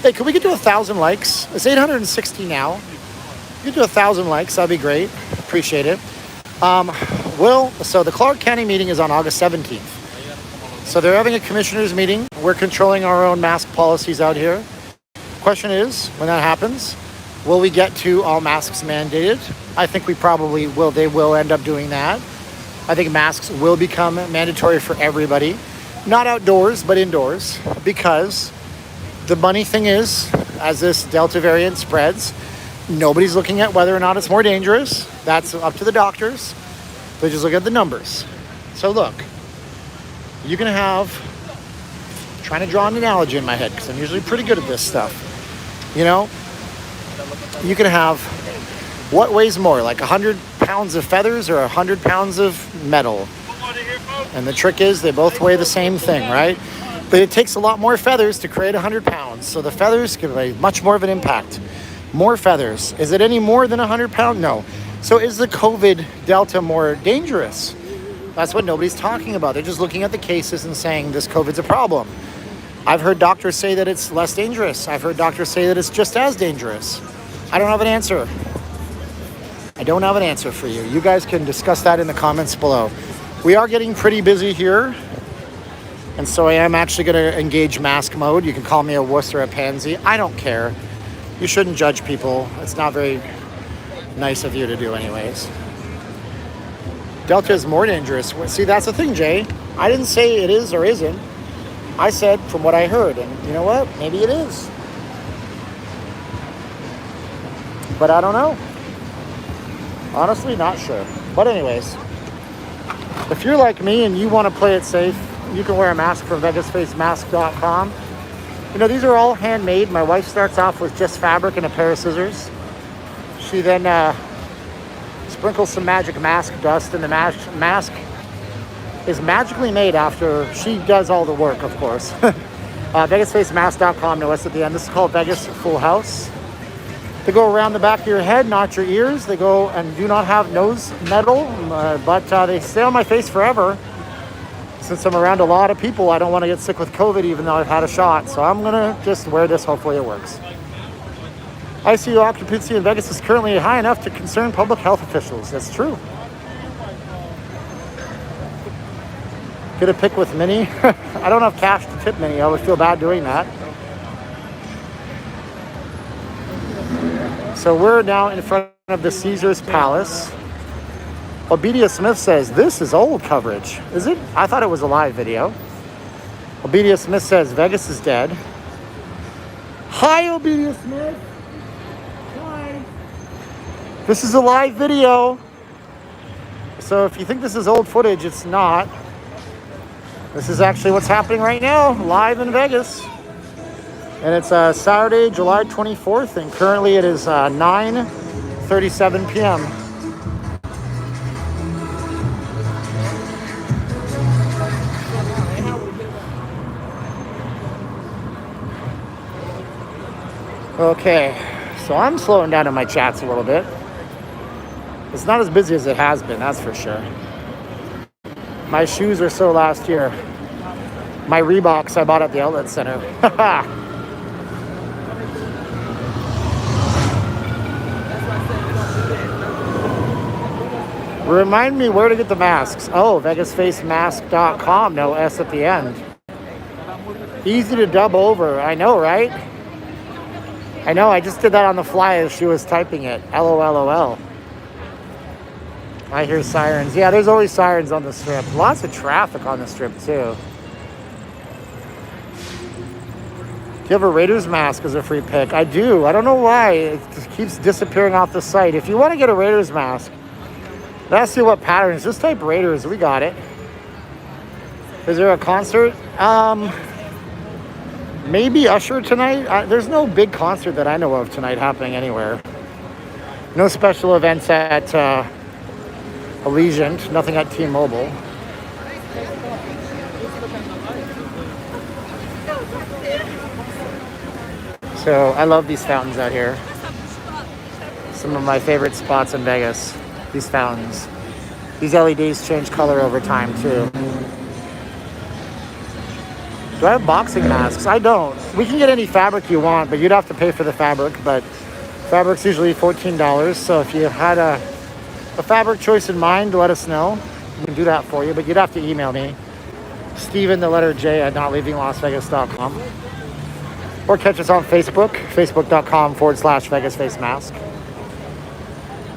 Hey, can we get to 1,000 likes? It's 860 now. If you get to 1,000 likes, that'd be great. Appreciate it. So the Clark County meeting is on August 17th. So they're having a commissioners meeting. We're controlling our own mask policies out here. Question is, when that happens, will we get to all masks mandated? I think we probably will. They will end up doing that. I think masks will become mandatory for everybody. Not outdoors, but indoors. Because the funny thing is, as this Delta variant spreads, nobody's looking at whether or not it's more dangerous. That's up to the doctors. They just look at the numbers. So look, you can have, trying to draw an analogy in my head because I'm usually pretty good at this stuff. You know, you can have, what weighs more, like 100 pounds of feathers or 100 pounds of metal? And the trick is they both weigh the same thing, right? But it takes a lot more feathers to create 100 pounds. So the feathers give a much more of an impact. More feathers. Is it any more than 100 pounds? No. So is the COVID Delta more dangerous? That's what nobody's talking about. They're just looking at the cases and saying this COVID's a problem. I've heard doctors say that it's less dangerous. I've heard doctors say that it's just as dangerous. I don't have an answer. I don't have an answer for you. You guys can discuss that in the comments below. We are getting pretty busy here. And so I am actually going to engage mask mode. You can call me a wuss or a pansy. I don't care. You shouldn't judge people. It's not very nice of you to do anyways. Delta is more dangerous. See, that's the thing, Jay. I didn't say it is or isn't. I said from what I heard. And you know what? Maybe it is. But I don't know. Honestly, not sure. But anyways, if you're like me and you want to play it safe, you can wear a mask from VegasFaceMask.com. You know, these are all handmade. My wife starts off with just fabric and a pair of scissors. She then sprinkles some magic mask dust, and the mask is magically made after she does all the work, of course. VegasFaceMask.com, no S at the end. This is called Vegas Full House. They go around the back of your head, not your ears. They go and do not have nose metal, but they stay on my face forever. Since I'm around a lot of people, I don't want to get sick with COVID even though I've had a shot. So I'm going to just wear this. Hopefully it works. ICU occupancy in Vegas is currently high enough to concern public health officials. That's true. Get a pic with Minnie. I don't have cash to tip Minnie. I would feel bad doing that. So we're now in front of the Caesars Palace. Obedia Smith says, this is old coverage. Is it? I thought it was a live video. Obedia Smith says, Vegas is dead. Hi, Obedia Smith. Hi. This is a live video. So if you think this is old footage, it's not. This is actually what's happening right now, live in Vegas. And it's Saturday, July 24th, and currently it is 9:37 p.m. Okay, so I'm slowing down in my chats a little bit. It's not as busy as it has been, that's for sure. My shoes are so last year. My Reeboks I bought at the outlet center. Remind me where to get the masks. Oh, VegasFaceMask.com, no S at the end. Easy to dub over, I know, right? I know, I just did that on the fly as she was typing it. LOLOL. I hear sirens. Yeah, there's always sirens on the strip. Lots of traffic on the strip, too. Do you have a Raiders mask as a free pick? I do. I don't know why. It just keeps disappearing off the site. If you want to get a Raiders mask, let's see what patterns. Just type Raiders. We got it. Is there a concert? Maybe Usher tonight. There's no big concert that I know of tonight happening anywhere. No special events at Allegiant. Nothing at T-Mobile. So I love these fountains out here. Some of my favorite spots in Vegas. These fountains. These LEDs change color over time too. Do I have boxing masks? I don't. We can get any fabric you want, but you'd have to pay for the fabric. But fabric's usually $14. So if you had a fabric choice in mind, let us know. We can do that for you, but you'd have to email me. Steven, the letter J, at notleavinglasvegas.com. Or catch us on Facebook, facebook.com/Vegas Face Mask.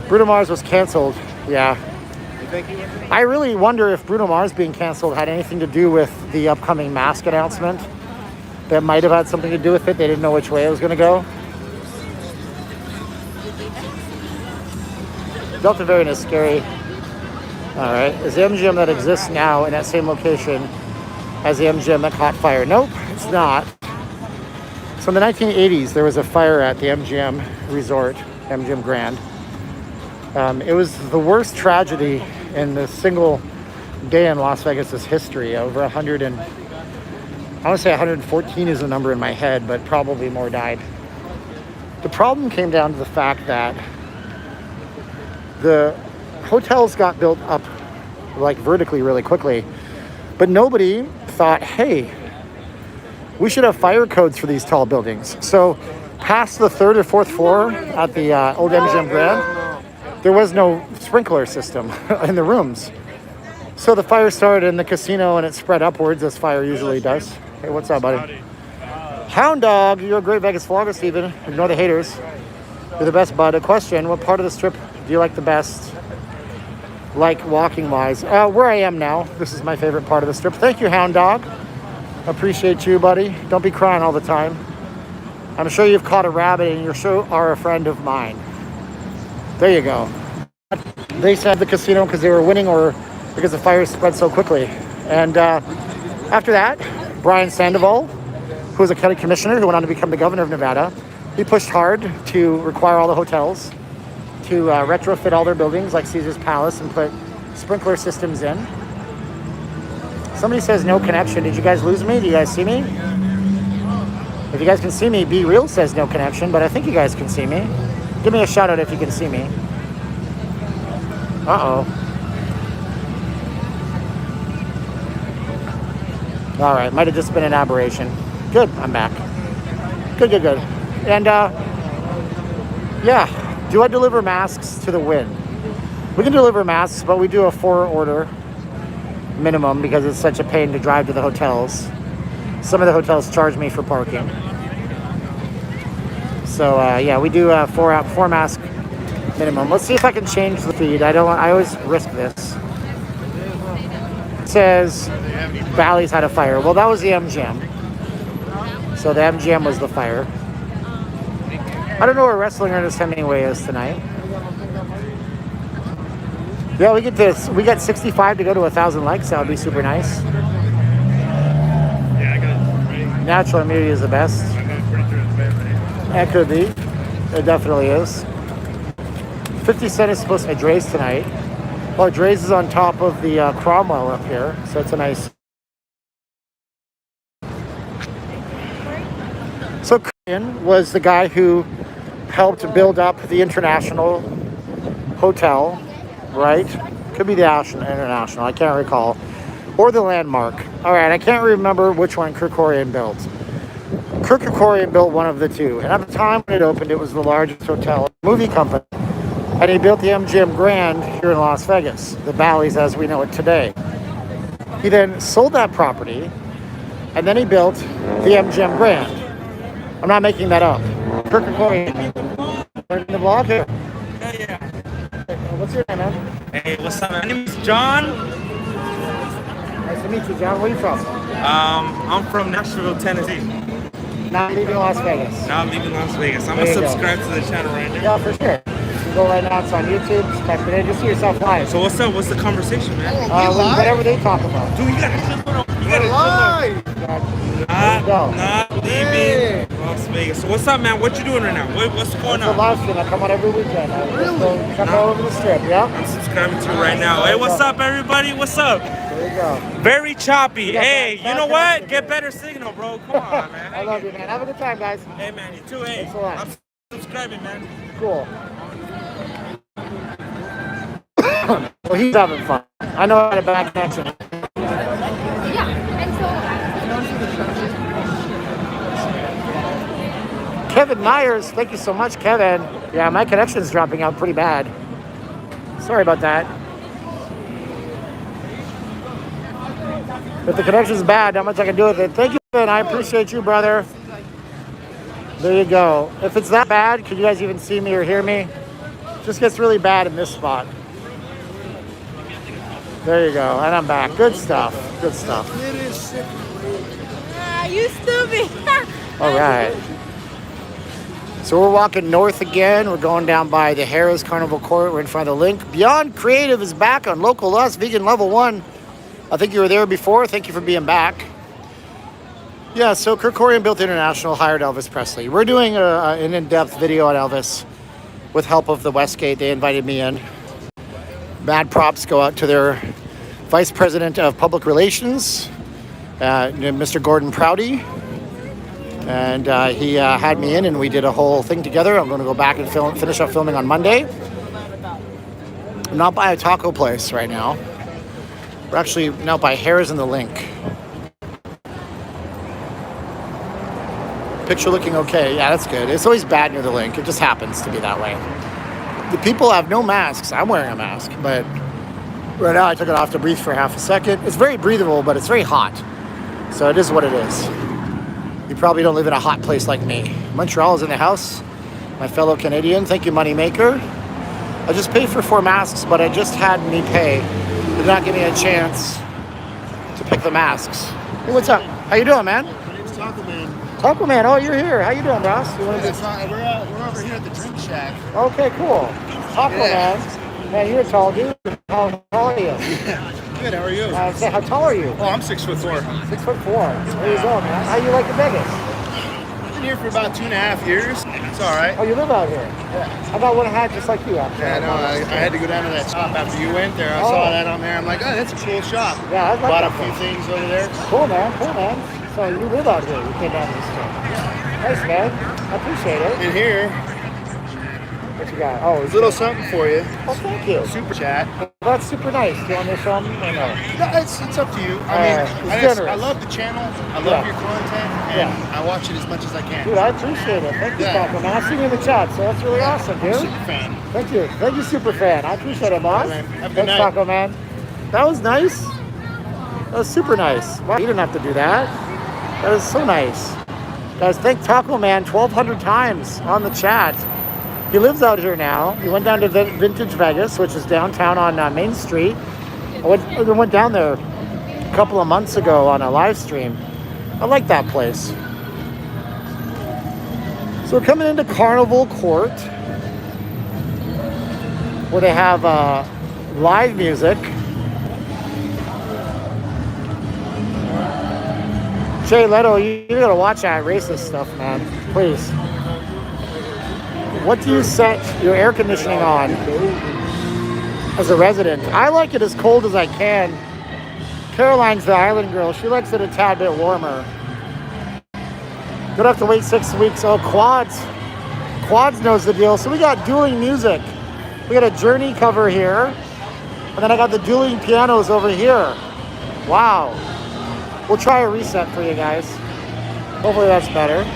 Bruno Mars was canceled. Yeah. I really wonder if Bruno Mars being canceled had anything to do with the upcoming mask announcement. That might have had something to do with it. They didn't know which way it was going to go. Delta variant is scary. All right. Is the MGM that exists now in that same location as the MGM that caught fire? Nope, it's not. So in the 1980s, there was a fire at the MGM Resort, MGM Grand. It was the worst tragedy in the single day in Las Vegas's history. Over 100 and, I want to say 114 is the number in my head, but probably more died. The problem came down to the fact that the hotels got built up like vertically really quickly, but nobody thought, hey, we should have fire codes for these tall buildings. So past the third or fourth floor at the old MGM Grand, there was no sprinkler system in the rooms. So the fire started in the casino and it spread upwards as fire usually does. Hey, what's up, buddy? Hound Dog, you're a great Vegas vlogger, Steven. Ignore the haters. You're the best, bud. A question, what part of the strip do you like the best? Like walking wise? Where I am now. This is my favorite part of the strip. Thank you, Hound Dog. Appreciate you, buddy. Don't be crying all the time. I'm sure you've caught a rabbit and you sure are a friend of mine. There you go. They said the casino because they were winning or because the fire spread so quickly. And after that, Brian Sandoval, who was a county commissioner who went on to become the governor of Nevada, he pushed hard to require all the hotels to retrofit all their buildings like Caesar's Palace and put sprinkler systems in. Somebody says no connection. Did you guys lose me? Do you guys see me? If you guys can see me, Be Real says no connection, but I think you guys can see me. Give me a shout out if you can see me. Uh-oh. All right, might have just been an aberration. Good, I'm back. Good. And yeah, do I deliver masks to the Wynn? We can deliver masks, but we do a 4-order minimum because it's such a pain to drive to the hotels. Some of the hotels charge me for parking. So yeah, we do a 4 mask minimum. Let's see if I can change the feed. I always risk this. It says Bally's had a fire. Well, that was the MGM. So the MGM was the fire. I don't know where Wrestling Ernest Hemingway is tonight. Yeah, we get this. We got 65 to go to 1,000 likes. That would be super nice. Yeah, I got it ready. Natural immunity is the best. I'm pretty sure it's ready. It could be. It definitely is. 50 Cent is supposed to be Dre's tonight. Well, Dre's is on top of the Cromwell up here, so it's a nice. So Korean was the guy who helped build up the International Hotel, right? Could be the International, I can't recall. Or the Landmark. All right, I can't remember which one Kerkorian built. Kerkorian built one of the two. And at the time when it opened, it was the largest hotel movie company. And he built the MGM Grand here in Las Vegas, the Bally's as we know it today. He then sold that property, and then he built the MGM Grand. I'm not making that up. Kerkorian. In the vlog here. Yeah. What's your name, man? Hey, what's up? My name is John. Nice to meet you, John. Where are you from? I'm from Nashville, Tennessee. Not leaving Las Vegas. Now I'm leaving Las Vegas. I'm There gonna you go. subscribe to the channel right now. Yeah, for sure. You can go right now. It's on YouTube. Type it in. Just see yourself live. So what's up? What's the conversation, man? Whatever they talk about. Dude, you gotta chill. You gotta Not leaving Las Vegas. So what's up, man? What you doing right now? What's going It's a on? live stream. I come on every weekend. Really? Check all over the strip, yeah? I'm subscribing to it right now. Hey, what's up, everybody? What's up? There you go. Very choppy. Yeah, Hey, bad you know what? connection. Get better signal, bro. Come on, man. I love you, man. Have a good time, guys. Hey, man, you too. Hey, Thanks a lot. I'm subscribing, man. Cool. Well, he's having fun. I know I had a bad connection. Yeah, and so Kevin Myers, thank you so much, Kevin. Yeah, my connection's dropping out pretty bad. Sorry about that. If the connection's bad, not much I can do with it. Thank you, Kevin. I appreciate you, brother. There you go. If it's that bad, can you guys even see me or hear me? It just gets really bad in this spot. There you go. And I'm back. Good stuff. Good stuff. You stupid. All right. So we're walking north again. We're going down by the Harrah's Carnival Court. We're in front of the link. Beyond Creative is back on Local Us, Vegan Level 1. I think you were there before. Thank you for being back. Yeah, so Kerkorian Built International hired Elvis Presley. We're doing an in-depth video on Elvis with help of the Westgate. They invited me in. Mad props go out to their Vice President of Public Relations, Mr. Gordon Prouty. And he had me in and we did a whole thing together. I'm going to go back and finish up filming on Monday. I'm not by a taco place right now. We're actually now by Harrah's in the Link. Picture looking okay. Yeah, that's good. It's always bad near the Link. It just happens to be that way. The people have no masks. I'm wearing a mask, but right now I took it off to breathe for half a second. It's very breathable, but it's very hot. So it is what it is. You probably don't live in a hot place like me. Montreal is in the house. My fellow Canadian. Thank you, Moneymaker. I just paid for 4 masks, but I just had me pay. Did not give me a chance to pick the masks. Hey, what's up? How you doing, man? My name's Taco Man. Taco Man, oh, you're here. How you doing, Ross? You wanna We're over here at the Drink Shack. Okay, cool. Taco Man. Man, you're a tall dude. How tall are you? Good, how are you? Say, how tall are you? Oh, I'm 6'4". 6'4". There you go, man. How you like the Vegas? I've been here for about 2.5 years. It's all right. Oh, you live out here? Yeah. I got one hat just like you out there. Yeah, I know. I had to go down to that shop after you went there. I saw that on there. I'm like, oh, that's a cool shop. Yeah, I like Bought that a few place. things over there. Cool, man. Cool, man. So you live out here. You came down to this trip. Nice, man. I appreciate it. And here, What you got? Oh, there's a little something for you. Oh, thank you. Super chat. That's super nice. Do you want me to show them or no? No, it's up to you. I mean, it's generous. I love the channel. I love your content, and I watch it as much as I can. Dude, I appreciate it. Thank you, Yeah. Taco Man. I've seen you in the chat, so that's really awesome, dude. I'm a super fan. Thank you. Thank you, super fan. I appreciate it, boss. man. Have a good Thanks, night. Taco Man. That was nice. That was super nice. Wow, you didn't have to do that. That was so nice. Guys, thank Taco Man 1,200 times on the chat. He lives out here now. He went down to Vintage Vegas, which is downtown on Main Street. I went down there a couple of months ago on a live stream. I like that place. So we're coming into Carnival Court, where they have live music. Jay Leto, you gotta watch that racist stuff, man. Please. What do you set your air conditioning on as a resident? I like it as cold as I can. Caroline's the island girl. She likes it a tad bit warmer. Don't have to wait 6 weeks. Oh, Quads. Quads knows the deal. So we got dueling music. We got a Journey cover here. And then I got the dueling pianos over here. Wow. We'll try a reset for you guys. Hopefully that's better.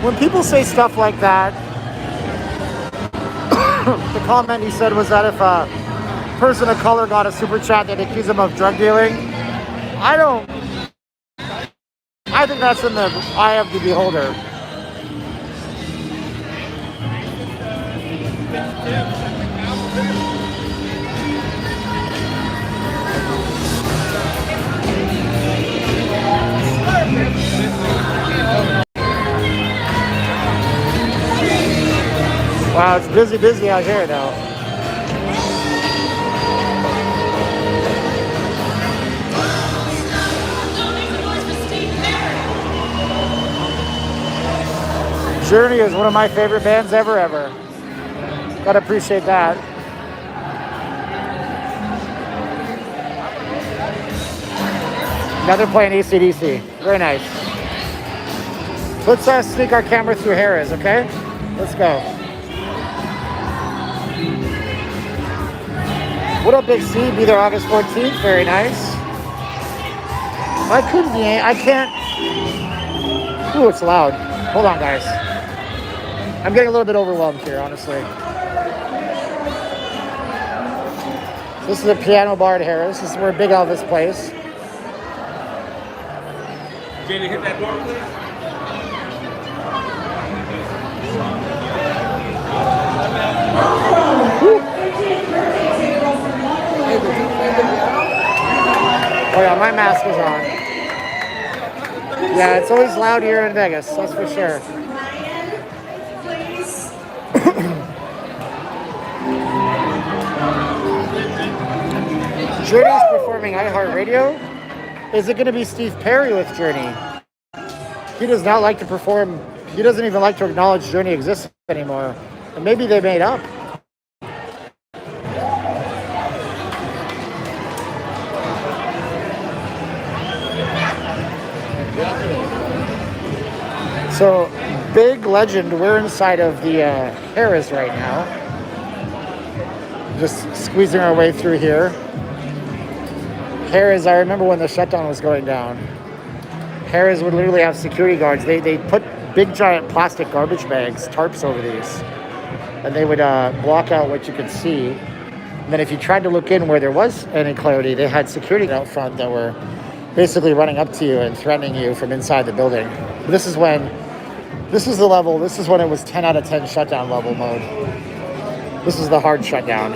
When people say stuff like that, the comment he said was that if a person of color got a super chat, they'd accuse him of drug dealing. I think that's in the eye of the beholder. Wow, it's busy out here though. Journey is one of my favorite bands ever. Gotta appreciate that. Now they're playing AC/DC. Very nice. Let's sneak our camera through Harrah's, okay? Let's go. What up, Big C? Be there August 14th. Very nice. I can't. Ooh, it's loud. Hold on, guys. I'm getting a little bit overwhelmed here, honestly. This is a piano bar at Harrah. This is where Big Elvis plays. Jenny, hit that door, please. Oh yeah, my mask is on. Yeah, it's always loud here in Vegas, that's for sure. Journey's performing iHeartRadio. Is it going to be Steve Perry with Journey? He does not like to perform. He doesn't even like to acknowledge Journey exists anymore. And maybe they made up. So, big legend, we're inside of the Harrah's right now. Just squeezing our way through here. Harrah's, I remember when the shutdown was going down. Harrah's would literally have security guards. They put big giant plastic garbage bags, tarps over these. And they would block out what you could see. And then if you tried to look in where there was any clarity, they had security out front that were basically running up to you and threatening you from inside the building. This is when, this is the level, this is when it was 10 out of 10 shutdown level mode. This is the hard shutdown.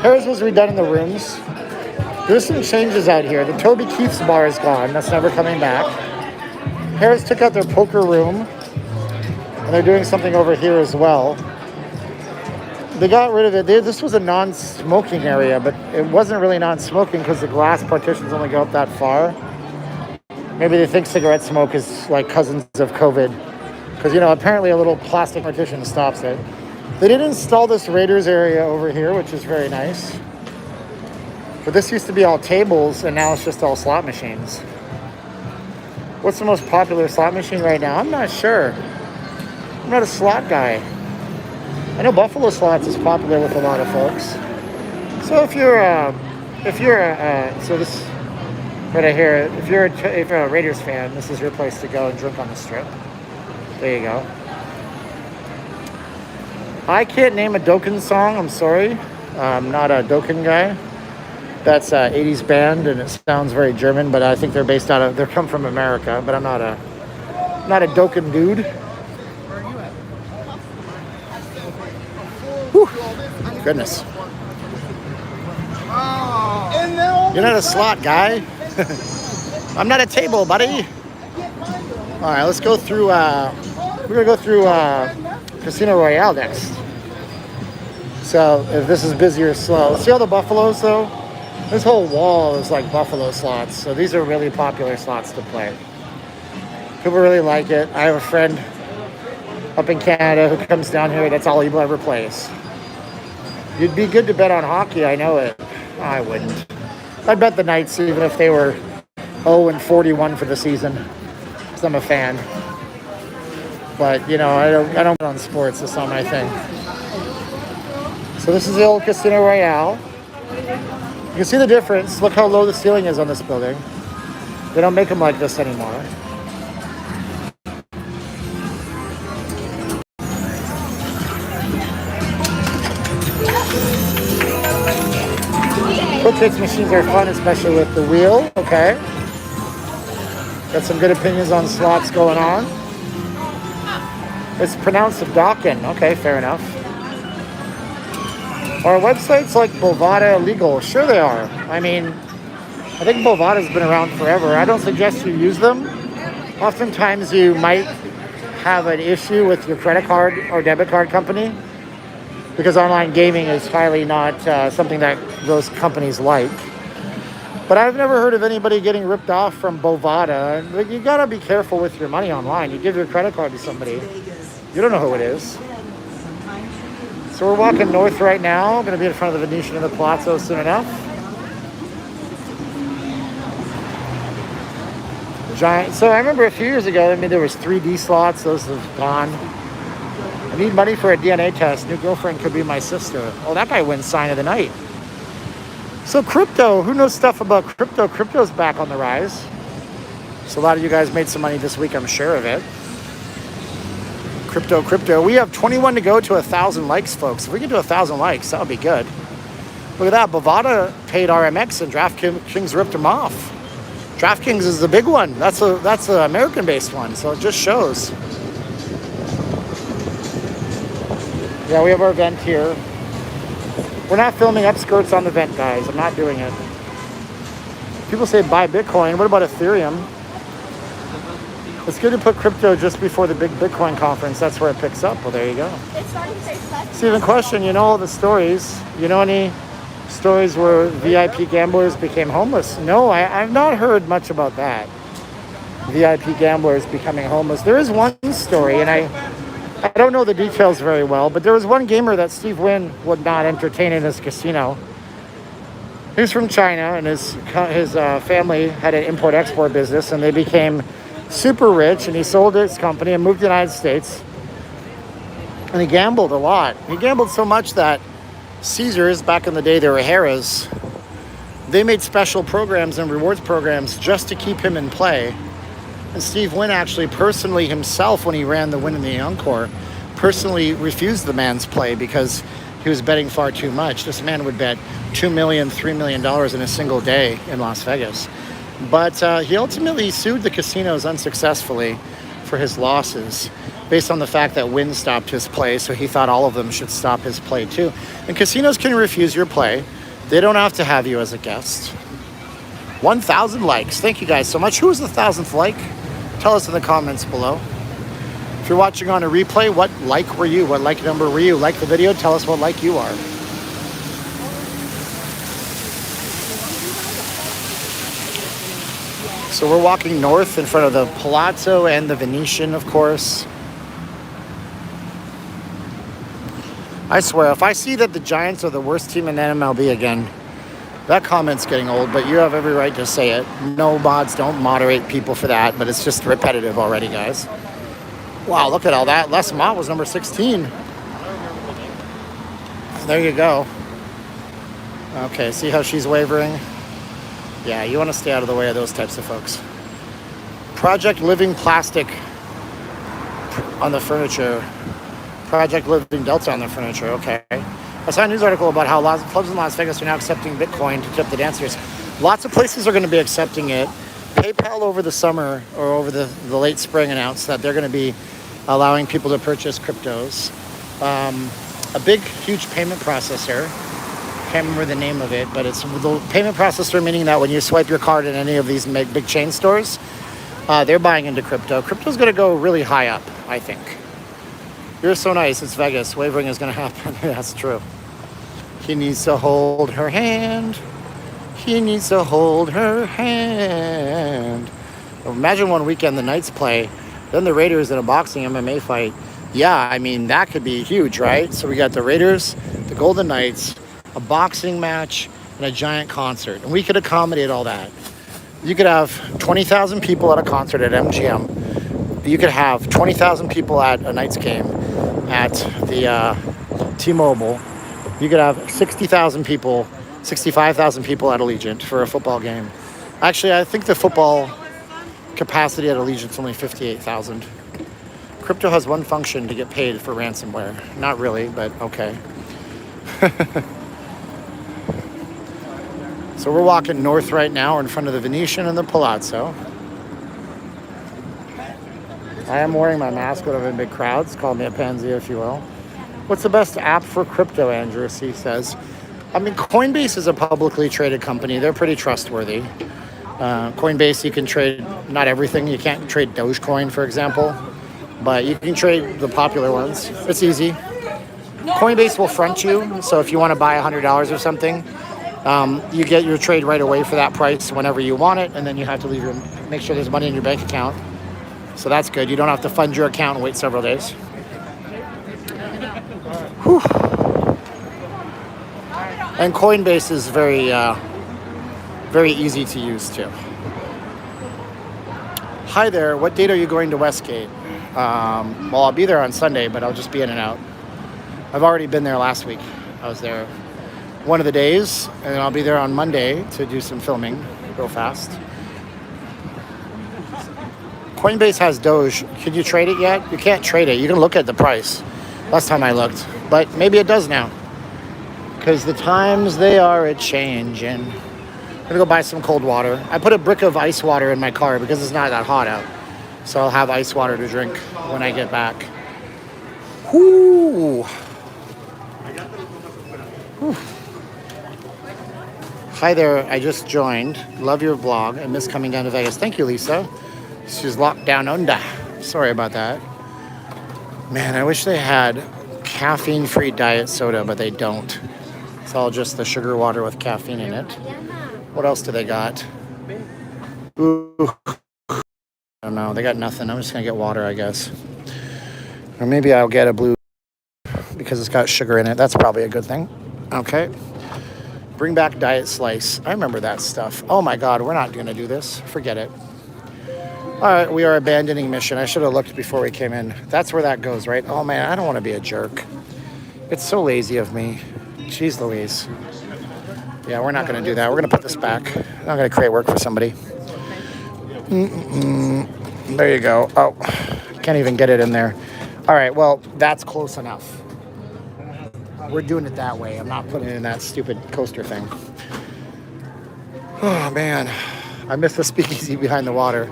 Harrah's was redone in the rooms. There's some changes out here. The Toby Keith's bar is gone. That's never coming back. Harrah's took out their poker room. And they're doing something over here as well. They got rid of it. This was a non-smoking area, but it wasn't really non-smoking because the glass partitions only go up that far. Maybe they think cigarette smoke is like cousins of COVID. Because, you know, apparently a little plastic partition stops it. They did install this Raiders area over here, which is very nice. But this used to be all tables, and now it's just all slot machines. What's the most popular slot machine right now? I'm not sure. I'm not a slot guy. I know Buffalo Slots is popular with a lot of folks. So if you're a Raiders fan, this is your place to go and drink on the strip. There you go. I can't name a Dokken song. I'm sorry. I'm not a Dokken guy. That's an 80s band, and it sounds very German, but I think they're come from America, but I'm not a Dokken dude. Whew. Goodness. You're not a slot guy. I'm not a table, buddy. All right, let's go through, we're gonna go through Casino Royale next. So if this is busy or slow. See all the buffaloes though? This whole wall is like buffalo slots. So these are really popular slots to play. People really like it. I have a friend up in Canada who comes down here. That's all he ever plays. You'd be good to bet on hockey. I know it. I wouldn't. I'd bet the Knights even if they were 0-41 for the season. Because I'm a fan. But, you know, I don't bet on sports. That's not my thing. So this is the old Casino Royale. You can see the difference. Look how low the ceiling is on this building. They don't make them like this anymore. Quick hits machines are fun, especially with the wheel. Okay. Got some good opinions on slots going on. It's pronounced Dokken. Okay, fair enough. Are websites like Blvd illegal? Sure they are. I mean, I think Blvd's been around forever. I don't suggest you use them. Oftentimes you might have an issue with your credit card or debit card company because online gaming is highly not something that those companies like. But I've never heard of anybody getting ripped off from Blvd. You gotta be careful with your money online. You give your credit card to somebody, you don't know who it is. So we're walking north right now. I'm going to be in front of the Venetian and the Palazzo soon enough. Giant. So I remember a few years ago, I mean, there was 3D slots. Those have gone. I need money for a DNA test. New girlfriend could be my sister. Oh, that guy wins sign of the night. So crypto. Who knows stuff about crypto? Crypto's back on the rise. So a lot of you guys made some money this week, I'm sure of it. Crypto. We have 21 to go to 1,000 likes, folks. If we get to 1,000 likes, that would be good. Look at that. Blvd paid RMX and DraftKings ripped him off. DraftKings is the big one. That's the American-based one, so it just shows. Yeah, we have our vent here. We're not filming upskirts on the vent, guys. I'm not doing it. People say buy Bitcoin. What about Ethereum? It's good to put crypto just before the big Bitcoin conference. That's where it picks up. Well, there you go. It's starting to say Steven, question, you know all the stories. You know any stories where VIP gamblers became homeless? No, I've not heard much about that. VIP gamblers becoming homeless. There is one story, and I don't know the details very well, but there was one gamer that Steve Wynn would not entertain in his casino. He's from China, and his family had an import-export business, and they became super rich, and he sold his company and moved to the United States. And he gambled a lot. He gambled so much that Caesars, back in the day, they were Harrahs, they made special programs and rewards programs just to keep him in play. And Steve Wynn actually personally himself, when he ran the Win in the Encore, personally refused the man's play because he was betting far too much. This man would bet $2 million, $3 million in a single day in Las Vegas. But he ultimately sued the casinos unsuccessfully for his losses based on the fact that Wynn stopped his play, so he thought all of them should stop his play too. And casinos can refuse your play. They don't have to have you as a guest. 1,000 likes. Thank you guys so much. Who was the 1,000th like? Tell us in the comments below. If you're watching on a replay, what like were you? What like number were you? Like the video, tell us what like you are. So we're walking north in front of the Palazzo and the Venetian, of course. I swear, if I see that the Giants are the worst team in MLB again, that comment's getting old, but you have every right to say it. No mods, don't moderate people for that, but it's just repetitive already, guys. Wow, look at all that. Les Mott was number 16. There you go. Okay, see how she's wavering? Yeah, you want to stay out of the way of those types of folks. Project Living Plastic on the furniture. Project Living Delta on the furniture, okay. I saw a news article about how clubs in Las Vegas are now accepting Bitcoin to tip the dancers. Lots of places are going to be accepting it. PayPal over the summer or over the late spring announced that they're going to be allowing people to purchase cryptos. A big, huge payment processor. Can't remember the name of it, but it's the payment processor, meaning that when you swipe your card in any of these big chain stores, they're buying into crypto. Crypto's going to go really high up, I think. You're so nice. It's Vegas. Wavering is going to happen. That's true. He needs to hold her hand. He needs to hold her hand. Imagine one weekend the Knights play, then the Raiders in a boxing MMA fight. Yeah, I mean, that could be huge, right? So we got the Raiders, the Golden Knights, a boxing match, and a giant concert. And we could accommodate all that. You could have 20,000 people at a concert at MGM. You could have 20,000 people at a Knights game at the T-Mobile. You could have 60,000 people, 65,000 people at Allegiant for a football game. Actually, I think the football capacity at Allegiant is only 58,000. Crypto has one function to get paid for ransomware. Not really, but okay. So we're walking north right now. We're in front of the Venetian and the Palazzo. I am wearing my mask when I'm in big crowds. Call me a pansy, if you will. What's the best app for crypto, Andrew? He says. I mean, Coinbase is a publicly traded company. They're pretty trustworthy. Coinbase, you can trade not everything. You can't trade Dogecoin, for example. But you can trade the popular ones. It's easy. Coinbase will front you. So if you want to buy $100 or something, you get your trade right away for that price whenever you want it. And then you have to make sure there's money in your bank account. So that's good. You don't have to fund your account and wait several days. Whew. And Coinbase is very easy to use too. Hi there. What date are you going to Westgate? Well, I'll be there on Sunday, but I'll just be in and out. I've already been there last week. I was there one of the days, and then I'll be there on Monday to do some filming real fast. Coinbase has Doge. Can you trade it yet? You can't trade it. You can look at the price. Last time I looked. But maybe it does now. Because the times they are a-changing. I'm going to go buy some cold water. I put a brick of ice water in my car because it's not that hot out. So I'll have ice water to drink when I get back. Whoo! Whew. Hi there, I just joined. Love your vlog. I miss coming down to Vegas. Thank you, Lisa. She's locked down under. Sorry about that. Man, I wish they had caffeine-free diet soda, but they don't. It's all just the sugar water with caffeine in it. What else do they got? Ooh. I don't know. They got nothing. I'm just going to get water, I guess. Or maybe I'll get a blue because it's got sugar in it. That's probably a good thing. Okay. Bring back diet slice. I remember that stuff. Oh my God, we're not going to do this. Forget it. All right, we are abandoning mission. I should have looked before we came in. That's where that goes, right? Oh man, I don't want to be a jerk. It's so lazy of me. Jeez Louise. Yeah, we're not going to do that. We're going to put this back. I'm not going to create work for somebody. There you go. Oh, can't even get it in there. All right, well, that's close enough. We're doing it that way. I'm not putting it in that stupid coaster thing. Oh, man. I miss the speakeasy behind the water.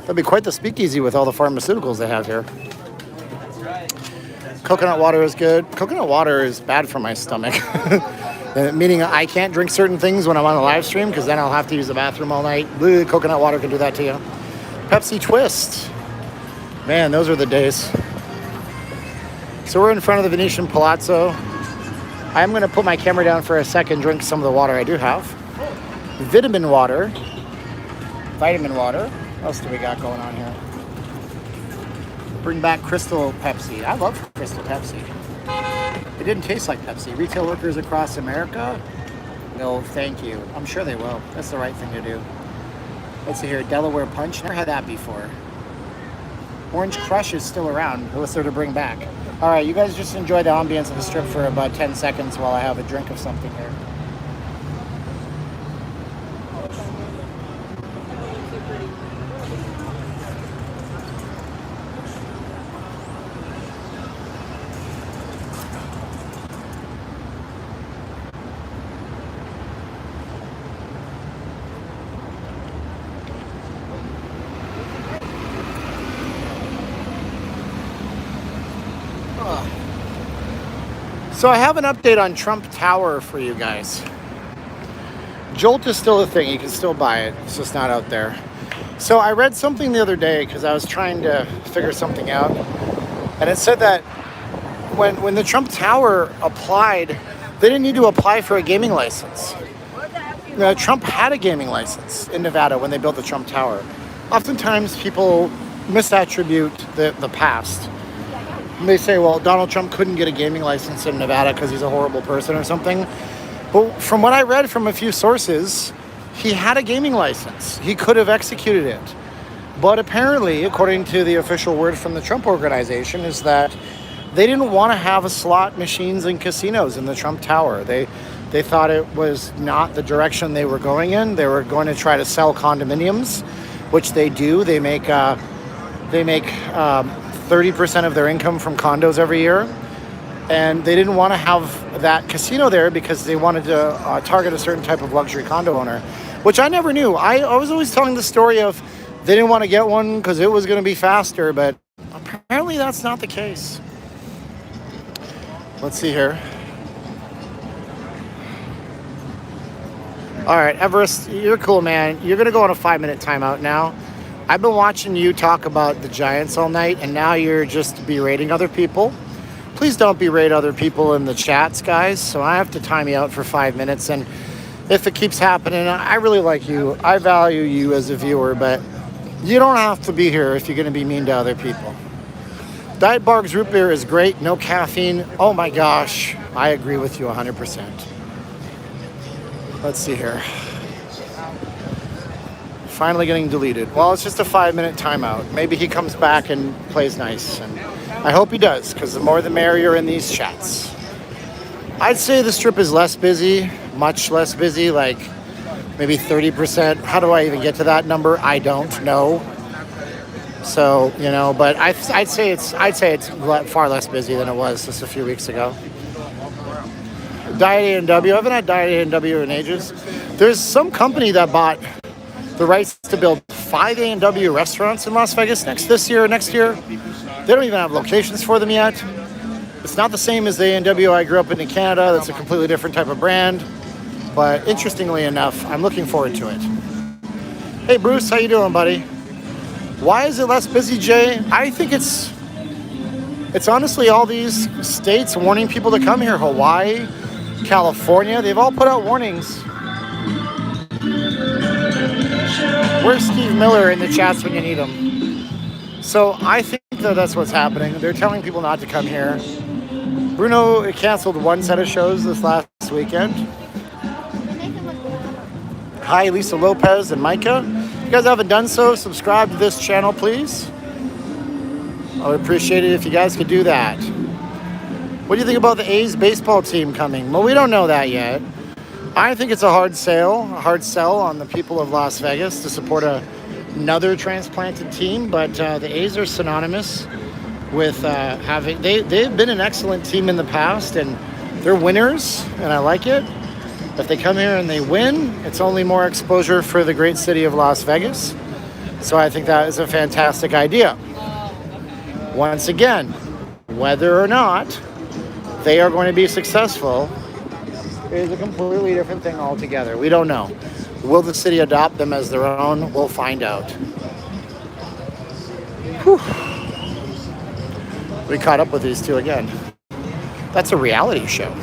That'd be quite the speakeasy with all the pharmaceuticals they have here. Coconut water is good. Coconut water is bad for my stomach. Meaning I can't drink certain things when I'm on a live stream because then I'll have to use the bathroom all night. Coconut water can do that to you. Pepsi Twist. Man, those are the days. So we're in front of the Venetian Palazzo. I'm going to put my camera down for a second, drink some of the water I do have. Vitamin water. What else do we got going on here? Bring back Crystal Pepsi. I love Crystal Pepsi. It didn't taste like Pepsi. Retail workers across America? No, thank you. I'm sure they will. That's the right thing to do. Let's see here. Delaware Punch. Never had that before. Orange Crush is still around. What's there to bring back? All right, you guys just enjoy the ambience of the strip for about 10 seconds while I have a drink of something here. So I have an update on Trump Tower for you guys. Jolt is still a thing. You can still buy it. It's just not out there. So I read something the other day because I was trying to figure something out. And it said that when the Trump Tower applied, they didn't need to apply for a gaming license. Trump had a gaming license in Nevada when they built the Trump Tower. Oftentimes people misattribute the past. They say, well, Donald Trump couldn't get a gaming license in Nevada because he's a horrible person or something. But from what I read from a few sources, he had a gaming license. He could have executed it. But apparently, according to the official word from the Trump organization, is that they didn't want to have slot machines and casinos in the Trump Tower. They thought it was not the direction they were going in. They were going to try to sell condominiums, which they do. They make 30% of their income from condos every year. And they didn't want to have that casino there because they wanted to target a certain type of luxury condo owner, which I never knew. I was always telling the story of they didn't want to get one because it was going to be faster, but apparently that's not the case. Let's see here. All right, Everest, you're cool, man. You're going to go on a 5-minute timeout now. I've been watching you talk about the Giants all night, and now you're just berating other people. Please don't berate other people in the chats, guys. So I have to time you out for 5 minutes, and if it keeps happening, I really like you. I value you as a viewer, but you don't have to be here if you're going to be mean to other people. Diet Barg's root beer is great, no caffeine. Oh my gosh, I agree with you 100%. Let's see here. Finally getting deleted. Well, it's just a 5-minute timeout. Maybe he comes back and plays nice. And I hope he does, because the more the merrier in these chats. I'd say the strip is less busy, much less busy, like maybe 30%. How do I even get to that number? I don't know. So, you know, but I'd say it's far less busy than it was just a few weeks ago. Diet A&W. I haven't had Diet A&W in ages. There's some company that bought the rights to build 5 A&W restaurants in Las Vegas next year. They don't even have locations for them yet. It's not the same as the A&W I grew up in Canada. That's a completely different type of brand. But interestingly enough, I'm looking forward to it. Hey Bruce, how you doing, buddy? Why is it less busy, Jay? I think it's honestly all these states warning people to come here. Hawaii, California, they've all put out warnings. Where's Steve Miller in the chats when you need him? So I think that's what's happening. They're telling people not to come here. Bruno canceled one set of shows this last weekend. Hi, Lisa Lopez and Micah. If you guys haven't done so, subscribe to this channel, please. I would appreciate it if you guys could do that. What do you think about the A's baseball team coming? Well, we don't know that yet. I think it's a hard sell on the people of Las Vegas to support another transplanted team, but the A's are synonymous with they've been an excellent team in the past, and they're winners, and I like it. If they come here and they win, it's only more exposure for the great city of Las Vegas. So I think that is a fantastic idea. Once again, whether or not they are going to be successful is a completely different thing altogether. We don't know. Will the city adopt them as their own? We'll find out. Whew. We caught up with these two again. That's a reality show.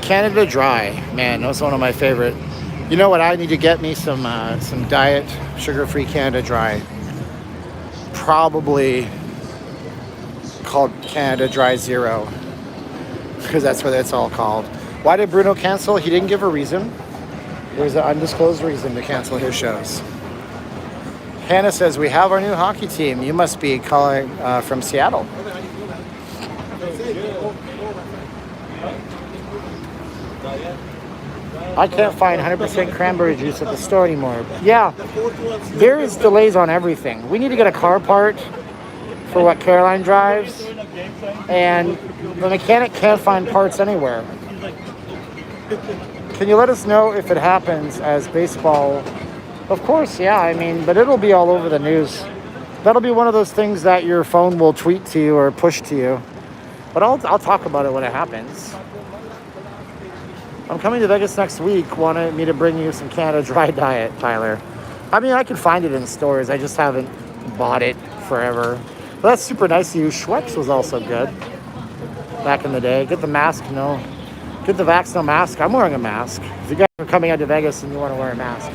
Canada Dry. Man, that's one of my favorite. You know what? I need to get me some diet sugar-free Canada Dry. Probably called Canada Dry Zero, because that's what it's all called. Why did Bruno cancel? He didn't give a reason. There's an undisclosed reason to cancel his shows. Hannah says, we have our new hockey team. You must be calling from Seattle. I can't find 100% cranberry juice at the store anymore. Yeah, there is delays on everything. We need to get a car part for what Caroline drives, and the mechanic can't find parts anywhere. Can you let us know if it happens as baseball? Of course, yeah, I mean, but it'll be all over the news. That'll be one of those things that your phone will tweet to you or push to you. But I'll talk about it when it happens. I'm coming to Vegas next week. Wanted me to bring you some Canada Dry Diet, Tyler. I mean, I can find it in stores. I just haven't bought it forever. But that's super nice of you. Schweppes was also good back in the day. Get the mask, no. Get the vax, no mask. I'm wearing a mask. If you guys are coming out to Vegas and you want to wear a mask,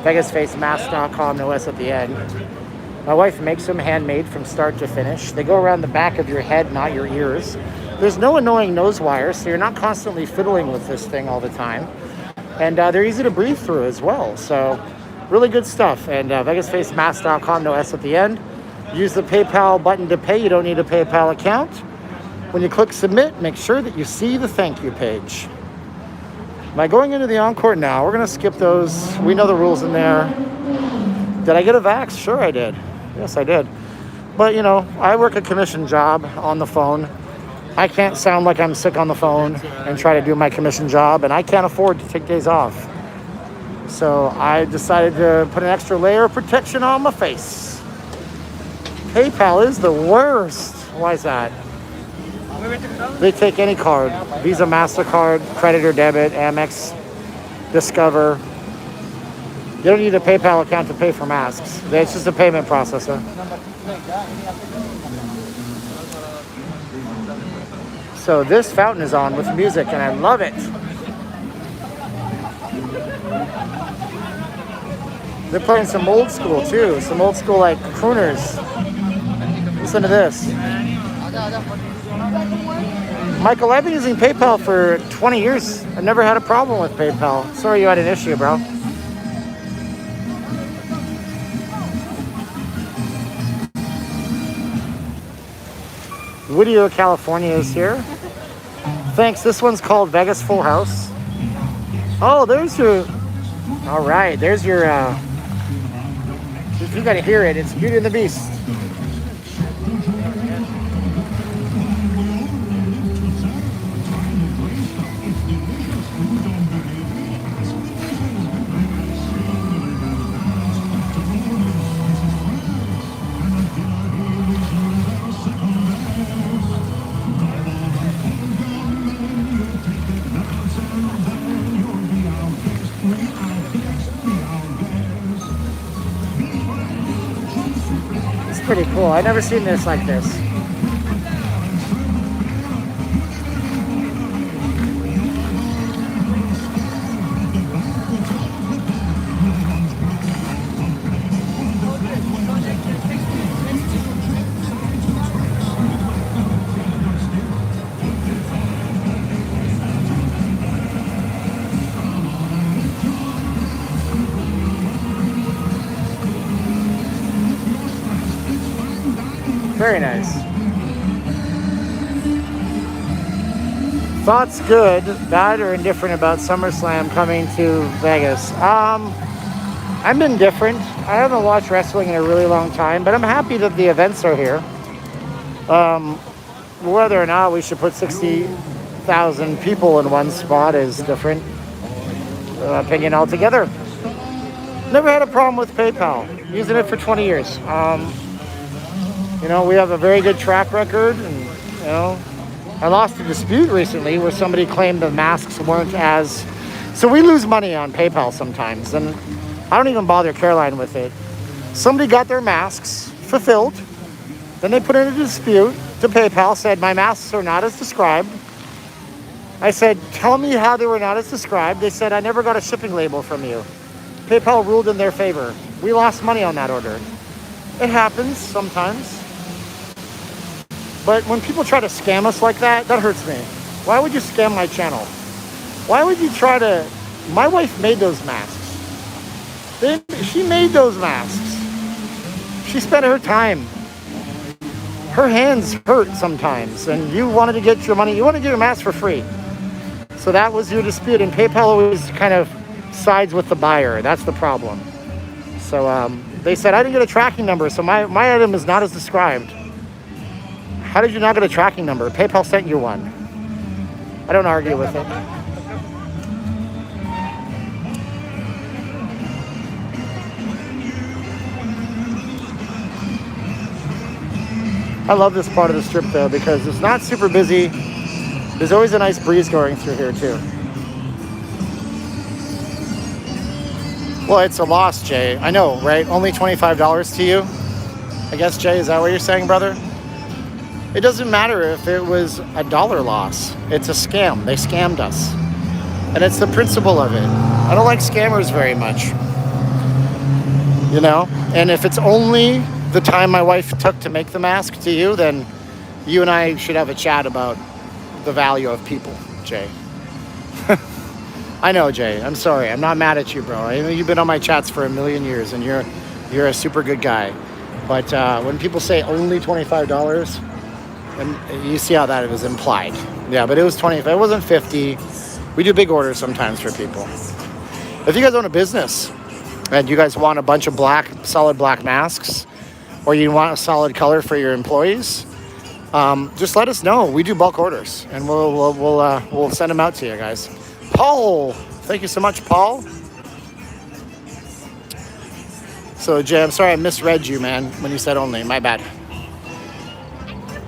VegasFaceMask.com, no S at the end. My wife makes them handmade from start to finish. They go around the back of your head, not your ears. There's no annoying nose wires, so you're not constantly fiddling with this thing all the time. And they're easy to breathe through as well. So really good stuff. And VegasFaceMask.com, no S at the end. Use the PayPal button to pay. You don't need a PayPal account. When you click submit, make sure that you see the thank you page. Am I going into the Encore now? We're going to skip those. We know the rules in there. Did I get a vax? Sure I did. Yes, I did. But, you know, I work a commission job on the phone. I can't sound like I'm sick on the phone and try to do my commission job, and I can't afford to take days off. So I decided to put an extra layer of protection on my face. PayPal is the worst. Why is that? They take any card. Visa, MasterCard, credit or debit, Amex, Discover. You don't need a PayPal account to pay for masks. It's just a payment processor. So this fountain is on with music, and I love it. They're playing some old school too, some old school like crooners. Listen to this. Michael, I've been using PayPal for 20 years. I've never had a problem with PayPal. Sorry you had an issue, bro. Whittier, California is here. Thanks. This one's called Vegas Full House. Oh, there's your... All right. There's your You gotta hear it. It's Beauty and the Beast. Pretty cool. I've never seen this like this. Very nice. Thoughts good, bad, or indifferent about SummerSlam coming to Vegas? I'm indifferent. I haven't watched wrestling in a really long time, but I'm happy that the events are here. Whether or not we should put 60,000 people in one spot is different opinion altogether. Never had a problem with PayPal. Using it for 20 years. You know, we have a very good track record, and, you know, I lost a dispute recently where somebody claimed the masks weren't as... So we lose money on PayPal sometimes, and I don't even bother Caroline with it. Somebody got their masks fulfilled, then they put in a dispute to PayPal, said, my masks are not as described. I said, tell me how they were not as described. They said, I never got a shipping label from you. PayPal ruled in their favor. We lost money on that order. It happens sometimes. But when people try to scam us like that, that hurts me. Why would you scam my channel? Why would you try to... My wife made those masks. She made those masks. She spent her time. Her hands hurt sometimes, and you wanted to get your money. You want to get your mask for free. So that was your dispute, and PayPal always kind of sides with the buyer. That's the problem. So they said, I didn't get a tracking number, so my item is not as described. How did you not get a tracking number? PayPal sent you one. I don't argue with it. I love this part of the strip though, because it's not super busy. There's always a nice breeze going through here too. Well, it's a loss, Jay. I know, right? Only $25 to you. I guess, Jay, is that what you're saying, brother? It doesn't matter if it was $1 loss. It's a scam. They scammed us. And it's the principle of it. I don't like scammers very much. You know? And if it's only the time my wife took to make the mask to you, then you and I should have a chat about the value of people, Jay. I know, Jay. I'm sorry. I'm not mad at you, bro. I know you've been on my chats for a million years, and you're a super good guy. But when people say only $25, and you see how that was implied. Yeah, but it was 20. If it wasn't 50, we do big orders sometimes for people. If you guys own a business and you guys want a bunch of solid black masks, or you want a solid color for your employees, just let us know. We do bulk orders, and we'll send them out to you guys. Paul, thank you so much, Paul. So Jay, I'm sorry I misread you, man, when you said only. My bad.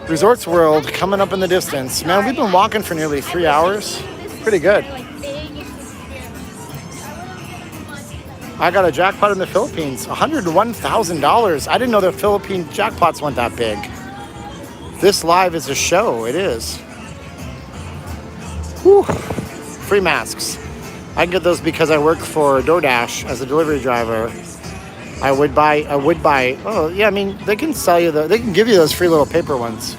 Resorts World coming up in the distance. Man, we've been walking for nearly 3 hours. Pretty good. I got a jackpot in the Philippines, $101,000. I didn't know the Philippine jackpots went that big. This live is a show. It is. Whew. Free masks. I can get those because I work for DoorDash as a delivery driver. I would buy. Oh yeah, I mean they can sell you they can give you those free little paper ones.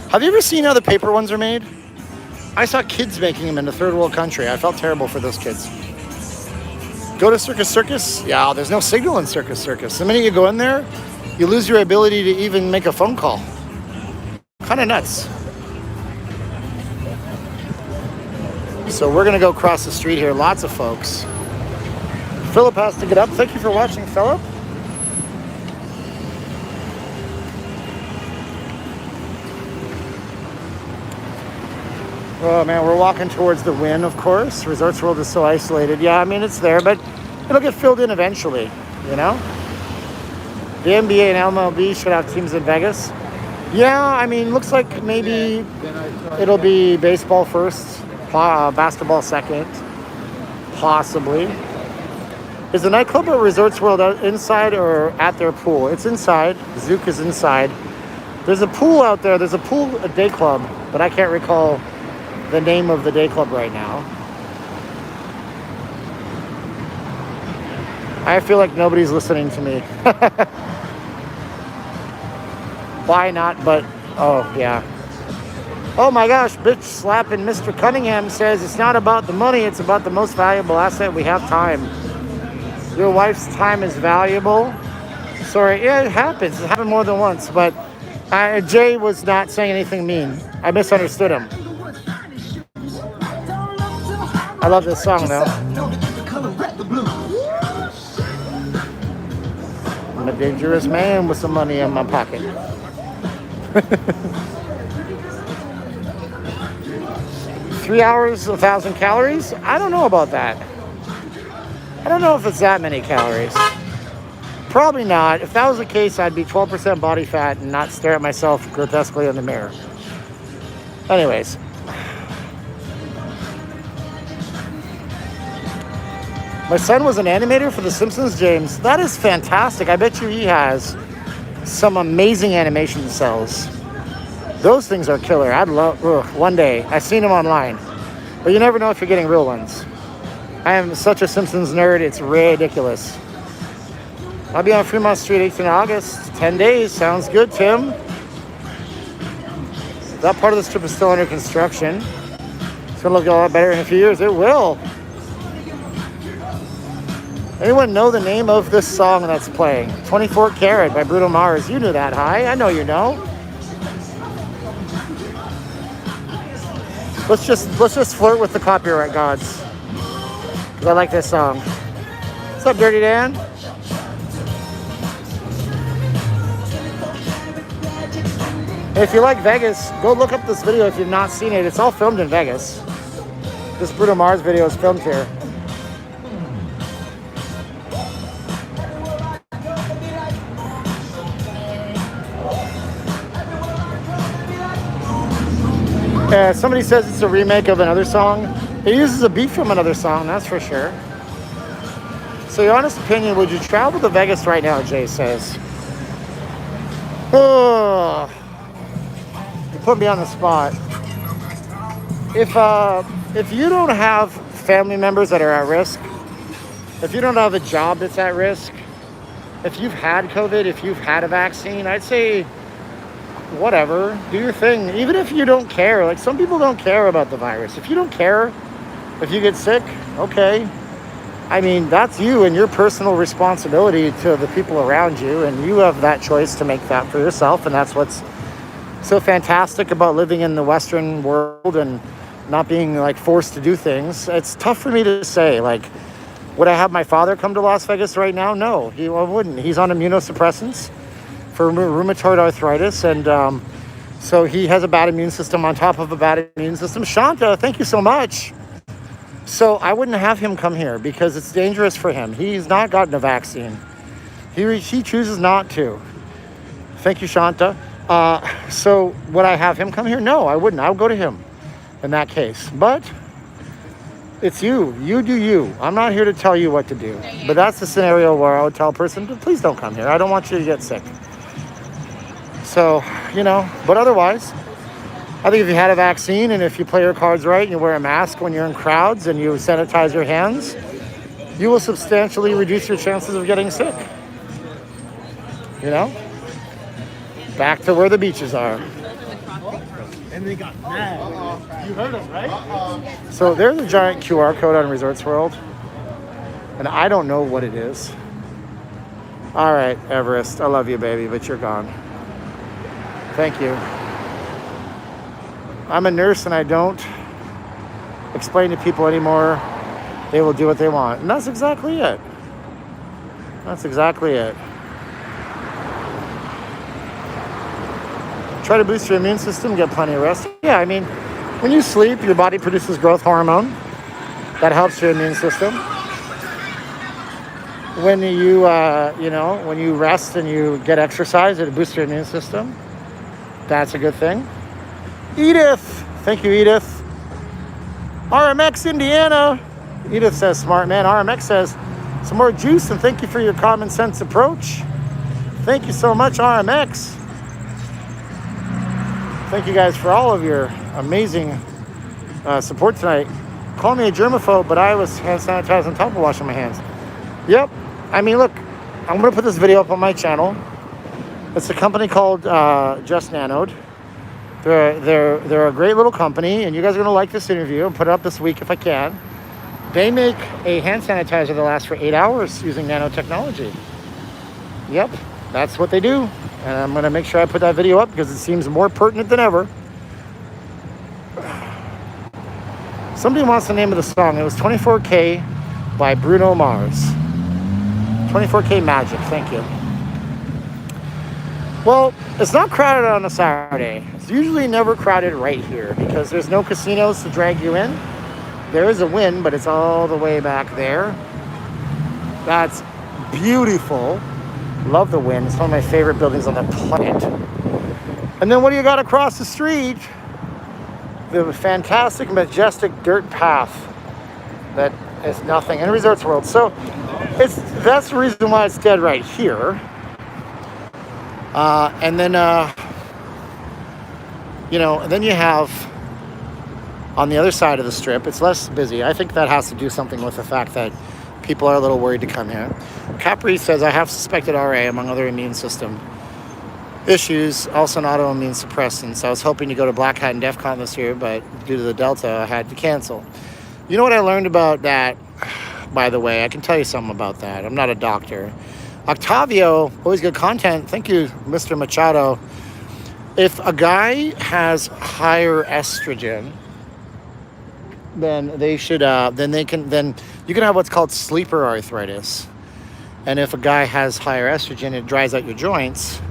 Have you ever seen how the paper ones are made? I saw kids making them in a third world country. I felt terrible for those kids. Go to Circus Circus? Yeah, there's no signal in Circus Circus. The minute you go in there, you lose your ability to even make a phone call. Kind of nuts. So we're gonna go across the street here. Lots of folks. Philip has to get up. Thank you for watching, Philip. Oh man, we're walking towards the Wynn, of course. Resorts World is so isolated. Yeah, I mean, it's there, but it'll get filled in eventually, you know? The NBA and MLB should have teams in Vegas. Yeah, I mean, looks like maybe it'll be baseball first, basketball second, possibly. Is the nightclub at Resorts World inside or at their pool? It's inside. Zook is inside. There's a pool out there. There's a day club, but I can't recall the name of the day club right now. I feel like nobody's listening to me. Why not? But, oh, yeah. Oh my gosh, bitch slapping Mr. Cunningham says it's not about the money, it's about the most valuable asset we have, time. Your wife's time is valuable. Sorry, yeah, it happens. It happened more than once, but Jay was not saying anything mean. I misunderstood him. I love this song, though. I'm a dangerous man with some money in my pocket. 3 hours, 1,000 calories? I don't know about that. I don't know if it's that many calories. Probably not. If that was the case, I'd be 12% body fat and not stare at myself grotesquely in the mirror. Anyways. My son was an animator for The Simpsons, James. That is fantastic. I bet you he has some amazing animation cells. Those things are killer. I'd love, one day. I've seen them online. But you never know if you're getting real ones. I am such a Simpsons nerd, it's ridiculous. I'll be on Fremont Street 18 August. 10 days. Sounds good, Tim. That part of the strip is still under construction. It's going to look a lot better in a few years. It will. Anyone know the name of this song that's playing? 24 Karat by Bruno Mars. You knew that, hi. I know you know. Let's just flirt with the copyright gods. 'Cause I like this song. What's up, Dirty Dan? If you like Vegas, go look up this video if you've not seen it. It's all filmed in Vegas. This Bruno Mars video is filmed here. Somebody says it's a remake of another song. It uses a beat from another song, that's for sure. So your honest opinion, would you travel to Vegas right now, Jay says? Oh, you put me on the spot. If you don't have family members that are at risk, if you don't have a job that's at risk, if you've had COVID, if you've had a vaccine, I'd say whatever, do your thing. Even if you don't care, like some people don't care about the virus. If you don't care, if you get sick, okay. I mean, that's you and your personal responsibility to the people around you, and you have that choice to make that for yourself, and that's what's so fantastic about living in the Western world and not being like forced to do things. It's tough for me to say, like, would I have my father come to Las Vegas right now? No, I wouldn't. He's on immunosuppressants for rheumatoid arthritis, and so he has a bad immune system on top of a bad immune system. Shanta, thank you so much. So I wouldn't have him come here because it's dangerous for him. He's not gotten a vaccine. He chooses not to. Thank you, Shanta. So would I have him come here? No, I wouldn't. I would go to him in that case. But it's you. You do you. I'm not here to tell you what to do. But that's the scenario where I would tell a person, please don't come here. I don't want you to get sick. So, you know, but otherwise, I think if you had a vaccine and if you play your cards right and you wear a mask when you're in crowds and you sanitize your hands, you will substantially reduce your chances of getting sick. You know? Back to where the beaches are. And they got mad. You heard us, right? So there's a giant QR code on Resorts World, and I don't know what it is. All right, Everest, I love you, baby, but you're gone. Thank you. I'm a nurse and I don't explain to people anymore. They will do what they want. And that's exactly it. That's exactly it. Try to boost your immune system, get plenty of rest. Yeah, I mean, When you sleep, your body produces growth hormone. That helps your immune system. When you, when you rest and you get exercise, it boosts your immune system. That's a good thing. Edith, thank you, Edith. RMX Indiana. Edith says, smart man. RMX says, some more juice and thank you for your common sense approach. Thank you so much, RMX. Thank you guys for all of your amazing support tonight. Call me a germaphobe, but I was hand sanitizing on top of washing my hands. Yep. I mean, look, I'm going to put this video up on my channel. It's a company called Just Nanoed. They're a great little company, and you guys are going to like this interview and put it up this week if I can. They make a hand sanitizer that lasts for 8 hours using nanotechnology. Yep, that's what they do. And I'm going to make sure I put that video up because it seems more pertinent than ever. Somebody wants the name of the song. It was 24K by Bruno Mars. 24K Magic, thank you. Well, it's not crowded on a Saturday. It's usually never crowded right here because there's no casinos to drag you in. There is a Wynn, but it's all the way back there. That's beautiful. Love the Wynn. It's one of my favorite buildings on the planet. And then what do you got across the street? The fantastic, majestic dirt path that is nothing in Resorts World. So that's the reason why it's dead right here. And then then you have on the other side of the strip, it's less busy. I think that has to do something with the fact that people are a little worried to come here. Capri says, I have suspected RA among other immune system issues, also an autoimmune suppressant. So I was hoping to go to Black Hat and DEF CON this year, but due to the Delta, I had to cancel. You know what I learned about that, by the way? I can tell you something about that. I'm not a doctor. Octavio, always good content. Thank you, Mr. Machado. If a guy has higher estrogen, then they should, then you can have what's called sleeper arthritis. And if a guy has higher estrogen, it dries out your joints,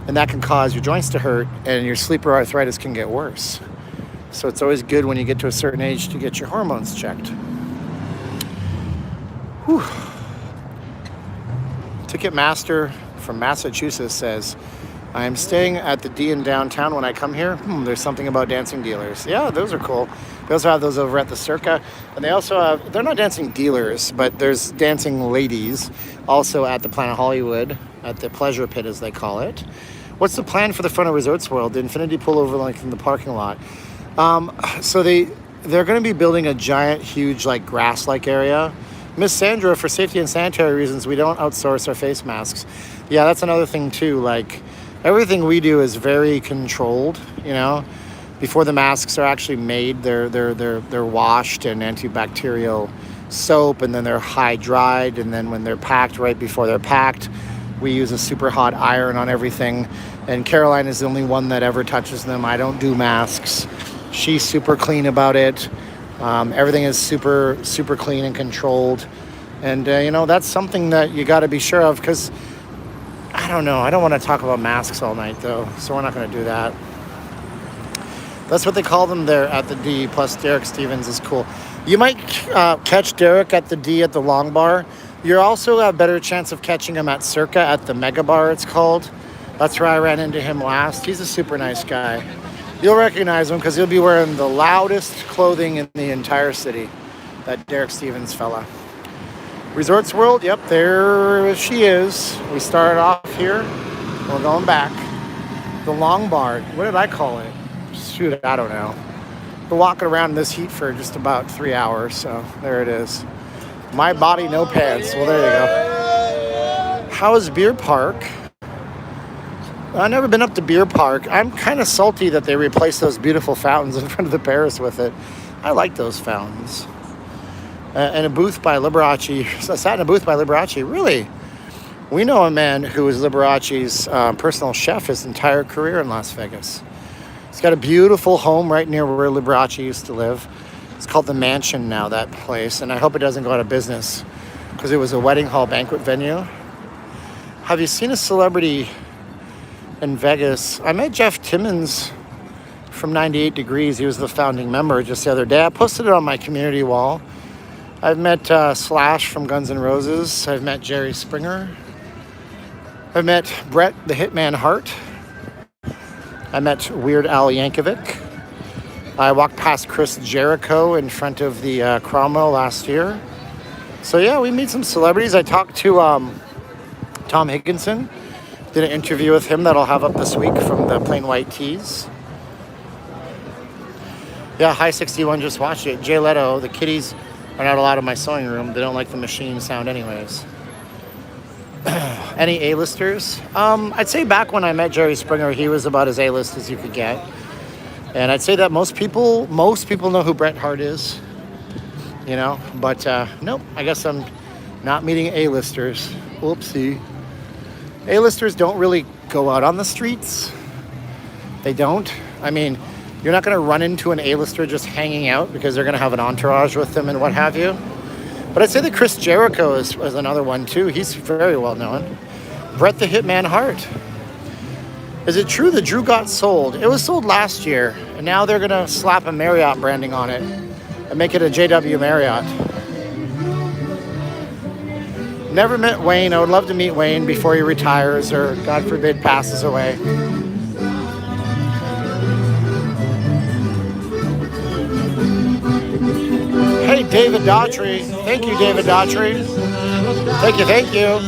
and that can cause your joints to hurt, and your sleeper arthritis can get worse. So it's always good when you get to a certain age to get your hormones checked. Whew. Ticketmaster from Massachusetts says, I am staying at the D in downtown when I come here. There's something about dancing dealers. Yeah, those are cool. They also have those over at the Circa. And they also have, they're not dancing dealers, but there's dancing ladies also at the Planet Hollywood, at the Pleasure Pit as they call it. What's the plan for the front of Resorts World? The infinity pool overlooking in the parking lot. So they're going to be building a giant, huge, like grass-like area. Miss Sandra, for safety and sanitary reasons, we don't outsource our face masks. Yeah, that's another thing too. Like everything we do is very controlled. You know, before the masks are actually made, they're washed in antibacterial soap, and then they're high dried, and then when they're packed, right before they're packed, we use a super hot iron on everything. And Caroline is the only one that ever touches them. I don't do masks. She's super clean about it. Everything is super, super clean and controlled. And, that's something that you got to be sure of because, I don't know. I don't want to talk about masks all night, though. So we're not going to do that. That's what they call them there at the D. Plus, Derek Stevens is cool. You might catch Derek at the D at the Long Bar. You also have a better chance of catching him at Circa at the Mega Bar, it's called. That's where I ran into him last. He's a super nice guy. You'll recognize him because he'll be wearing the loudest clothing in the entire city. That Derek Stevens fella. Resorts World, yep, there she is. We started off here. We're going back. The Long Bar, what did I call it? Shoot, I don't know. We're walking around in this heat for just about 3 hours, so there it is. My body, no pants. Well, there you go. How is Beer Park? I've never been up to Beer Park. I'm kind of salty that they replaced those beautiful fountains in front of the Paris with it. I like those fountains. And a booth by Liberace. I sat in a booth by Liberace. Really? We know a man who was Liberace's personal chef his entire career in Las Vegas. He's got a beautiful home right near where Liberace used to live. It's called The Mansion now, that place. And I hope it doesn't go out of business because it was a wedding hall banquet venue. Have you seen a celebrity in Vegas? I met Jeff Timmons from 98 Degrees. He was the founding member just the other day. I posted it on my community wall. I've met Slash from Guns N' Roses. I've met Jerry Springer. I've met Bret the Hitman Hart. I met Weird Al Yankovic. I walked past Chris Jericho in front of the Cromwell last year. So yeah, we meet some celebrities. I talked to Tom Higginson. Did an interview with him that I'll have up this week from the Plain White Tees. Yeah, High 61 just watched it. Jay Leto, the kitties are not allowed in my sewing room. They don't like the machine sound anyways. Any A-listers? I'd say back when I met Jerry Springer, he was about as A-list as you could get. And I'd say that most people know who Bret Hart is, you know, but nope, I guess I'm not meeting A-listers. Whoopsie. A-listers don't really go out on the streets. They don't. I mean, you're not going to run into an A-lister just hanging out because they're going to have an entourage with them and what have you. But I'd say that Chris Jericho is another one too. He's very well known. Bret the Hitman Hart. Is it true that Drew got sold? It was sold last year, and now they're going to slap a Marriott branding on it and make it a JW Marriott. Never met Wayne. I would love to meet Wayne before he retires or, God forbid, passes away. Hey, David Daughtry. Thank you, David Daughtry. Thank you, thank you.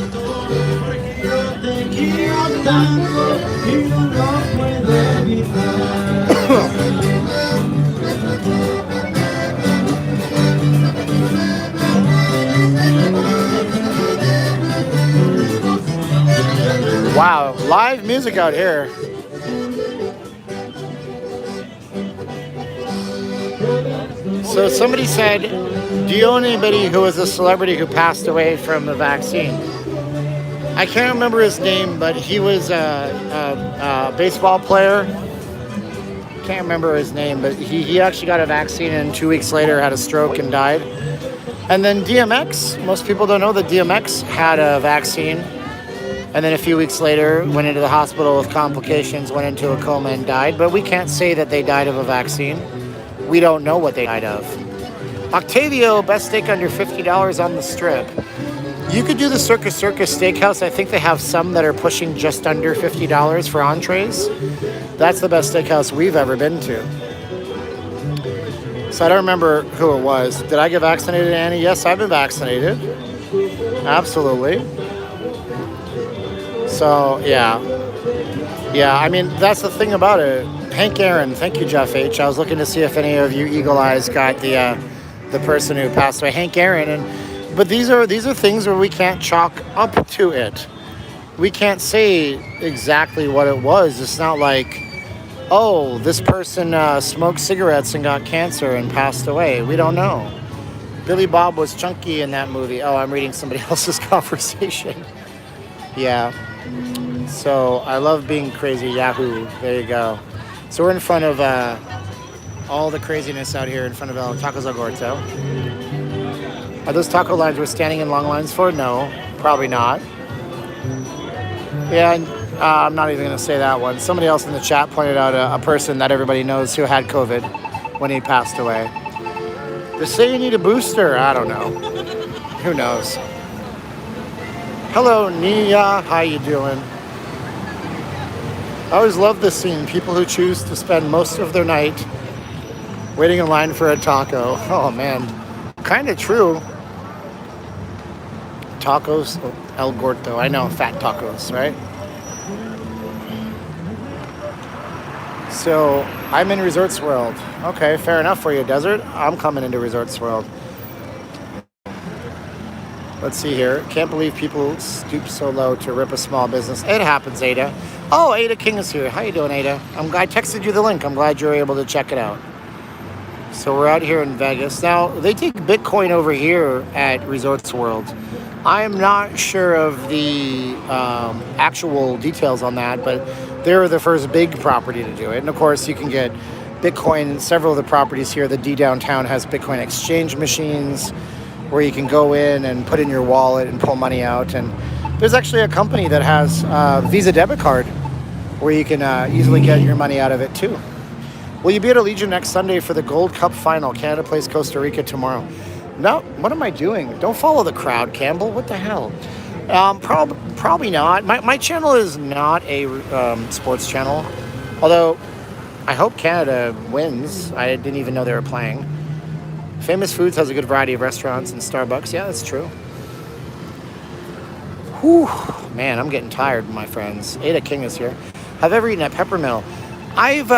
Wow, live music out here. So somebody said, do you know anybody who was a celebrity who passed away from the vaccine? I can't remember his name, but he was a baseball player. Can't remember his name, but he actually got a vaccine and 2 weeks later had a stroke and died. And then DMX, most people don't know that DMX had a vaccine. And then a few weeks later, went into the hospital with complications, went into a coma and died. But we can't say that they died of a vaccine. We don't know what they died of. Octavio, best steak under $50 on the Strip. You could do the Circus Steakhouse. I think they have some that are pushing just under $50 for entrees. That's the best steakhouse we've ever been to. So I don't remember who it was. Did I get vaccinated, Annie? Yes, I've been vaccinated. Absolutely. So, yeah. Yeah, I mean, that's the thing about it. Hank Aaron, thank you, Jeff H. I was looking to see if any of you Eagle Eyes got the person who passed away, Hank Aaron. But these are things where we can't chalk up to it. We can't say exactly what it was. It's not like, oh, this person smoked cigarettes and got cancer and passed away. We don't know. Billy Bob was chunky in that movie. Oh, I'm reading somebody else's conversation. Yeah. So I love being crazy. Yahoo. There you go. So we're in front of all the craziness out here in front of El Tacos El Gordo. Are those taco lines we're standing in long lines for? No, probably not. Yeah, I'm not even going to say that one. Somebody else in the chat pointed out a person that everybody knows who had COVID when he passed away. They say you need a booster. I don't know. Who knows? Hello, Nia. How you doing? I always love this scene. People who choose to spend most of their night waiting in line for a taco. Oh, man. Kind of true. Tacos El Gordo. I know, fat tacos, right? So, I'm in Resorts World. Okay, fair enough for you, Desert. I'm coming into Resorts World. Let's see here. Can't believe people stoop so low to rip a small business. It happens, Ada. Oh, Ada King is here. How you doing, Ada? I texted you the link. I'm glad you were able to check it out. So we're out here in Vegas. Now, they take Bitcoin over here at Resorts World. I am not sure of the actual details on that, but they're the first big property to do it. And of course, you can get Bitcoin. Several of the properties here, the D downtown has Bitcoin exchange machines where you can go in and put in your wallet and pull money out. And there's actually a company that has a Visa debit card where you can easily get your money out of it too. Will you be at Allegiant next Sunday for the Gold Cup final? Canada plays Costa Rica tomorrow. No, what am I doing? Don't follow the crowd, Campbell. What the hell? Probably not. My channel is not a sports channel. Although, I hope Canada wins. I didn't even know they were playing. Famous Foods has a good variety of restaurants and Starbucks. Yeah, that's true. Whew. Man, I'm getting tired, my friends. Ada King is here. Have ever eaten at Peppermill? I've,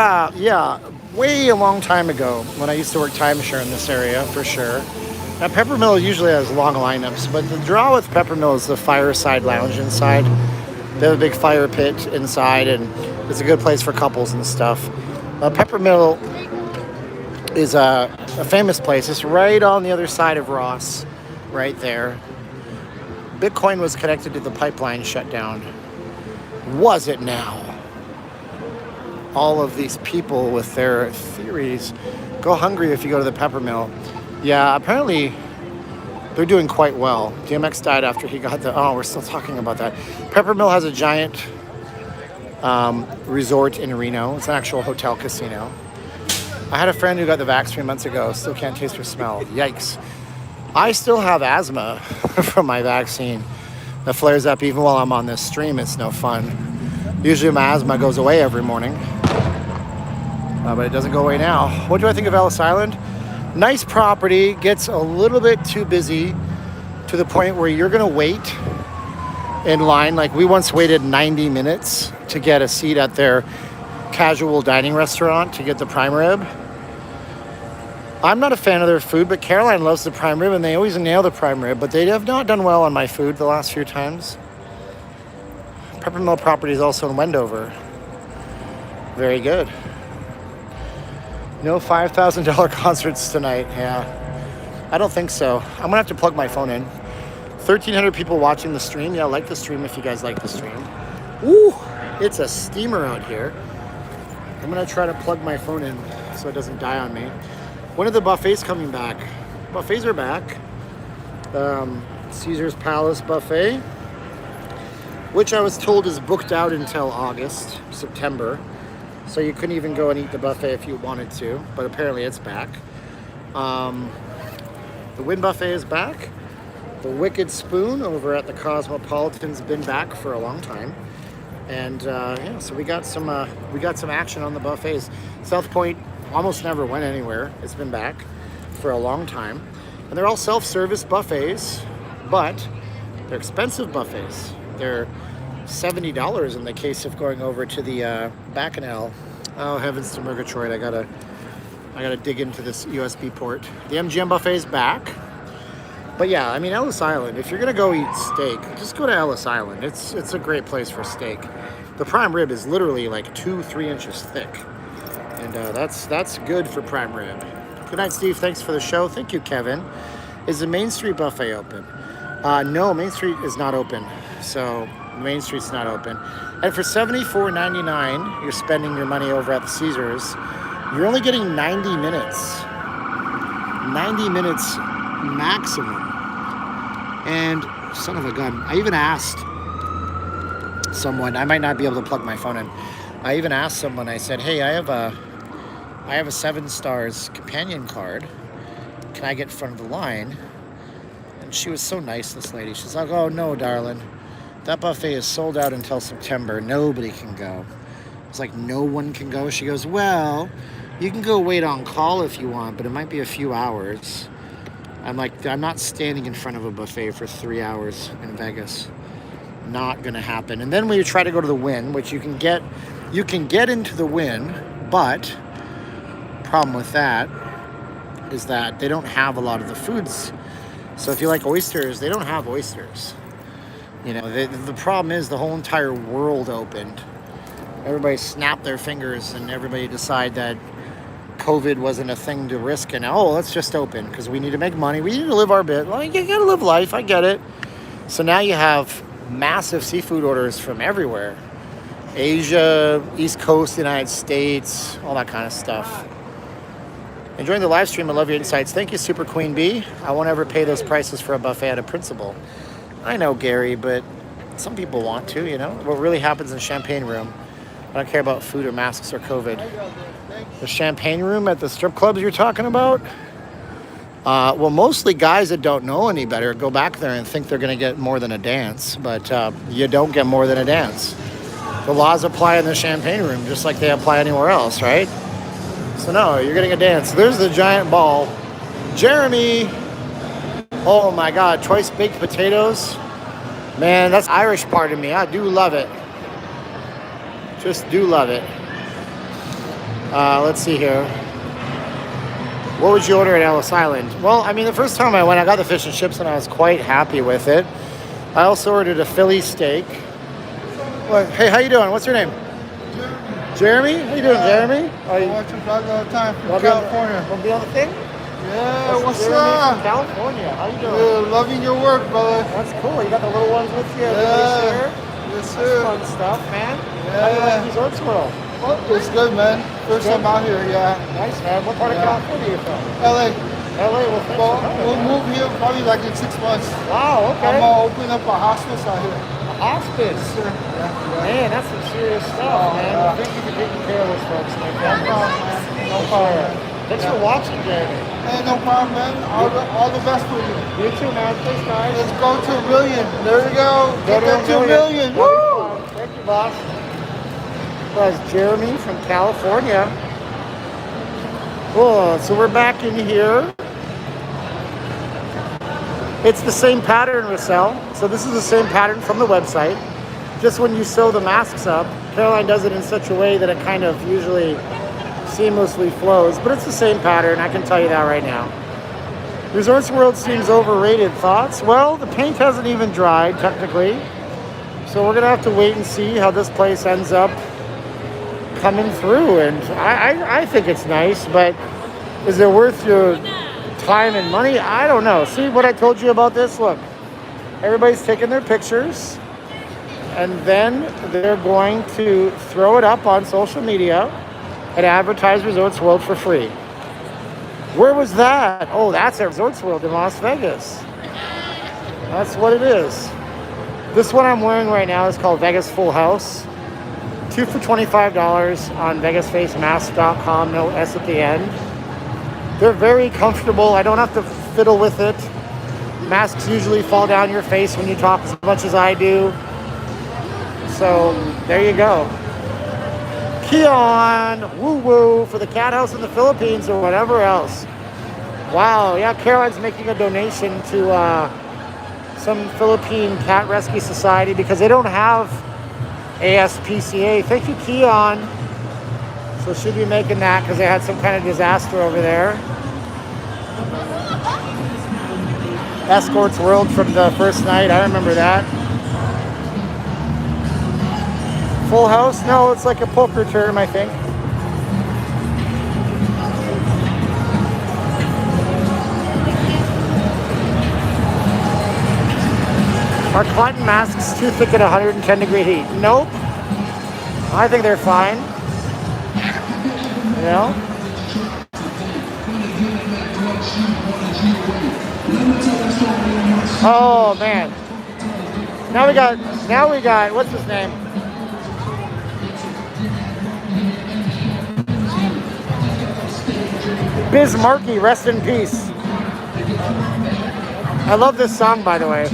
way a long time ago when I used to work timeshare in this area, for sure. Now, Peppermill usually has long lineups, but the draw with Peppermill is the fireside lounge inside. They have a big fire pit inside, and it's a good place for couples and stuff. Peppermill is a famous place. It's right on the other side of Ross, right there. Bitcoin was connected to the pipeline shutdown. Was it now? All of these people with their theories. Go hungry if you go to the Peppermill. Yeah, apparently they're doing quite well. DMX died after he got the... Oh, we're still talking about that. Peppermill has a giant resort in Reno. It's an actual hotel casino. I had a friend who got the vax 3 months ago. Still can't taste or smell. Yikes. I still have asthma from my vaccine that flares up even while I'm on this stream. It's no fun. Usually my asthma goes away every morning. But it doesn't go away now. What do I think of Ellis Island? Nice property. Gets a little bit too busy to the point where you're going to wait in line. Like we once waited 90 minutes to get a seat at their casual dining restaurant to get the prime rib. I'm not a fan of their food, but Caroline loves the prime rib, and they always nail the prime rib, but they have not done well on my food the last few times. Peppermill property is also in Wendover. Very good. No $5,000 concerts tonight, yeah. I don't think so. I'm gonna have to plug my phone in. 1,300 people watching the stream. Yeah, like the stream if you guys like the stream. Woo, it's a steamer out here. I'm gonna try to plug my phone in so it doesn't die on me. When are the buffets coming back? Buffets are back. Caesar's Palace buffet, which I was told is booked out until August, September. So you couldn't even go and eat the buffet if you wanted to, but apparently it's back. The Wynn buffet is back. The Wicked Spoon over at the Cosmopolitan's been back for a long time. And yeah, so we got some action on the buffets. South Point almost never went anywhere. It's been back for a long time. And they're all self-service buffets, but they're expensive buffets. They're $70 in the case of going over to the Bacchanal. Oh, heavens to Murgatroyd. I gotta dig into this USB port. The MGM buffet is back. But yeah, I mean, Ellis Island, if you're gonna go eat steak, just go to Ellis Island. It's a great place for steak. The prime rib is literally like 2-3 inches thick. And that's good for prime rib. Good night, Steve. Thanks for the show. Thank you, Kevin. Is the Main Street buffet open? No, Main Street is not open. So Main Street's not open. And for $74.99, you're spending your money over at the Caesars. You're only getting 90 minutes. 90 minutes maximum. And son of a gun, I even asked someone, I might not be able to plug my phone in. I even asked someone, I said, hey, I have a 7 stars companion card. Can I get in front of the line? And she was so nice, this lady. She's like, oh no, darling. That buffet is sold out until September. Nobody can go. I was like, no one can go? She goes, well, you can go wait on call if you want, but it might be a few hours. I'm like, I'm not standing in front of a buffet for 3 hours in Vegas. Not gonna happen. And then when you try to go to the Wynn, which you can get into the Wynn, but problem with that is that they don't have a lot of the foods. So if you like oysters, they don't have oysters. You know, the problem is the whole entire world opened. Everybody snapped their fingers and everybody decided that COVID wasn't a thing to risk, and oh, let's just open because we need to make money. We need to live our bit. Like, you gotta live life. I get it. So now you have massive seafood orders from everywhere. Asia, East Coast, United States, all that kind of stuff. Enjoying the live stream. I love your insights. Thank you, Super Queen Bee. I won't ever pay those prices for a buffet out of principle. I know, Gary, but some people want to, you know. What really happens in Champagne Room I don't care about food or masks or COVID. The champagne room at the strip clubs you're talking about? Well, mostly guys that don't know any better go back there and think they're going to get more than a dance, but you don't get more than a dance. The laws apply in the champagne room just like they apply anywhere else, right? So no, you're getting a dance. There's the giant ball. Jeremy! Oh my God, choice baked potatoes. Man, that's the Irish part of me. I do love it. Just do love it. Let's see here. What would you order at Ellis Island? Well, I mean, the first time I went, I got the fish and chips and I was quite happy with it. I also ordered a Philly steak. Well, hey, how you doing? What's your name? Jeremy? How you doing, Jeremy? I watch your vlog all the time from Wanna California. Want to be on the thing? Yeah, what's Jeremy up? from California. How you doing? Yeah, loving your work, brother. That's cool. You got the little ones with you. Yeah. That's Yes, sir. fun stuff, man. Yeah. How do you like Resorts World? Oh, it's good, man. First time out here, yeah. Nice, man. What part of Yeah. California are you from? LA. LA. Well, thanks for Well, coming, we'll man. move here probably like in 6 months. Wow, I'm okay. gonna open up a hospice out here. A hospice. Sure. Yeah. Man, that's some serious stuff, man. yeah. Thank you for taking care of those folks, man. No problem, man. No problem. Thanks for watching, Jeremy. Hey, no problem, man. All the best for you. You too, man. Thanks, guys. Let's go to a million. There we go. Get that to a million. That'll be Woo! fun. Thank you, boss. That's Jeremy from California. Oh, so we're back in here. It's the same pattern, Rochelle. So this is the same pattern from the website. Just when you sew the masks up, Caroline does it in such a way that it kind of usually seamlessly flows, but it's the same pattern, I can tell you that right now. Resorts World seems overrated. Thoughts? Well, the paint hasn't even dried, technically. So we're gonna have to wait and see how this place ends up coming through. And I think it's nice, but is it worth your time and money? I don't know. See what I told you about this? Look, everybody's taking their pictures and then they're going to throw it up on social media and advertise Resorts World for free. Where was that? Oh, that's at Resorts World in Las Vegas. That's what it is. This one I'm wearing right now is called Vegas Full House. 2 for $25 on VegasFaceMask.com, no S at the end. They're very comfortable. I don't have to fiddle with it. Masks usually fall down your face when you talk as much as I do. So there you go. Keon, woo-woo, for the cat house in the Philippines or whatever else. Wow, yeah, Caroline's making a donation to some Philippine Cat Rescue Society because they don't have ASPCA. Thank you, Keon. So she'll be making that because they had some kind of disaster over there. Escorts World from the first night, I remember that. Full House? No, it's like a poker term, I think. Are cotton masks too thick at 110 degree heat? Nope. I think they're fine. You know? Oh man. Now we got, what's his name? Biz Markie, rest in peace. I love this song, by the way.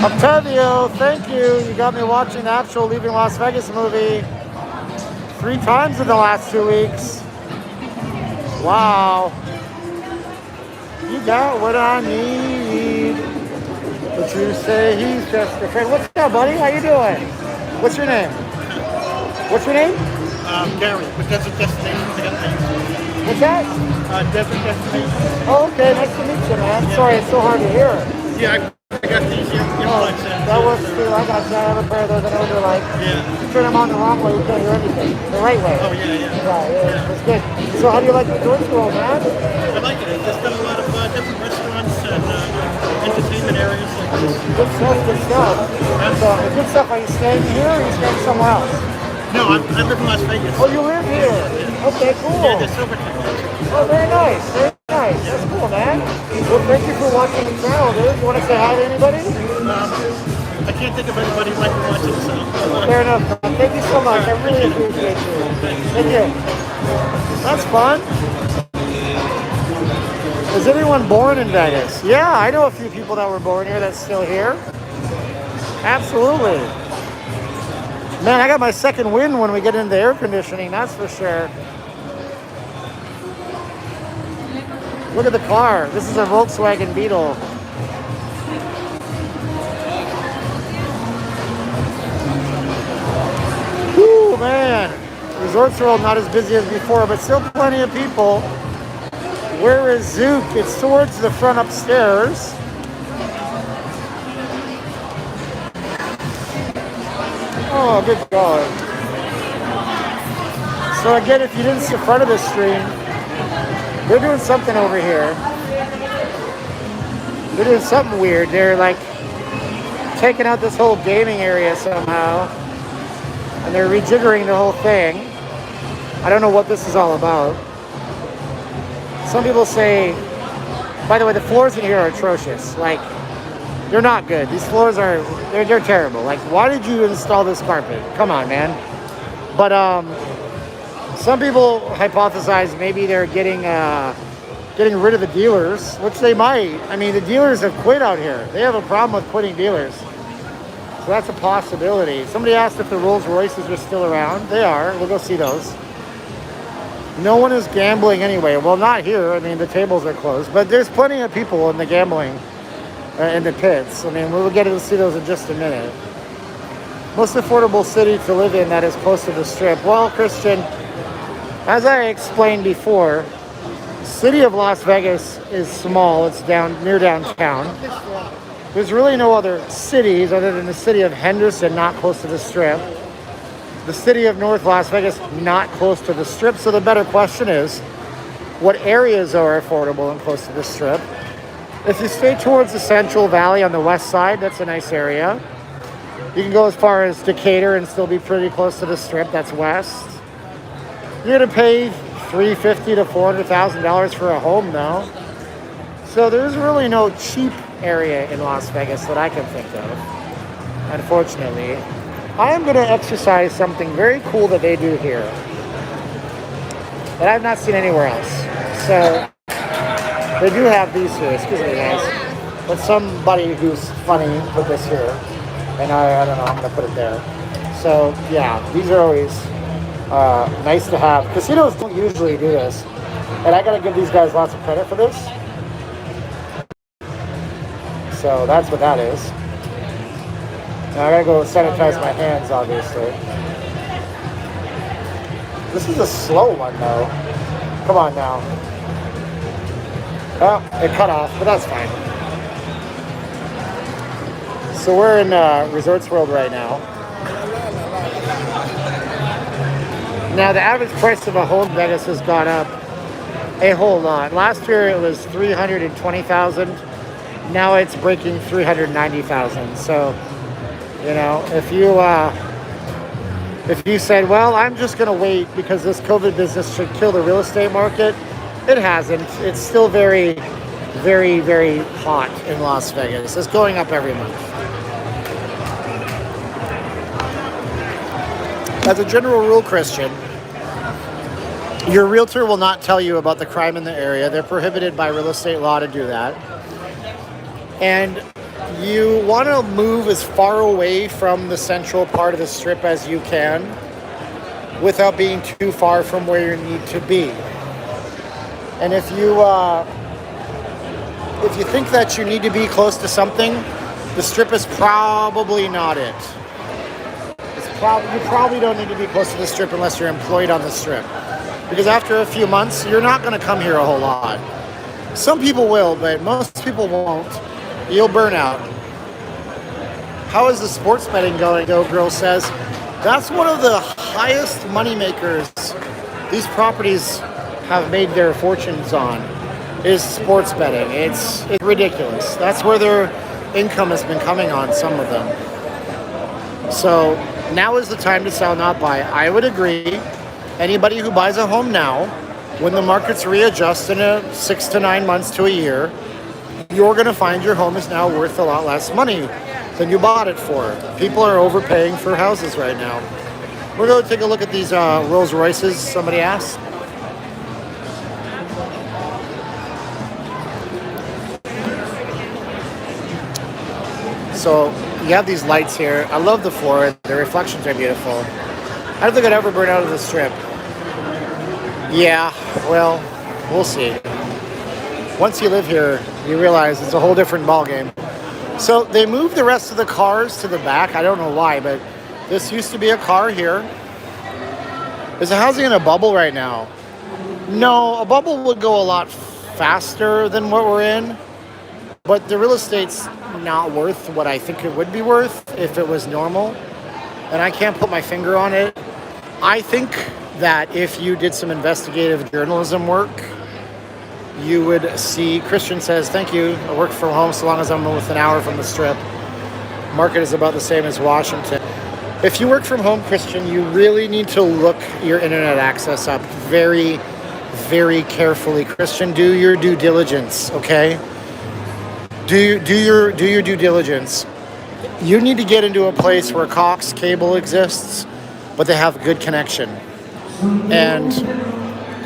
Octavio, thank you. You got me watching the actual Leaving Las Vegas movie 3 times in the last 2 weeks. Wow. You got what I need. But you say he's just a friend. What's up, buddy? How you doing? What's your name? What's your name? Gary, with Desert Destinations. What's that? Desert Destinations. Oh, okay. Nice to meet you, man. Sorry, it's so hard to hear. Yeah, I got these earplugs in. That works too. I got you. I have a pair of those. I know they're like, Yeah. you turn them on the wrong way, you can't hear anything. The right way. Oh, yeah. Yeah, that's good. So how do you like the Resorts World, man? I like it. It's got a lot of different restaurants and entertainment areas like Good stuff, good stuff. So, the good stuff, are you staying here or are you staying somewhere else? No, I live in Las Vegas. Oh, you live here? Okay, cool. Yeah, the Silverton collection. Oh, very nice, very nice. That's cool, man. Well, thank you for watching the channel, dude. You want to say hi to anybody? I can't think of anybody who might be watching, so. Fair enough. Thank you so much. I really appreciate you. Thank you. That's fun. Is anyone born in Vegas? Yeah, I know a few people that were born here that's still here. Absolutely. Man, I got my second win when we get into air conditioning, that's for sure. Look at the car. This is a Volkswagen Beetle. Whew, man. Resorts World not as busy as before, but still plenty of people. Where is Zook? It's towards the front upstairs. Oh, good God. So again, if you didn't see the front of this stream, they're doing something over here. They're doing something weird. They're like taking out this whole gaming area somehow. And they're rejiggering the whole thing. I don't know what this is all about. Some people say, by the way, the floors in here are atrocious. Like, they're not good. These floors are, they're terrible. Like, why did you install this carpet? Come on, man. But some people hypothesize maybe they're getting rid of the dealers, which they might. I mean, the dealers have quit out here. They have a problem with quitting dealers. So that's a possibility. Somebody asked if the Rolls Royces are still around. They are. We'll go see those. No one is gambling anyway. Well, not here. I mean, the tables are closed. But there's plenty of people in the gambling, in the pits. I mean, we'll get to see those in just a minute. Most affordable city to live in that is close to the Strip. Well, Christian, as I explained before, the city of Las Vegas is small. It's near downtown. There's really no other cities other than the city of Henderson, not close to the Strip. The city of North Las Vegas, not close to the Strip. So the better question is, what areas are affordable and close to the Strip? If you stay towards the Central Valley on the west side, that's a nice area. You can go as far as Decatur and still be pretty close to the Strip. That's west. You're going to pay $350,000 to $400,000 for a home, though. So there's really no cheap area in Las Vegas that I can think of, unfortunately. I am going to exercise something very cool that they do here that I've not seen anywhere else. So they do have these here. Excuse me, guys. But somebody who's funny put this here. And I don't know, I'm going to put it there. So, yeah, these are always nice to have. Casinos don't usually do this. And I got to give these guys lots of credit for this. So that's what that is. Now I gotta go sanitize my hands, obviously. This is a slow one, though. Come on now. Oh, it cut off, but that's fine. So we're in Resorts World right now. Now the average price of a home in Vegas has gone up a whole lot. Last year it was $320,000. Now it's breaking $390,000. So, you know, if you said, well, I'm just going to wait because this COVID business should kill the real estate market, it hasn't. It's still very, very, very hot in Las Vegas. It's going up every month. As a general rule, Christian, your realtor will not tell you about the crime in the area. They're prohibited by real estate law to do that. And you want to move as far away from the central part of the Strip as you can without being too far from where you need to be. And if you think that you need to be close to something, the Strip is probably not it. You probably don't need to be close to the Strip unless you're employed on the Strip. Because after a few months, you're not going to come here a whole lot. Some people will, but most people won't. You'll burn out. How is the sports betting going, though, Girl says? That's one of the highest money makers these properties have made their fortunes on, is sports betting. It's ridiculous. That's where income has been coming on some of them. So now is the time to sell, not buy. I would agree. Anybody who buys a home now, when the markets readjust in 6 to 9 months to a year, you're going to find your home is now worth a lot less money than you bought it for. People are overpaying for houses right now. We're going to take a look at these Rolls Royces, somebody asked. So you have these lights here. I love the floor. The reflections are beautiful. I don't think I'd ever burn out of the Strip. Yeah, well, we'll see. Once you live here, you realize it's a whole different ballgame. So they moved the rest of the cars to the back. I don't know why, but this used to be a car here. Is the housing in a bubble right now? No, a bubble would go a lot faster than what we're in, but the real estate's not worth what I think it would be worth if it was normal, and I can't put my finger on it. I think that if you did some investigative journalism work, you would see, Christian says, thank you, I work from home so long as I'm within an hour from the Strip. Market is about the same as Washington. If you work from home, Christian, you really need to look your internet access up very, very carefully. Christian, do your due diligence, okay? Do your due diligence. You need to get into a place where Cox cable exists, but they have good connection. And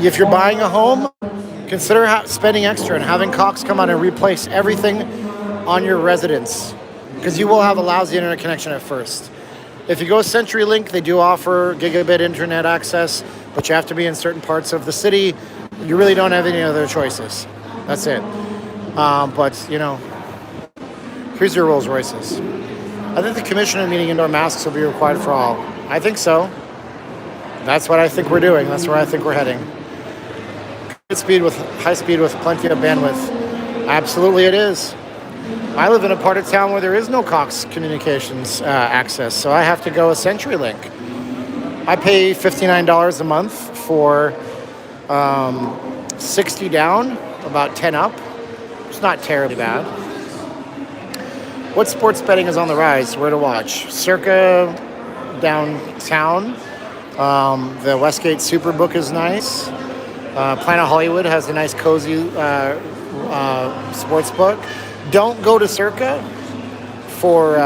if you're buying a home, consider spending extra and having Cox come out and replace everything on your residence, because you will have a lousy internet connection at first. If you go CenturyLink, they do offer gigabit internet access, but you have to be in certain parts of the city. You really don't have any other choices. That's it. But, you know, here's your Rolls Royces. I think the commissioner meeting indoor masks will be required for all. I think so. That's what I think we're doing. That's where I think we're heading. High speed with plenty of bandwidth. Absolutely it is. I live in a part of town where there is no Cox communications access, so I have to go with CenturyLink. I pay $59 a month for 60 down, about 10 up. It's not terribly bad. What sports betting is on the rise? Where to watch? Circa downtown. The Westgate Superbook is nice. Planet Hollywood has a nice cozy sports book. Don't go to Circa for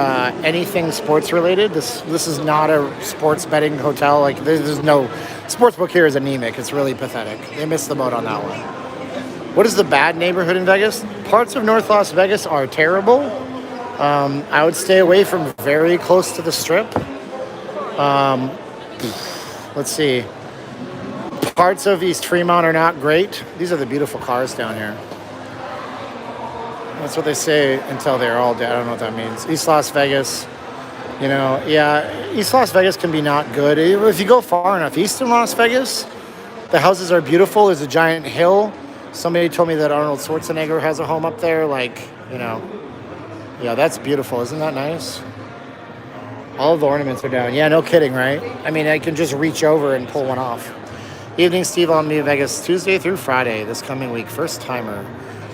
anything sports related. This is not a sports betting hotel. Like there's no sports book here is anemic. It's really pathetic. They missed the boat on that one. What is the bad neighborhood in Vegas? Parts of North Las Vegas are terrible. I would stay away from very close to the Strip. Let's see. Parts of East Fremont are not great. These are the beautiful cars down here. That's what they say until they're all dead. I don't know what that means. East Las Vegas, you know, yeah, East Las Vegas can be not good. If you go far enough east in Las Vegas, the houses are beautiful. There's a giant hill. Somebody told me that Arnold Schwarzenegger has a home up there. Like, you know, yeah, that's beautiful. Isn't that nice? All of the ornaments are down. Yeah, no kidding, right? I mean, I can just reach over and pull one off. Evening, Steve. I'll be in Vegas Tuesday through Friday this coming week. First timer.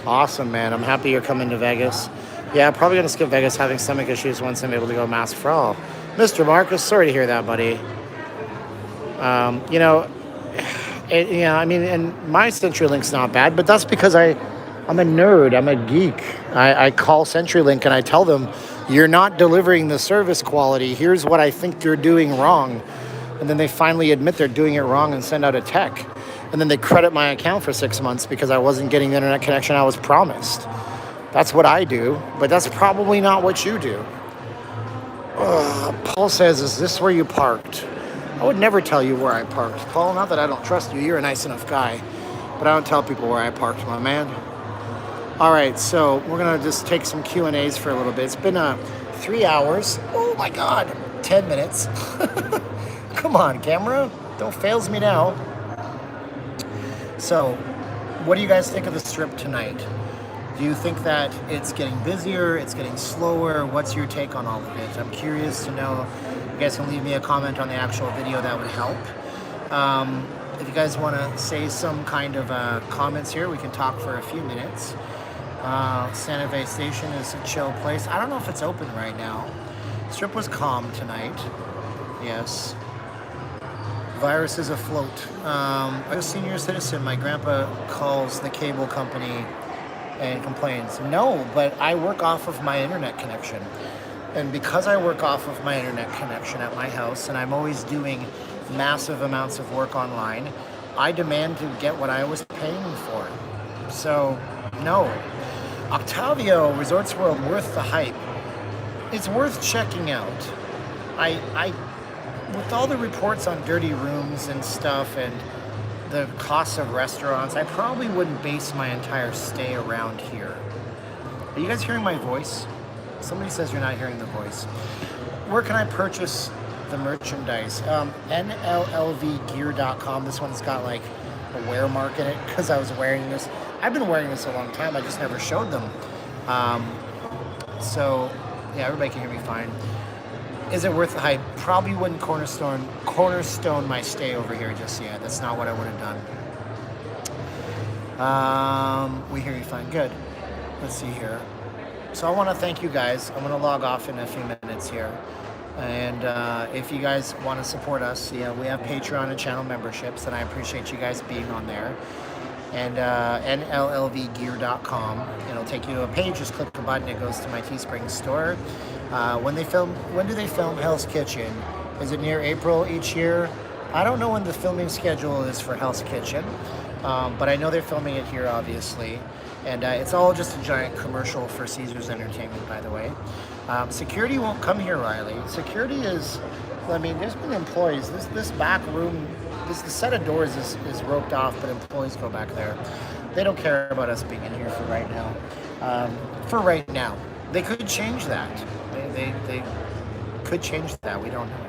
Awesome, man. I'm happy you're coming to Vegas. Yeah, probably going to skip Vegas, having stomach issues once I'm able to go mask for all. Mr. Marcus, sorry to hear that, buddy. You know, I mean, and my CenturyLink's not bad, but that's because I'm a nerd. I'm a geek. I call CenturyLink and I tell them, you're not delivering the service quality. Here's what I think you're doing wrong. And then they finally admit they're doing it wrong and send out a tech. And then they credit my account for 6 months because I wasn't getting the internet connection I was promised. That's what I do, but that's probably not what you do. Paul says, is this where you parked? I would never tell you where I parked. Paul, not that I don't trust you. You're a nice enough guy. But I don't tell people where I parked, my man. All right, so we're going to just take some Q&As for a little bit. It's been 3 hours. Oh, my God. 10 minutes. Come on, camera. Don't fails me now. So, what do you guys think of the Strip tonight? Do you think that it's getting busier, it's getting slower? What's your take on all of it? I'm curious to know. You guys can leave me a comment on the actual video, that would help. If you guys want to say some kind of comments here, we can talk for a few minutes. Santa Fe Station is a chill place. I don't know if it's open right now. Strip was calm tonight. Yes. Virus is afloat. I'm a senior citizen. My grandpa calls the cable company and complains. No, but I work off of my internet connection. And because I work off of my internet connection at my house, and I'm always doing massive amounts of work online, I demand to get what I was paying for. So, no. Octavio Resorts World, worth the hype. It's worth checking out. With all the reports on dirty rooms and stuff and the costs of restaurants, I probably wouldn't base my entire stay around here. Are you guys hearing my voice? Somebody says you're not hearing the voice. Where can I purchase the merchandise? nllvgear.com. This one's got like a wear mark in it because I was wearing this. I've been wearing this a long time. I just never showed them. So, yeah, everybody can hear me fine. Is it worth the hype? Probably wouldn't cornerstone my stay over here just yet. That's not what I would have done. We hear you fine. Good. Let's see here. So I want to thank you guys. I'm going to log off in a few minutes here. And if you guys want to support us, we have Patreon and channel memberships, and I appreciate you guys being on there. And nllvgear.com. It'll take you to a page. Just click the button. It goes to my Teespring store. When do they film Hell's Kitchen? Is it near April each year? I don't know when the filming schedule is for Hell's Kitchen, but I know they're filming it here, obviously. And it's all just a giant commercial for Caesars Entertainment, by the way. Security won't come here, Riley. Security is, there's been employees. This back room, the set of doors is roped off, but employees go back there. They don't care about us being in here for right now. They could change that. They could change that. We don't know.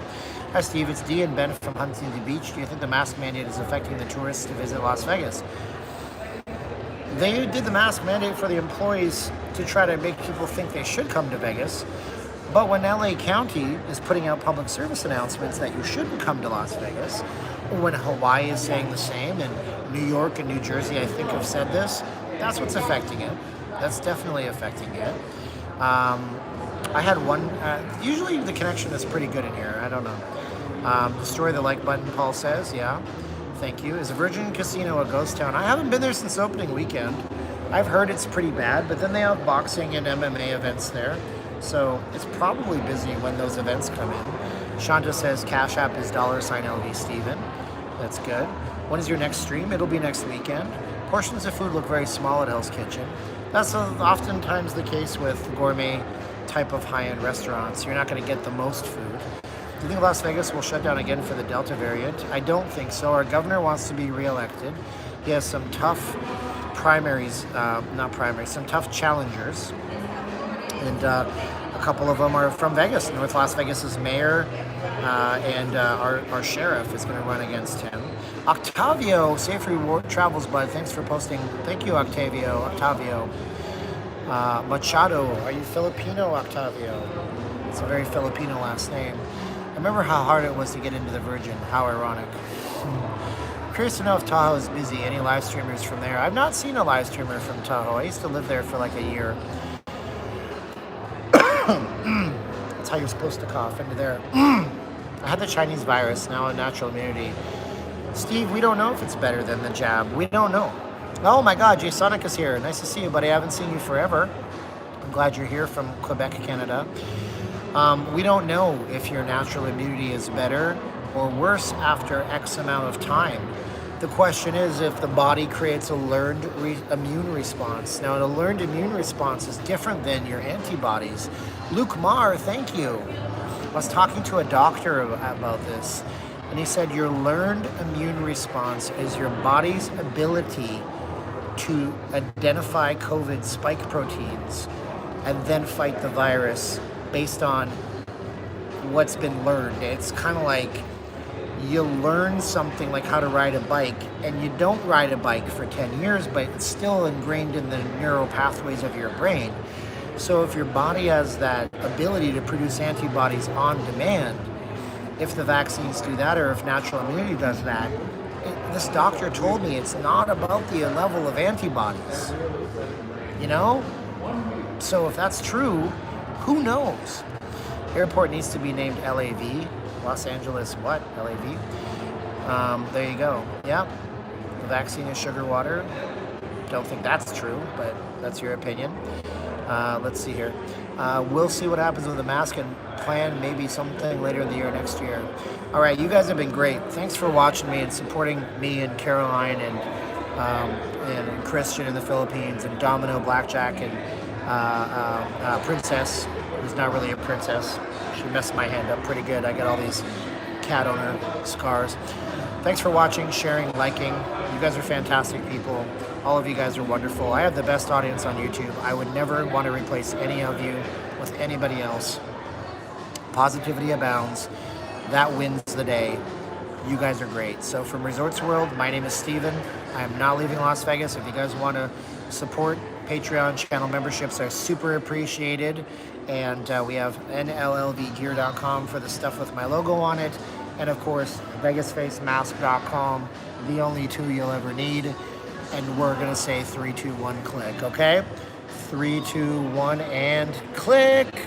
Hi, Steve. It's Dee and Ben from Huntington Beach. Do you think the mask mandate is affecting the tourists to visit Las Vegas? They did the mask mandate for the employees to try to make people think they should come to Vegas. But when LA County is putting out public service announcements that you shouldn't come to Las Vegas, or when Hawaii is saying the same, and New York and New Jersey, I think, have said this, that's what's affecting it. That's definitely affecting it. I had one, usually the connection is pretty good in here. I don't know. Destroy the like button, Paul says. Yeah. Thank you. Is Virgin Casino a ghost town? I haven't been there since opening weekend. I've heard it's pretty bad, but then they have boxing and MMA events there. So it's probably busy when those events come in. Shanta says Cash App is $LV Steven. That's good. When is your next stream? It'll be next weekend. Portions of food look very small at Hell's Kitchen. That's oftentimes the case with gourmet type of high-end restaurants. You're not going to get the most food. Do you think Las Vegas will shut down again for the Delta variant? I don't think so. Our governor wants to be reelected. He has some tough some tough challengers. And a couple of them are from Vegas. North Las Vegas's mayor and our sheriff is going to run against him. Octavio, Safe Reward Travels, bud. Thanks for posting. Thank you, Octavio. Machado, are you Filipino, Octavio? It's a very Filipino last name. I remember how hard it was to get into the Virgin. How ironic. Curious to know if Tahoe is busy. Any live streamers from there? I've not seen a live streamer from Tahoe. I used to live there for like a year. That's how you're supposed to cough into there. I had the Chinese virus, now a natural immunity. Steve, we don't know if it's better than the jab. We don't know. Oh my God, Jay Sonic is here. Nice to see you, buddy. I haven't seen you forever. I'm glad you're here from Quebec, Canada. We don't know if your natural immunity is better or worse after X amount of time. The question is if the body creates a learned immune response. Now, a learned immune response is different than your antibodies. Luke Marr, thank you. I was talking to a doctor about this, and he said your learned immune response is your body's ability to identify COVID spike proteins and then fight the virus based on what's been learned. It's kind of like you learn something like how to ride a bike, and you don't ride a bike for 10 years, but it's still ingrained in the neural pathways of your brain. So if your body has that ability to produce antibodies on demand, if the vaccines do that, or if natural immunity does that, this doctor told me it's not about the level of antibodies. you know? So if that's true, who knows? Airport needs to be named LAV. Los Angeles what? LAV? There you go. Yeah. The vaccine is sugar water. Don't think that's true, but that's your opinion. Let's see here. We'll see what happens with the mask and plan maybe something later in the year next year. All right, you guys have been great. Thanks for watching me and supporting me and Caroline and Christian in the Philippines and Domino Blackjack and Princess, who's not really a princess. She messed my hand up pretty good. I got all these cat owner scars. Thanks for watching, sharing, liking. You guys are fantastic people. All of you guys are wonderful. I have the best audience on YouTube. I would never want to replace any of you with anybody else. Positivity abounds. That wins the day. You guys are great. So from Resorts World, my name is Steven. I am not leaving Las Vegas. If you guys want to support, Patreon channel memberships are super appreciated. And we have nllvgear.com for the stuff with my logo on it. And of course, vegasfacemask.com, the only two you'll ever need. And we're gonna say 3, 2, 1, click, okay? 3, 2, 1, and click.